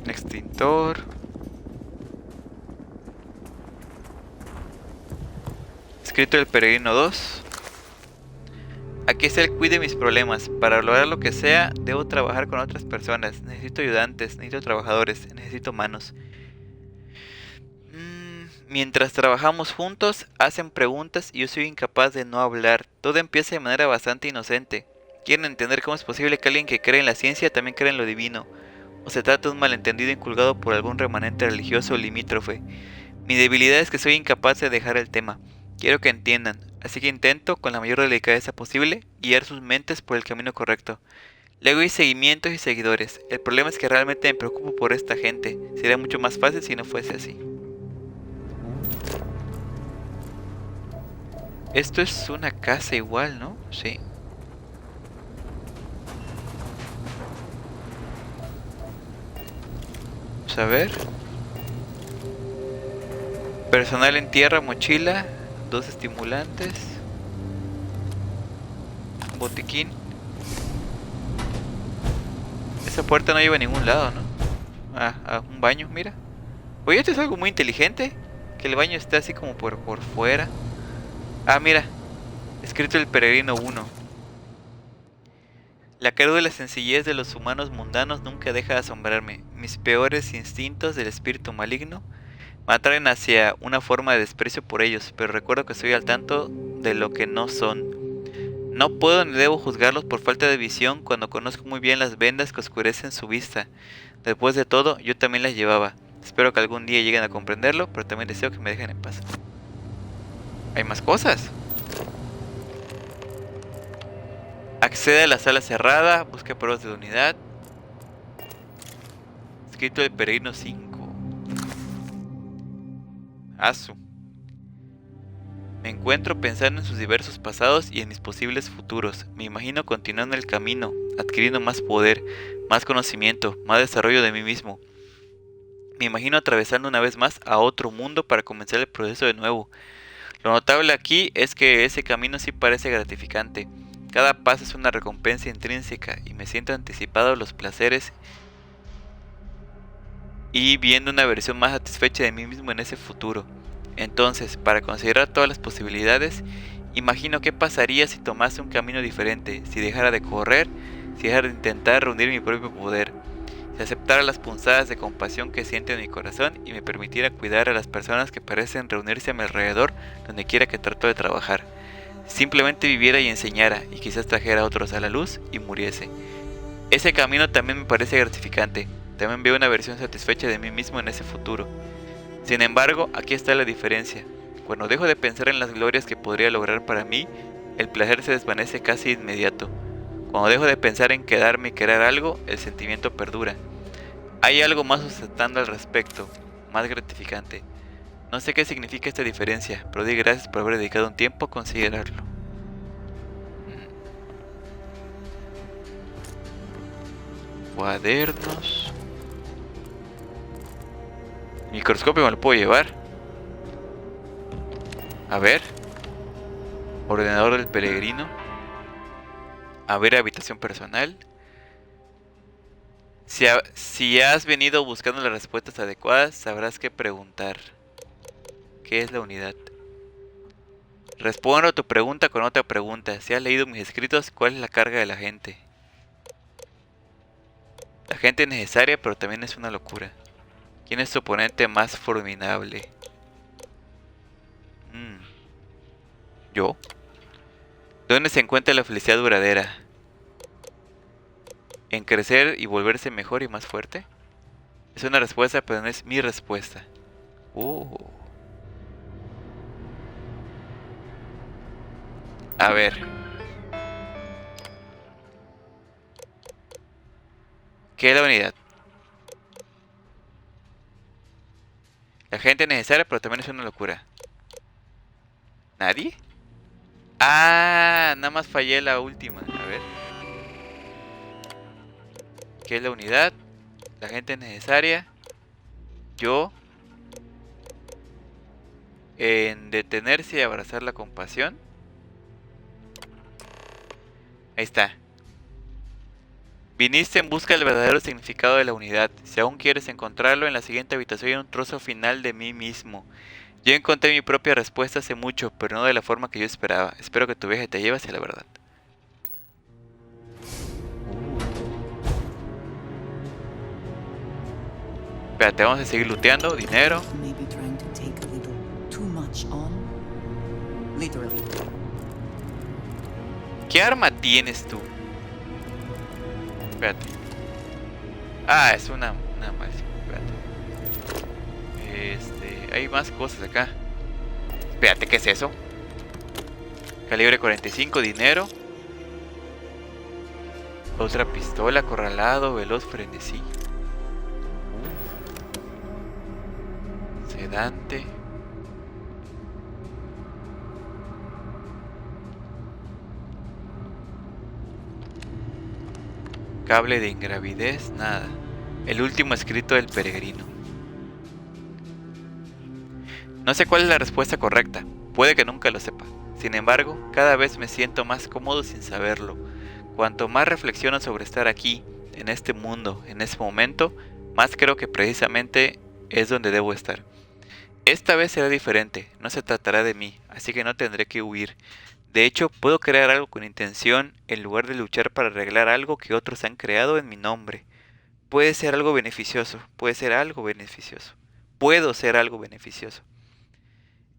Extintor. Escrito el peregrino 2. Aquí está el quid de mis problemas. Para lograr lo que sea, debo trabajar con otras personas. Necesito ayudantes, necesito trabajadores, necesito manos. Mientras trabajamos juntos, hacen preguntas y yo soy incapaz de no hablar. Todo empieza de manera bastante inocente. Quieren entender cómo es posible que alguien que cree en la ciencia también cree en lo divino. ¿O se trata de un malentendido inculcado por algún remanente religioso o limítrofe? Mi debilidad es que soy incapaz de dejar el tema. Quiero que entiendan, así que intento, con la mayor delicadeza posible, guiar sus mentes por el camino correcto. Luego hay seguimientos y seguidores. El problema es que realmente me preocupo por esta gente. Sería mucho más fácil si no fuese así. Esto es una casa igual, ¿no? Sí. Vamos a ver. Personal en tierra, mochila, 2 estimulantes, un botiquín. Esa puerta no lleva a ningún lado, ¿no? Ah, un baño, mira. Oye, esto es algo muy inteligente. Que el baño esté así como por fuera. Ah, mira. Escrito el peregrino 1. La crédula sencillez de los humanos mundanos nunca deja de asombrarme. Mis peores instintos del espíritu maligno me atraen hacia una forma de desprecio por ellos, pero recuerdo que estoy al tanto de lo que no son. No puedo ni debo juzgarlos por falta de visión cuando conozco muy bien las vendas que oscurecen su vista. Después de todo, yo también las llevaba. Espero que algún día lleguen a comprenderlo, pero también deseo que me dejen en paz. Hay más cosas. Accede a la sala cerrada, busca pruebas de la unidad. Escrito del peregrino 5. Asu. Me encuentro pensando en sus diversos pasados y en mis posibles futuros. Me imagino continuando el camino, adquiriendo más poder, más conocimiento, más desarrollo de mí mismo. Me imagino atravesando una vez más a otro mundo para comenzar el proceso de nuevo. Lo notable aquí es que ese camino sí parece gratificante. Cada paso es una recompensa intrínseca y me siento anticipado a los placeres y viendo una versión más satisfecha de mí mismo en ese futuro. Entonces, para considerar todas las posibilidades, imagino qué pasaría si tomase un camino diferente, si dejara de correr, si dejara de intentar reunir mi propio poder, si aceptara las punzadas de compasión que siento en mi corazón y me permitiera cuidar a las personas que parecen reunirse a mi alrededor donde quiera que trato de trabajar. Simplemente viviera y enseñara, y quizás trajera a otros a la luz y muriese. Ese camino también me parece gratificante. También veo una versión satisfecha de mí mismo en ese futuro. Sin embargo, aquí está la diferencia. Cuando dejo de pensar en las glorias que podría lograr para mí, el placer se desvanece casi inmediato. Cuando dejo de pensar en quedarme y querer algo, el sentimiento perdura. Hay algo más sustentando al respecto, más gratificante. No sé qué significa esta diferencia, pero di gracias por haber dedicado un tiempo a considerarlo. Cuadernos. Microscopio me lo puedo llevar. A ver. Ordenador del peregrino. A ver, habitación personal. Si has venido buscando las respuestas adecuadas, sabrás qué preguntar. ¿Qué es la unidad? Respondo a tu pregunta con otra pregunta. Si has leído mis escritos, ¿cuál es la carga de la gente? La gente es necesaria, pero también es una locura. ¿Quién es tu oponente más formidable? ¿Yo? ¿Dónde se encuentra la felicidad duradera? ¿En crecer y volverse mejor y más fuerte? Es una respuesta, pero no es mi respuesta. A ver. ¿Qué es la unidad? La gente es necesaria, pero también es una locura. ¿Nadie? Ah, nada más fallé la última. A ver. ¿Qué es la unidad? La gente es necesaria. Yo. En detenerse y abrazar la compasión. Ahí está. Viniste en busca del verdadero significado de la unidad. Si aún quieres encontrarlo, en la siguiente habitación hay un trozo final de mí mismo. Yo encontré mi propia respuesta hace mucho, pero no de la forma que yo esperaba. Espero que tu viaje te lleve hacia la verdad. Espérate, vamos a seguir looteando. Dinero. ¿Qué arma tienes tú? Espérate. Ah, es una maldición. Hay más cosas acá. Espérate, ¿qué es eso? Calibre 45, dinero. Otra pistola, acorralado, veloz, frenesí. Sedante. Cable de ingravidez, nada. El último escrito del peregrino. No sé cuál es la respuesta correcta. Puede que nunca lo sepa. Sin embargo, cada vez me siento más cómodo sin saberlo. Cuanto más reflexiono sobre estar aquí, en este mundo, en este momento, más creo que precisamente es donde debo estar. Esta vez será diferente, no se tratará de mí, así que no tendré que huir. De hecho, puedo crear algo con intención en lugar de luchar para arreglar algo que otros han creado en mi nombre. Puede ser algo beneficioso, puede ser algo beneficioso. Puedo ser algo beneficioso.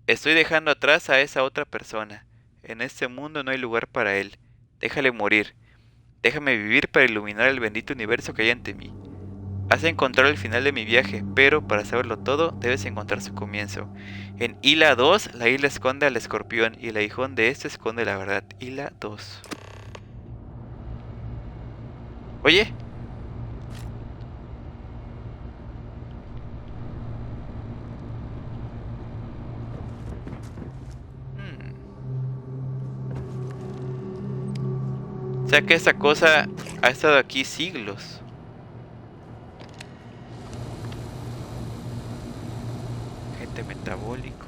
Estoy dejando atrás a esa otra persona. En este mundo no hay lugar para él. Déjale morir. Déjame vivir para iluminar el bendito universo que hay ante mí. Has encontrado el final de mi viaje, pero para saberlo todo, debes encontrar su comienzo. En Isla 2, la isla esconde al escorpión y el aguijón de este esconde la verdad. Isla 2. Oye. O sea que esta cosa ha estado aquí siglos. Agente metabólico.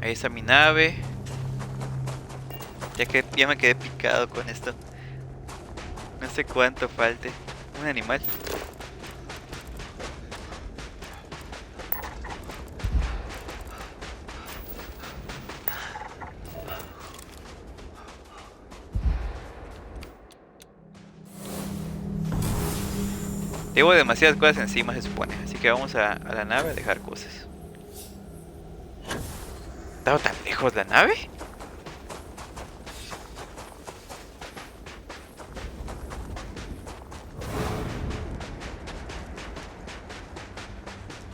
Ahí está mi nave. Ya me quedé picado con esto. No sé cuánto falte. Un animal. Llevo demasiadas cosas encima, se supone. Así que vamos a la nave a dejar cosas. ¿Estaba tan lejos la nave?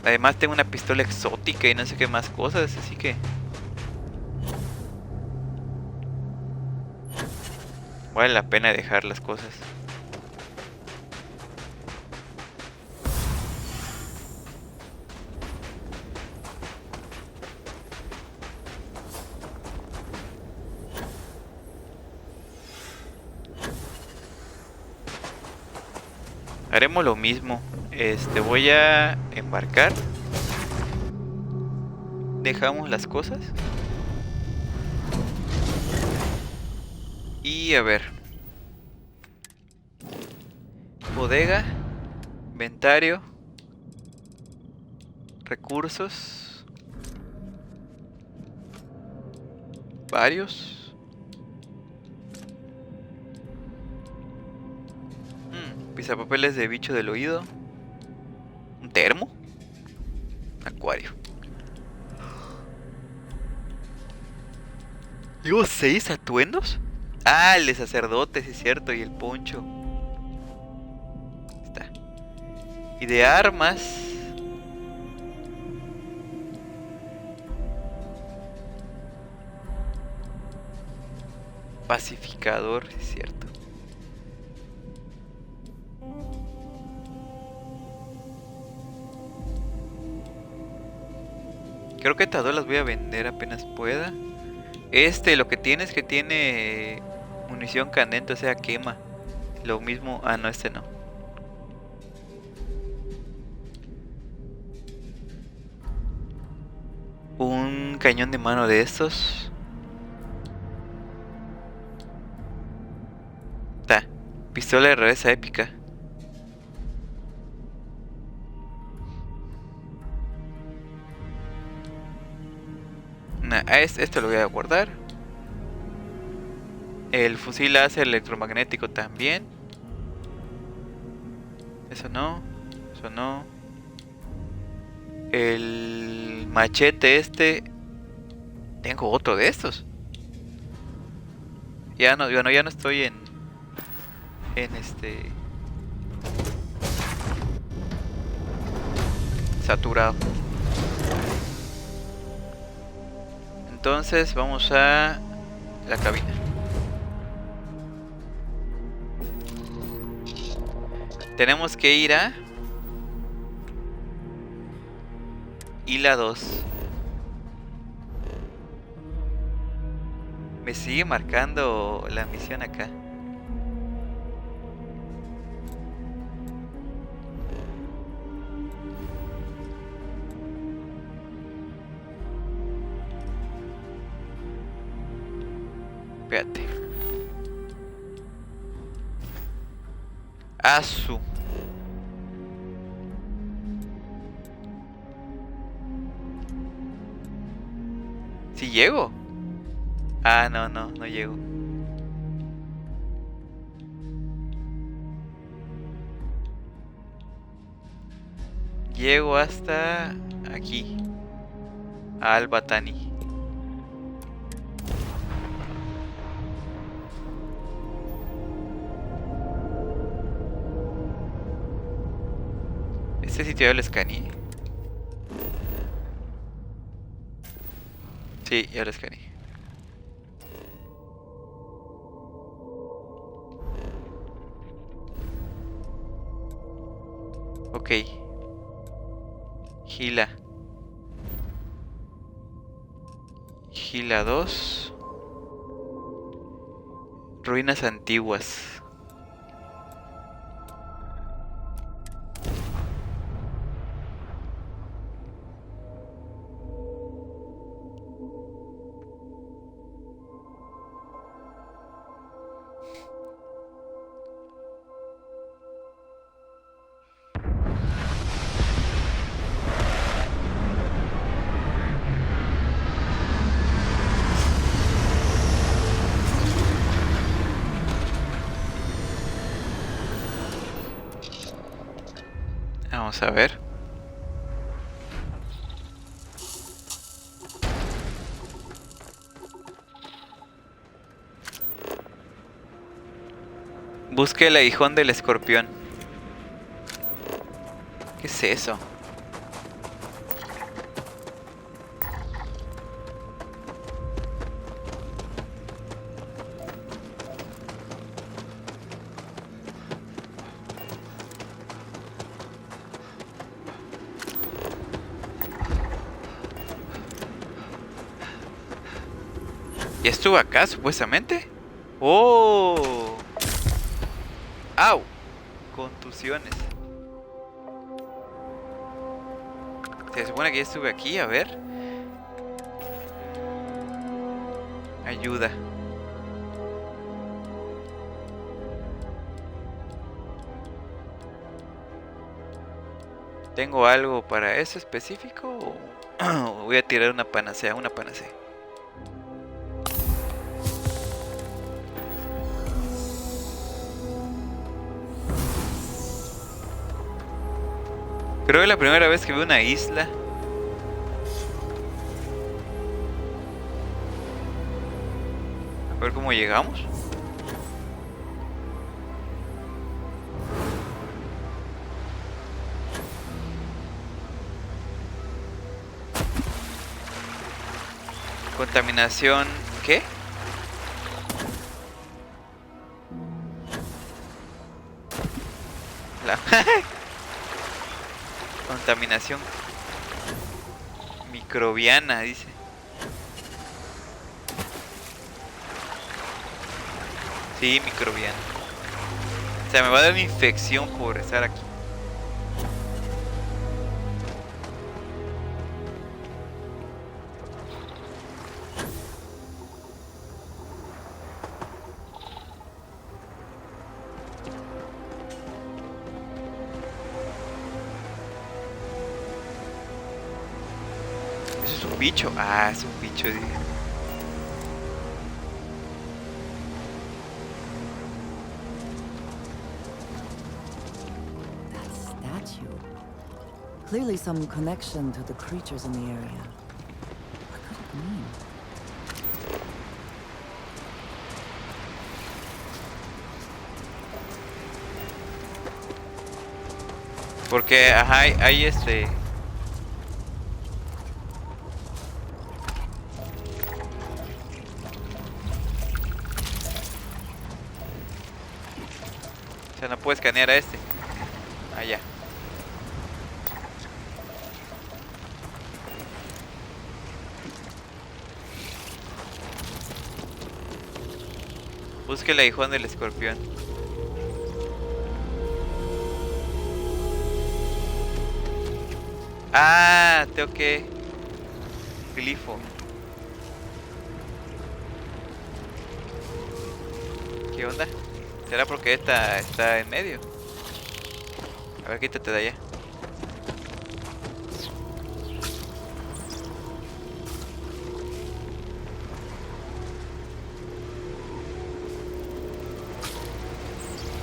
Además tengo una pistola exótica y no sé qué más cosas, así que... vale la pena dejar las cosas. Haremos lo mismo. Voy a embarcar. Dejamos las cosas. Y a ver. Bodega. Inventario. Recursos. Varios. Pisapapeles de bicho del oído. Un termo. Acuario. ¿Llevo 6 atuendos? Ah, el de sacerdote, sí es cierto. Y el poncho. Está. Y de armas. Pacificador, sí es cierto. Creo que estas dos las voy a vender apenas pueda. Lo que tiene es que tiene munición candente, o sea, quema. Lo mismo... ah, no, este no. Un cañón de mano de estos. Está. Pistola de rareza épica. Esto lo voy a guardar. El fusil láser electromagnético también. Eso no. Eso no. El machete este. Tengo otro de estos. Ya no, bueno, ya no estoy en saturado. Entonces vamos a la cabina. Tenemos que ir a Isla 2. Me sigue marcando la misión acá. Espérate. Asu. ¿Sí llego? Ah, no llego. Llego hasta aquí. A Albatani. Este sitio ya lo escaneé. Sí, ya lo escaneé. Ok. Gila. Gila 2. Ruinas antiguas. Vamos a ver. Busque el aguijón del escorpión. ¿Qué es eso? ¿Ya estuvo acá, supuestamente? ¡Oh! ¡Au! Contusiones. Se supone que ya estuve aquí, a ver. Ayuda. ¿Tengo algo para eso específico? ¿O voy a tirar una panacea? Una panacea. Creo que es la primera vez que veo una isla. A ver cómo llegamos. Contaminación. ¿Qué? La contaminación microbiana, dice. Sí, microbiana. O sea, me va a dar una infección por estar aquí. Eso es un bicho. Ah, es un bicho, dije. Clearly some connection to the creatures in the area. What could it mean? Porque, ajá, hay O sea, no puedo escanear a este. Ah, ya. Busque el aguijón del escorpión. Ah, tengo que... Glifo. ¿Qué onda? ¿Será porque esta está en medio? A ver, quítate de allá.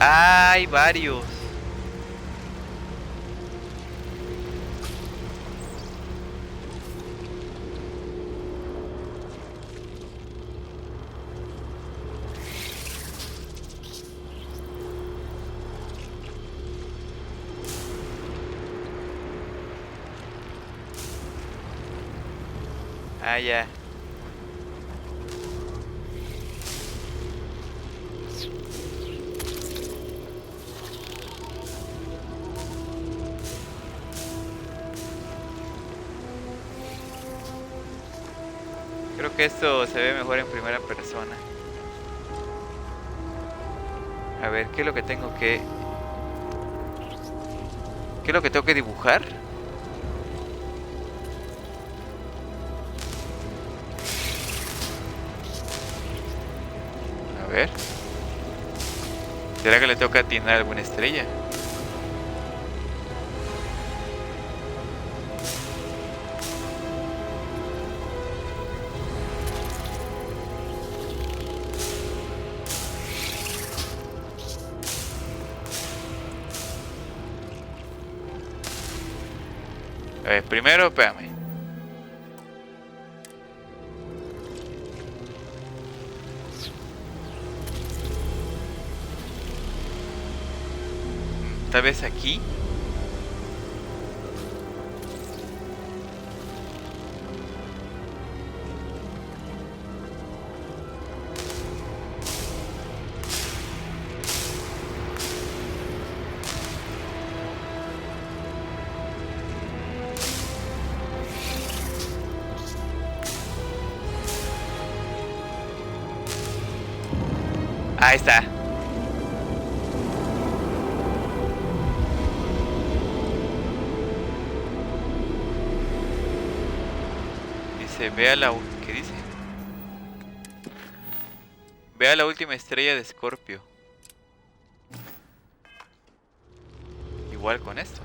Hay varios. Ah, ya. Creo que esto se ve mejor en primera persona. A ver, ¿qué es lo que tengo que... ¿Qué es lo que tengo que dibujar? A ver. ¿Será que le toca atinar alguna estrella? A ver, primero, espérame. Tal vez aquí. Ahí está. Dice, vea la... ¿Qué dice? Vea la última estrella de Scorpio. Igual con esto.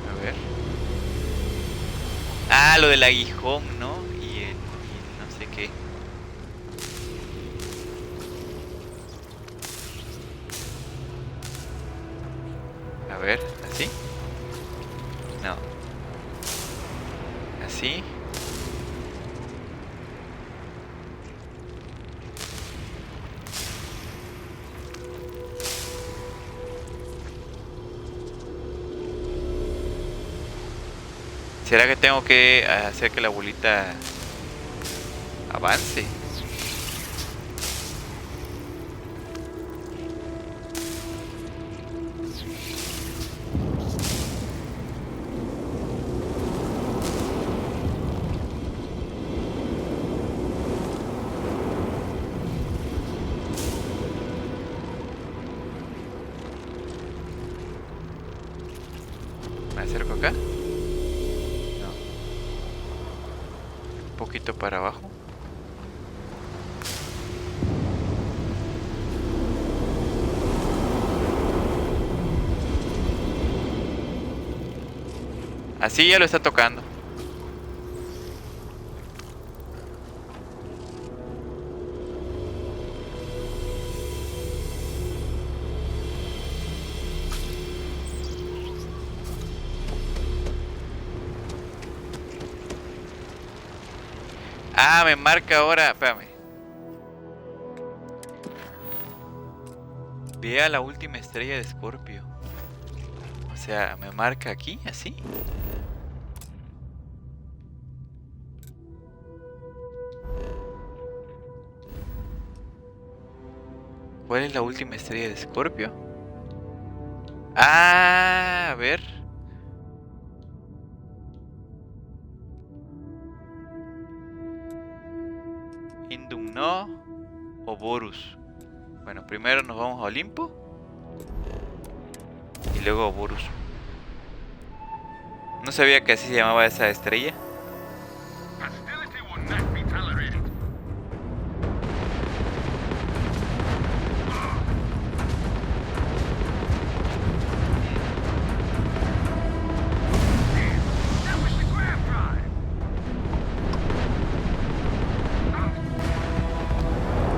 A ver. Ah, lo del aguijón, ¿no? Y el no sé qué. A ver, ¿así? No. ¿Así? ¿Será que tengo que hacer que la bolita avance? ¿Me acerco acá? No. Un poquito para abajo. Así ya lo está tocando. Ah, me marca ahora. Espérame. Vea la última estrella de Escorpio. O sea, me marca aquí, así. ¿Cuál es la última estrella de Escorpio? Ah, a ver. Indum no. O Borus. Bueno, primero nos vamos a Olimpo. Y luego a Borus. No sabía que así se llamaba esa estrella.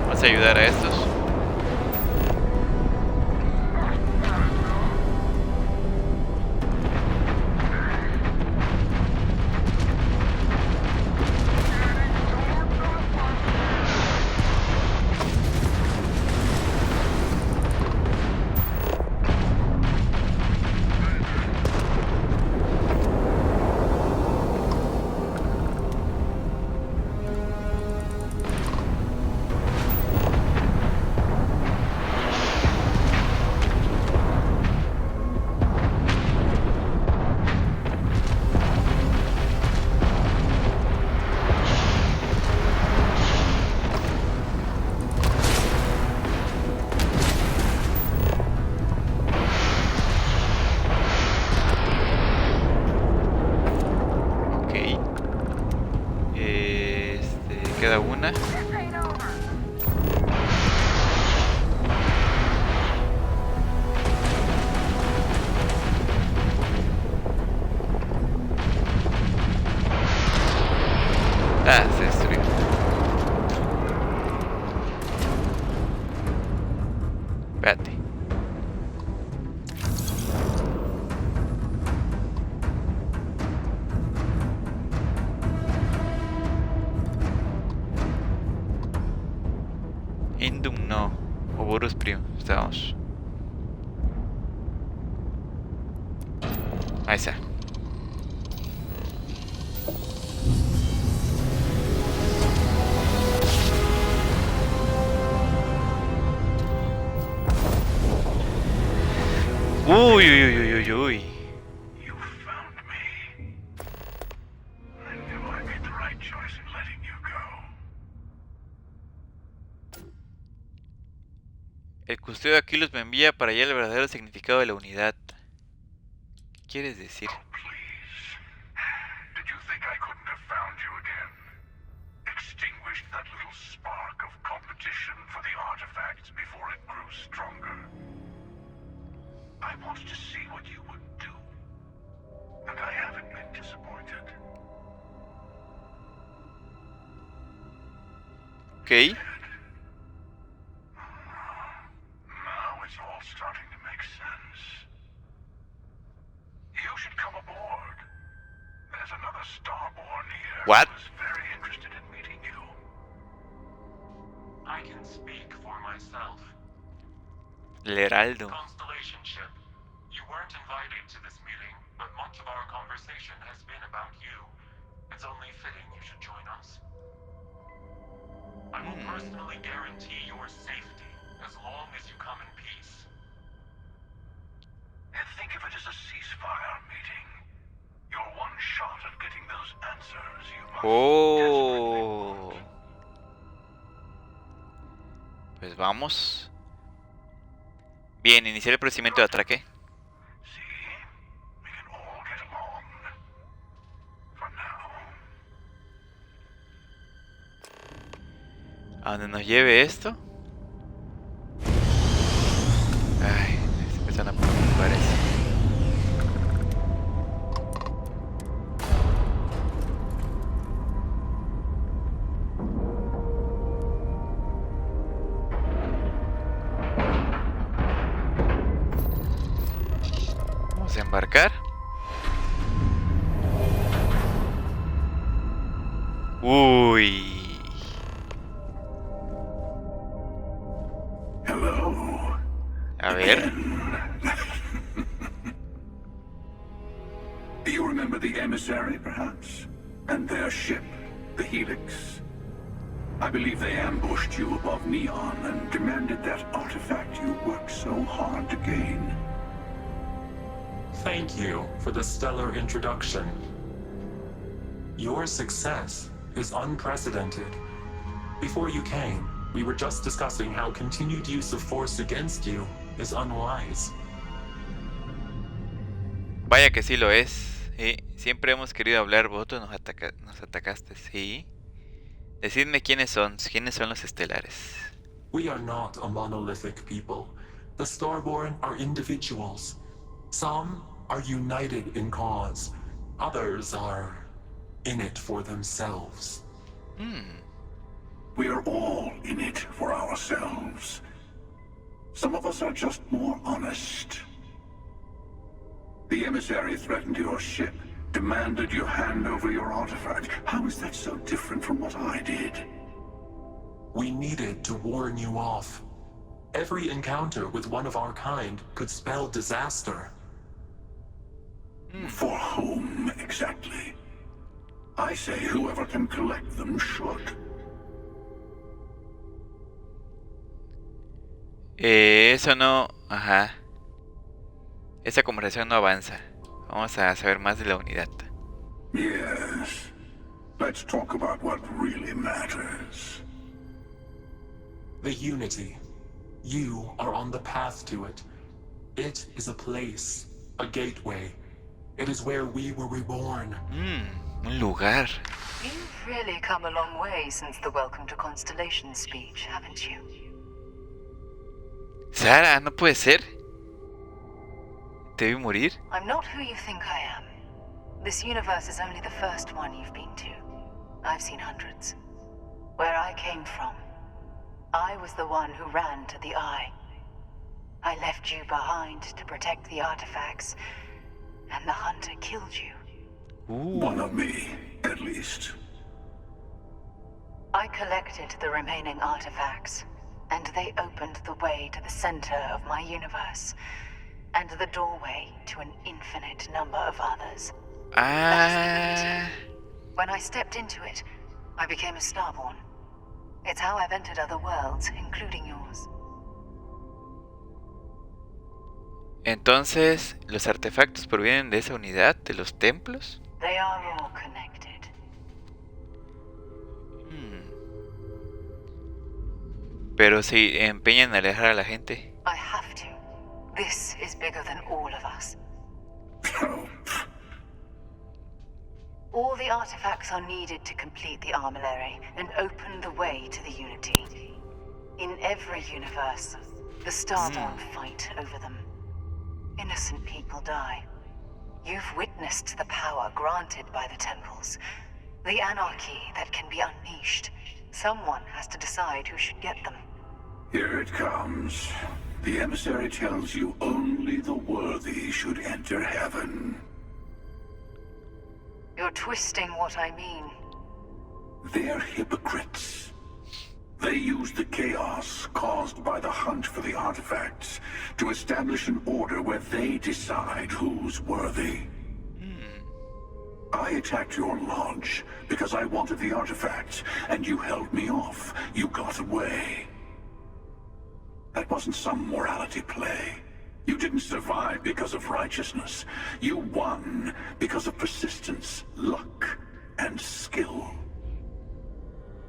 Vamos a ayudar a estos. Queda una. Ah, se destruyó. Espérate. Indum no. Oborus primo. Estamos. Ahí está. Uy, uy, uy, uy, uy. El custodio de Aquilos me envía para hallar el verdadero significado de la unidad. ¿Qué quieres decir? Ok. What? I can speak for myself. El Heraldo. Constellation ship. You weren't invited to this meeting, but much of our conversation has been about you. It's only fitting you should join us. I will personally guarantee your safety as long as you come in peace. And think of it as a ceasefire meeting. You're one shot at getting those answers you must Oh. Pues vamos. Bien, iniciar el procedimiento de ataque. ¿A dónde nos lleve esto? Ay, se empiezan a preocupar eso. Vamos a embarcar. Uy. go. A ver. Do you remember the emissary, perhaps? And their ship, the Helix? I believe they ambushed you above Neon and demanded that artifact you worked so hard to gain. Thank you for the stellar introduction. Your success is unprecedented. Before you came, we were just discussing how continued use of force against you is unwise. Vaya que sí lo es. Sí, siempre hemos querido hablar, vosotros nos atacaste, sí. Decidme quiénes son los estelares. We are not a monolithic people. The Starborn are individuals. Some are united in cause. Others are in it for themselves. We are all in it for ourselves. Some of us are just more honest. The emissary threatened your ship, demanded you hand over your artifact. How is that so different from what I did? We needed to warn you off. Every encounter with one of our kind could spell disaster. For whom, exactly? I say whoever can collect them should. Eso no... Ajá. Esa conversación no avanza. Vamos a saber más de la unidad. Yes. Let's talk about what really matters. The Unity. You are on the path to it. It is a place, a gateway. It is where we were reborn. Un lugar. You've really come a long way since the Welcome to Constellation speech, haven't you? Sara, no puede ser. ¿Te vi morir? I'm not who you think I am. This universe is only the first one you've been to. I've seen hundreds. Where I came from, I was the one who ran to the Eye. I left you behind to protect the artifacts, and the Hunter killed you. One of me, at least. I collected the remaining artifacts, and they opened the way to the center of my universe, and the doorway to an infinite number of others. When I stepped into it, I became a Starborn. It's how I've entered other worlds, including yours. Entonces, ¿los artefactos provienen de esa unidad, de los templos? They are all connected. Pero si empeñan en alejar a la gente. I have to. This is bigger than all of us. All the artifacts are needed to complete the armillary and open the way to the Unity. In every universe, the Starborn fight over them. Innocent people die. You've witnessed the power granted by the temples. The anarchy that can be unleashed. Someone has to decide who should get them. Here it comes. The emissary tells you only the worthy should enter heaven. You're twisting what I mean. They're hypocrites. They use the chaos caused by the hunt for the artifacts to establish an order where they decide who's worthy. I attacked your lodge because I wanted the artifacts, and you held me off. You got away. That wasn't some morality play. You didn't survive because of righteousness. You won because of persistence, luck, and skill.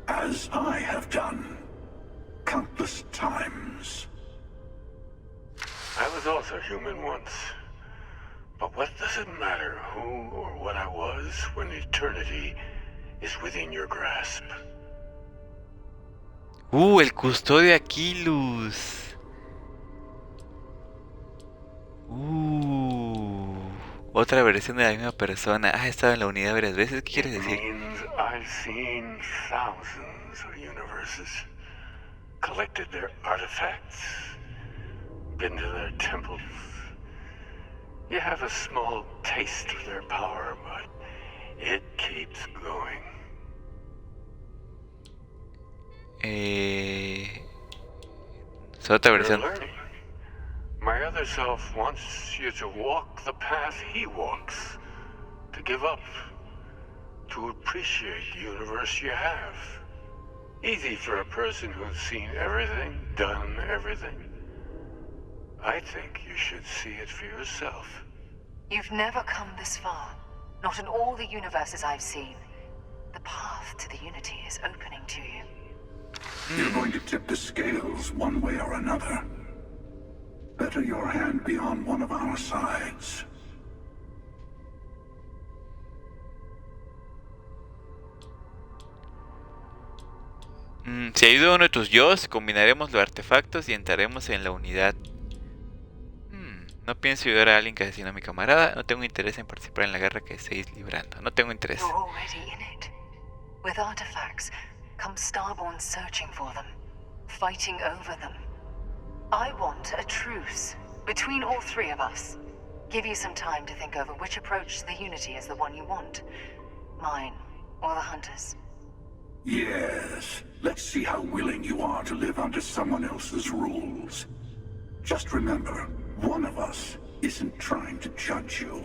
As I have done, countless times. I was also human once. But what does it matter who or what I was when eternity is within your grasp? El custodio Aquilus. Otra versión de la misma persona. Ha estado en la unidad varias veces. ¿Qué quieres decir? I've seen thousands of universes, collected their artifacts, been to their temples. You have a small taste of their power, but it keeps going. Es otra You're versión. learning. My other self wants you to walk the path he walks. To give up. To appreciate the universe you have. Easy for a person who's seen everything, done everything. I think you should see it for yourself. You've never come this far. Not in all the universes I've seen. The path to the Unity is opening to you. You're going to tip the scales one way or another. Better your hand be on one of our sides. Si ayuda uno de tus yos, combinaremos los artefactos y entraremos en la unidad. No pienso ayudar a alguien que asesinó a mi camarada. No tengo interés en participar en la guerra que estáis librando. No tengo interés. You're already in it. With artifacts, come Starborn searching for them. Fighting over them. I want a truce. Between all three of us. Give you some time to think over which approach to the Unity is the one you want. Mine, or the Hunters. Yes. Let's see how willing you are to live under someone else's rules. Just remember, one of us isn't trying to judge you.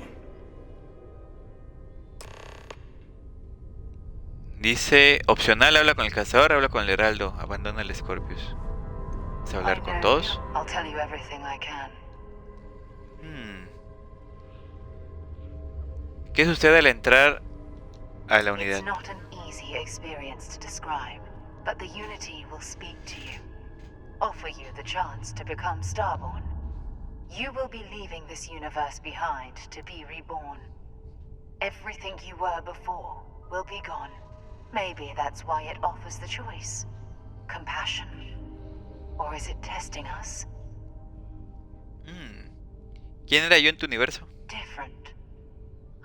Dice, opcional, habla con el cazador, habla con el heraldo, abandona el Scorpius. ¿Es hablar con todos? I'll tell you everything I can. ¿Qué sucede al entrar a la unidad? It's not an easy experience to describe, but the Unity will speak to you. Offer you the chance to become Starborn. You will be leaving this universe behind to be reborn. Everything you were before will be gone. Maybe that's why it offers the choice. Compassion. Or is it testing us? ¿Quién era yo en tu universo? Different.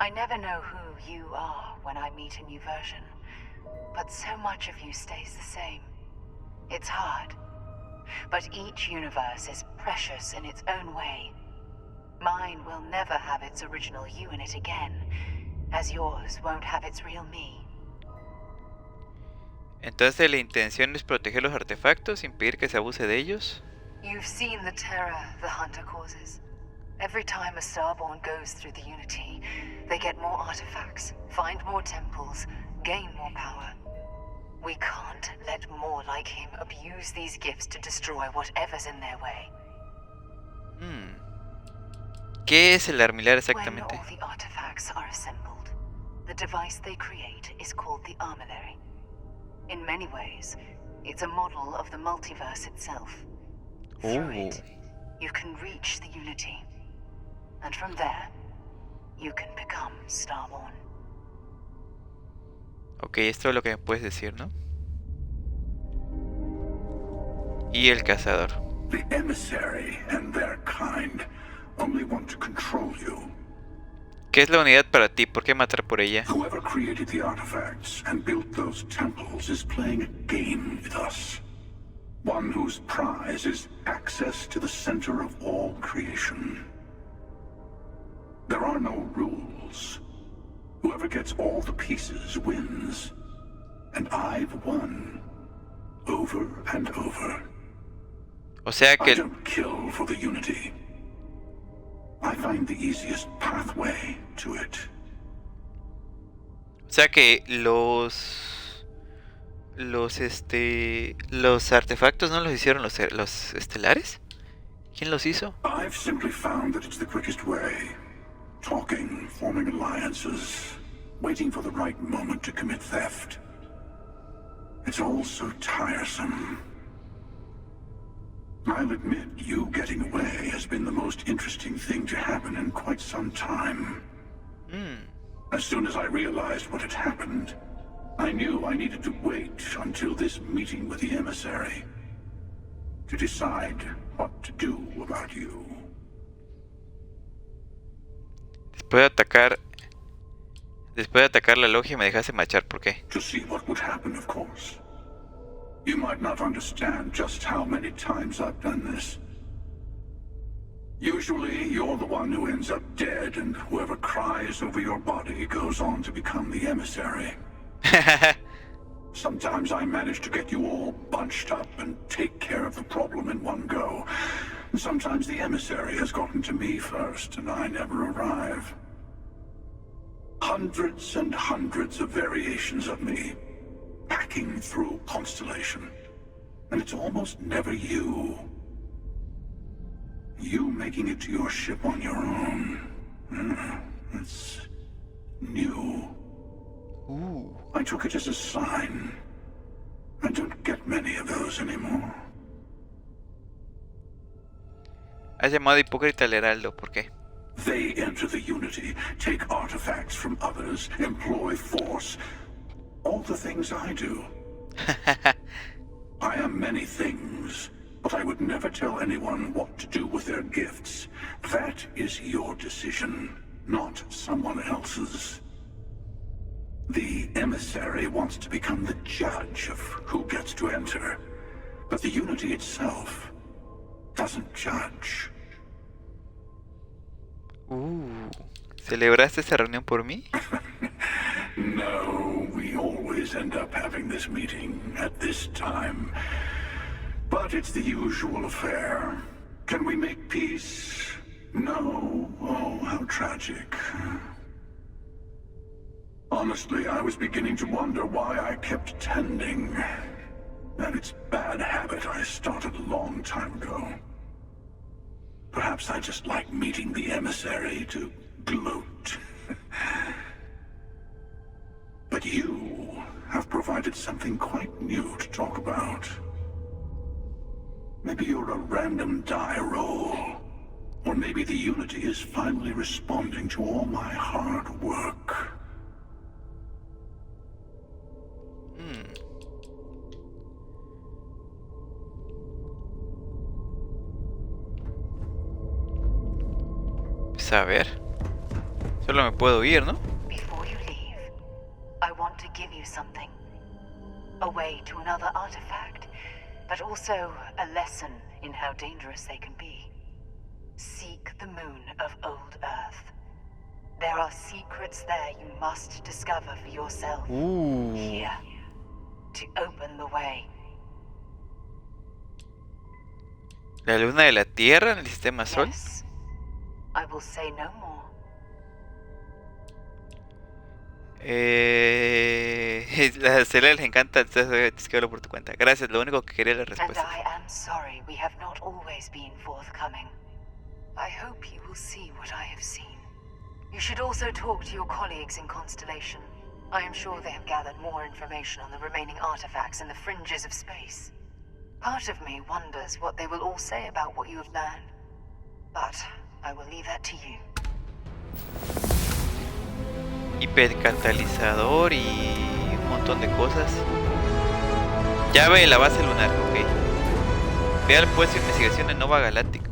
I never know who you are when I meet a new version. But so much of you stays the same. It's hard. But each universe is precious in its own way. Mine will never have its original you in it again, as yours won't have its real me. Entonces la intención es proteger los artefactos, impedir que se abuse de ellos. You've seen the terror the Hunter causes. Every time a Starborn goes through the Unity, they get more artifacts, find more temples, gain more power. We can't let more like him abuse these gifts to destroy whatever's in their way. ¿Qué es el armilar exactamente? When all the artifacts are assembled, the device they create is called the Armillary. In many ways, it's a model of the multiverse itself. Through it, you can reach the Unity. And from there, you can become Starborn. Ok, esto es lo que me puedes decir, ¿no? Y el cazador. The emissary and their kind only want to control you. ¿Qué es la unidad para ti? ¿Por qué matar por ella? Whoever created the artifacts and built those temples is playing a game with us. One whose prize is access to the center of all creation. There are no rules. Whoever gets all the pieces wins. And I've won. Over and over. O sea que... I don't kill for the Unity. I find the easiest pathway to it. O sea que los artefactos no los hicieron los estelares. ¿Quién los hizo? I've simply found that it's the quickest way. Talking, forming alliances, waiting for the right moment to commit theft. It's all so tiresome. I'll admit, you getting away has been the most interesting thing to happen in quite some time. As soon as I realized what had happened, I knew I needed to wait until this meeting with the emissary to decide what to do about you. Después de atacar la logia me dejaste marchar, ¿por qué? To see what would happen, of course. You might not understand just how many times I've done this. Usually, you're the one who ends up dead, and whoever cries over your body goes on to become the emissary. Sometimes I manage to get you all bunched up and take care of the problem in one go. And sometimes the emissary has gotten to me first, and I never arrive. Hundreds and hundreds of variations of me, packing through Constellation. And it's almost never you. You making it to your ship on your own. It's new. Ooh. I took it as a sign. I don't get many of those anymore. Has llamado hipócrita al Heraldo, ¿por qué? They enter the Unity, take artifacts from others, employ force. All the things I do. I am many things, but I would never tell anyone what to do with their gifts. That is your decision, not someone else's. The emissary wants to become the judge of who gets to enter, but the Unity itself doesn't judge. ¿Celebraste esa reunión por mí? No, we always end up having this meeting at this time. But it's the usual affair. Can we make peace? No. Oh, how tragic. Honestly, I was beginning to wonder why I kept tending. And it's a bad habit I started a long time ago. Perhaps I just like meeting the emissary to gloat. But you have provided something quite new to talk about. Maybe you're a random die roll. Or maybe the Unity is finally responding to all my hard work. Pues a ver. Solo me puedo ir, ¿no? Before you leave, I want to give you something. A way to another artifact, but also a lesson in how dangerous they can be. Seek the moon of old Earth. There are secrets there you must discover for yourself. Here. To open the way. La luna de la Tierra en el sistema Sol. Yes. I will say no more. A Celia les encanta escribirlo por tu cuenta. Gracias, lo único que quería era la And respuesta. I am sorry we have not always been forthcoming. I hope you will see what I have seen. You should also talk to your colleagues in Constellation. I am sure they have gathered more information on the remaining artifacts in the fringes of space. Part of me wonders what they will all say about what you have learned. But I will leave that to you. Hipercatalizador y un montón de cosas. Llave de la base lunar, ok. Ve al puesto de investigación de Nova Galáctica.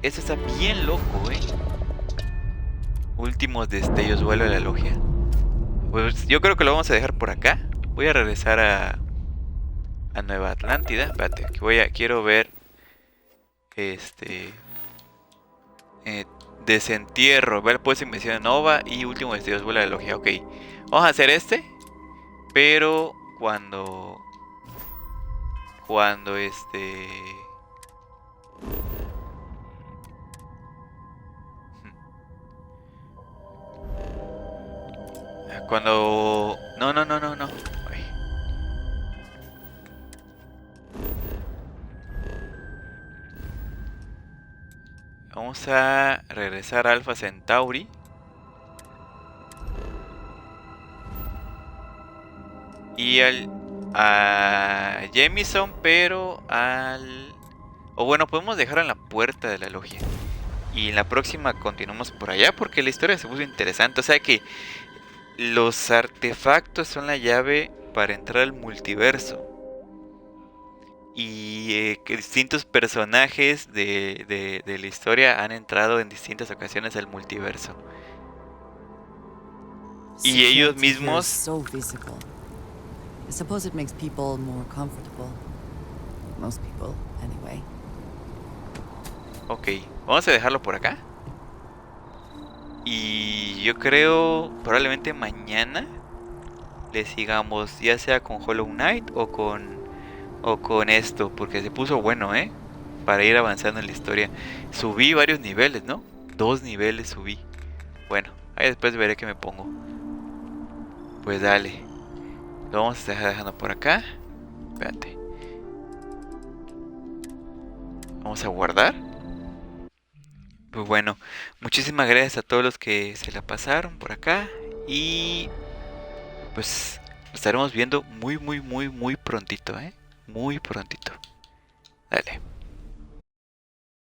Eso está bien loco, Últimos destellos, vuelo de la logia. Pues yo creo que lo vamos a dejar por acá. Voy a regresar a Nueva Atlántida. Espérate, quiero ver desentierro, ver pues investigación de Nova y último destellos, vuelo de la logia. Ok, vamos a hacer pero cuando no. Ay. Vamos a regresar a Alpha Centauri. Y a Jamison, pero o bueno, podemos dejar en la puerta de la logia. Y en la próxima continuamos por allá porque la historia se puso interesante. O sea que los artefactos son la llave para entrar al multiverso. Y que distintos personajes de la historia han entrado en distintas ocasiones al multiverso. Y ellos mismos... So visible. I suppose it makes people more comfortable. Most people, anyway. Ok, vamos a dejarlo por acá. Y yo creo probablemente mañana le sigamos, ya sea con Hollow Knight o con esto, porque se puso bueno, para ir avanzando en la historia. Subí varios niveles, ¿no? 2 niveles subí. Bueno, ahí después veré qué me pongo. Pues dale. Lo vamos a dejar dejando por acá. Espérate. Vamos a guardar. Pues bueno, muchísimas gracias a todos los que se la pasaron por acá. Y pues estaremos viendo muy prontito, Muy prontito. Dale.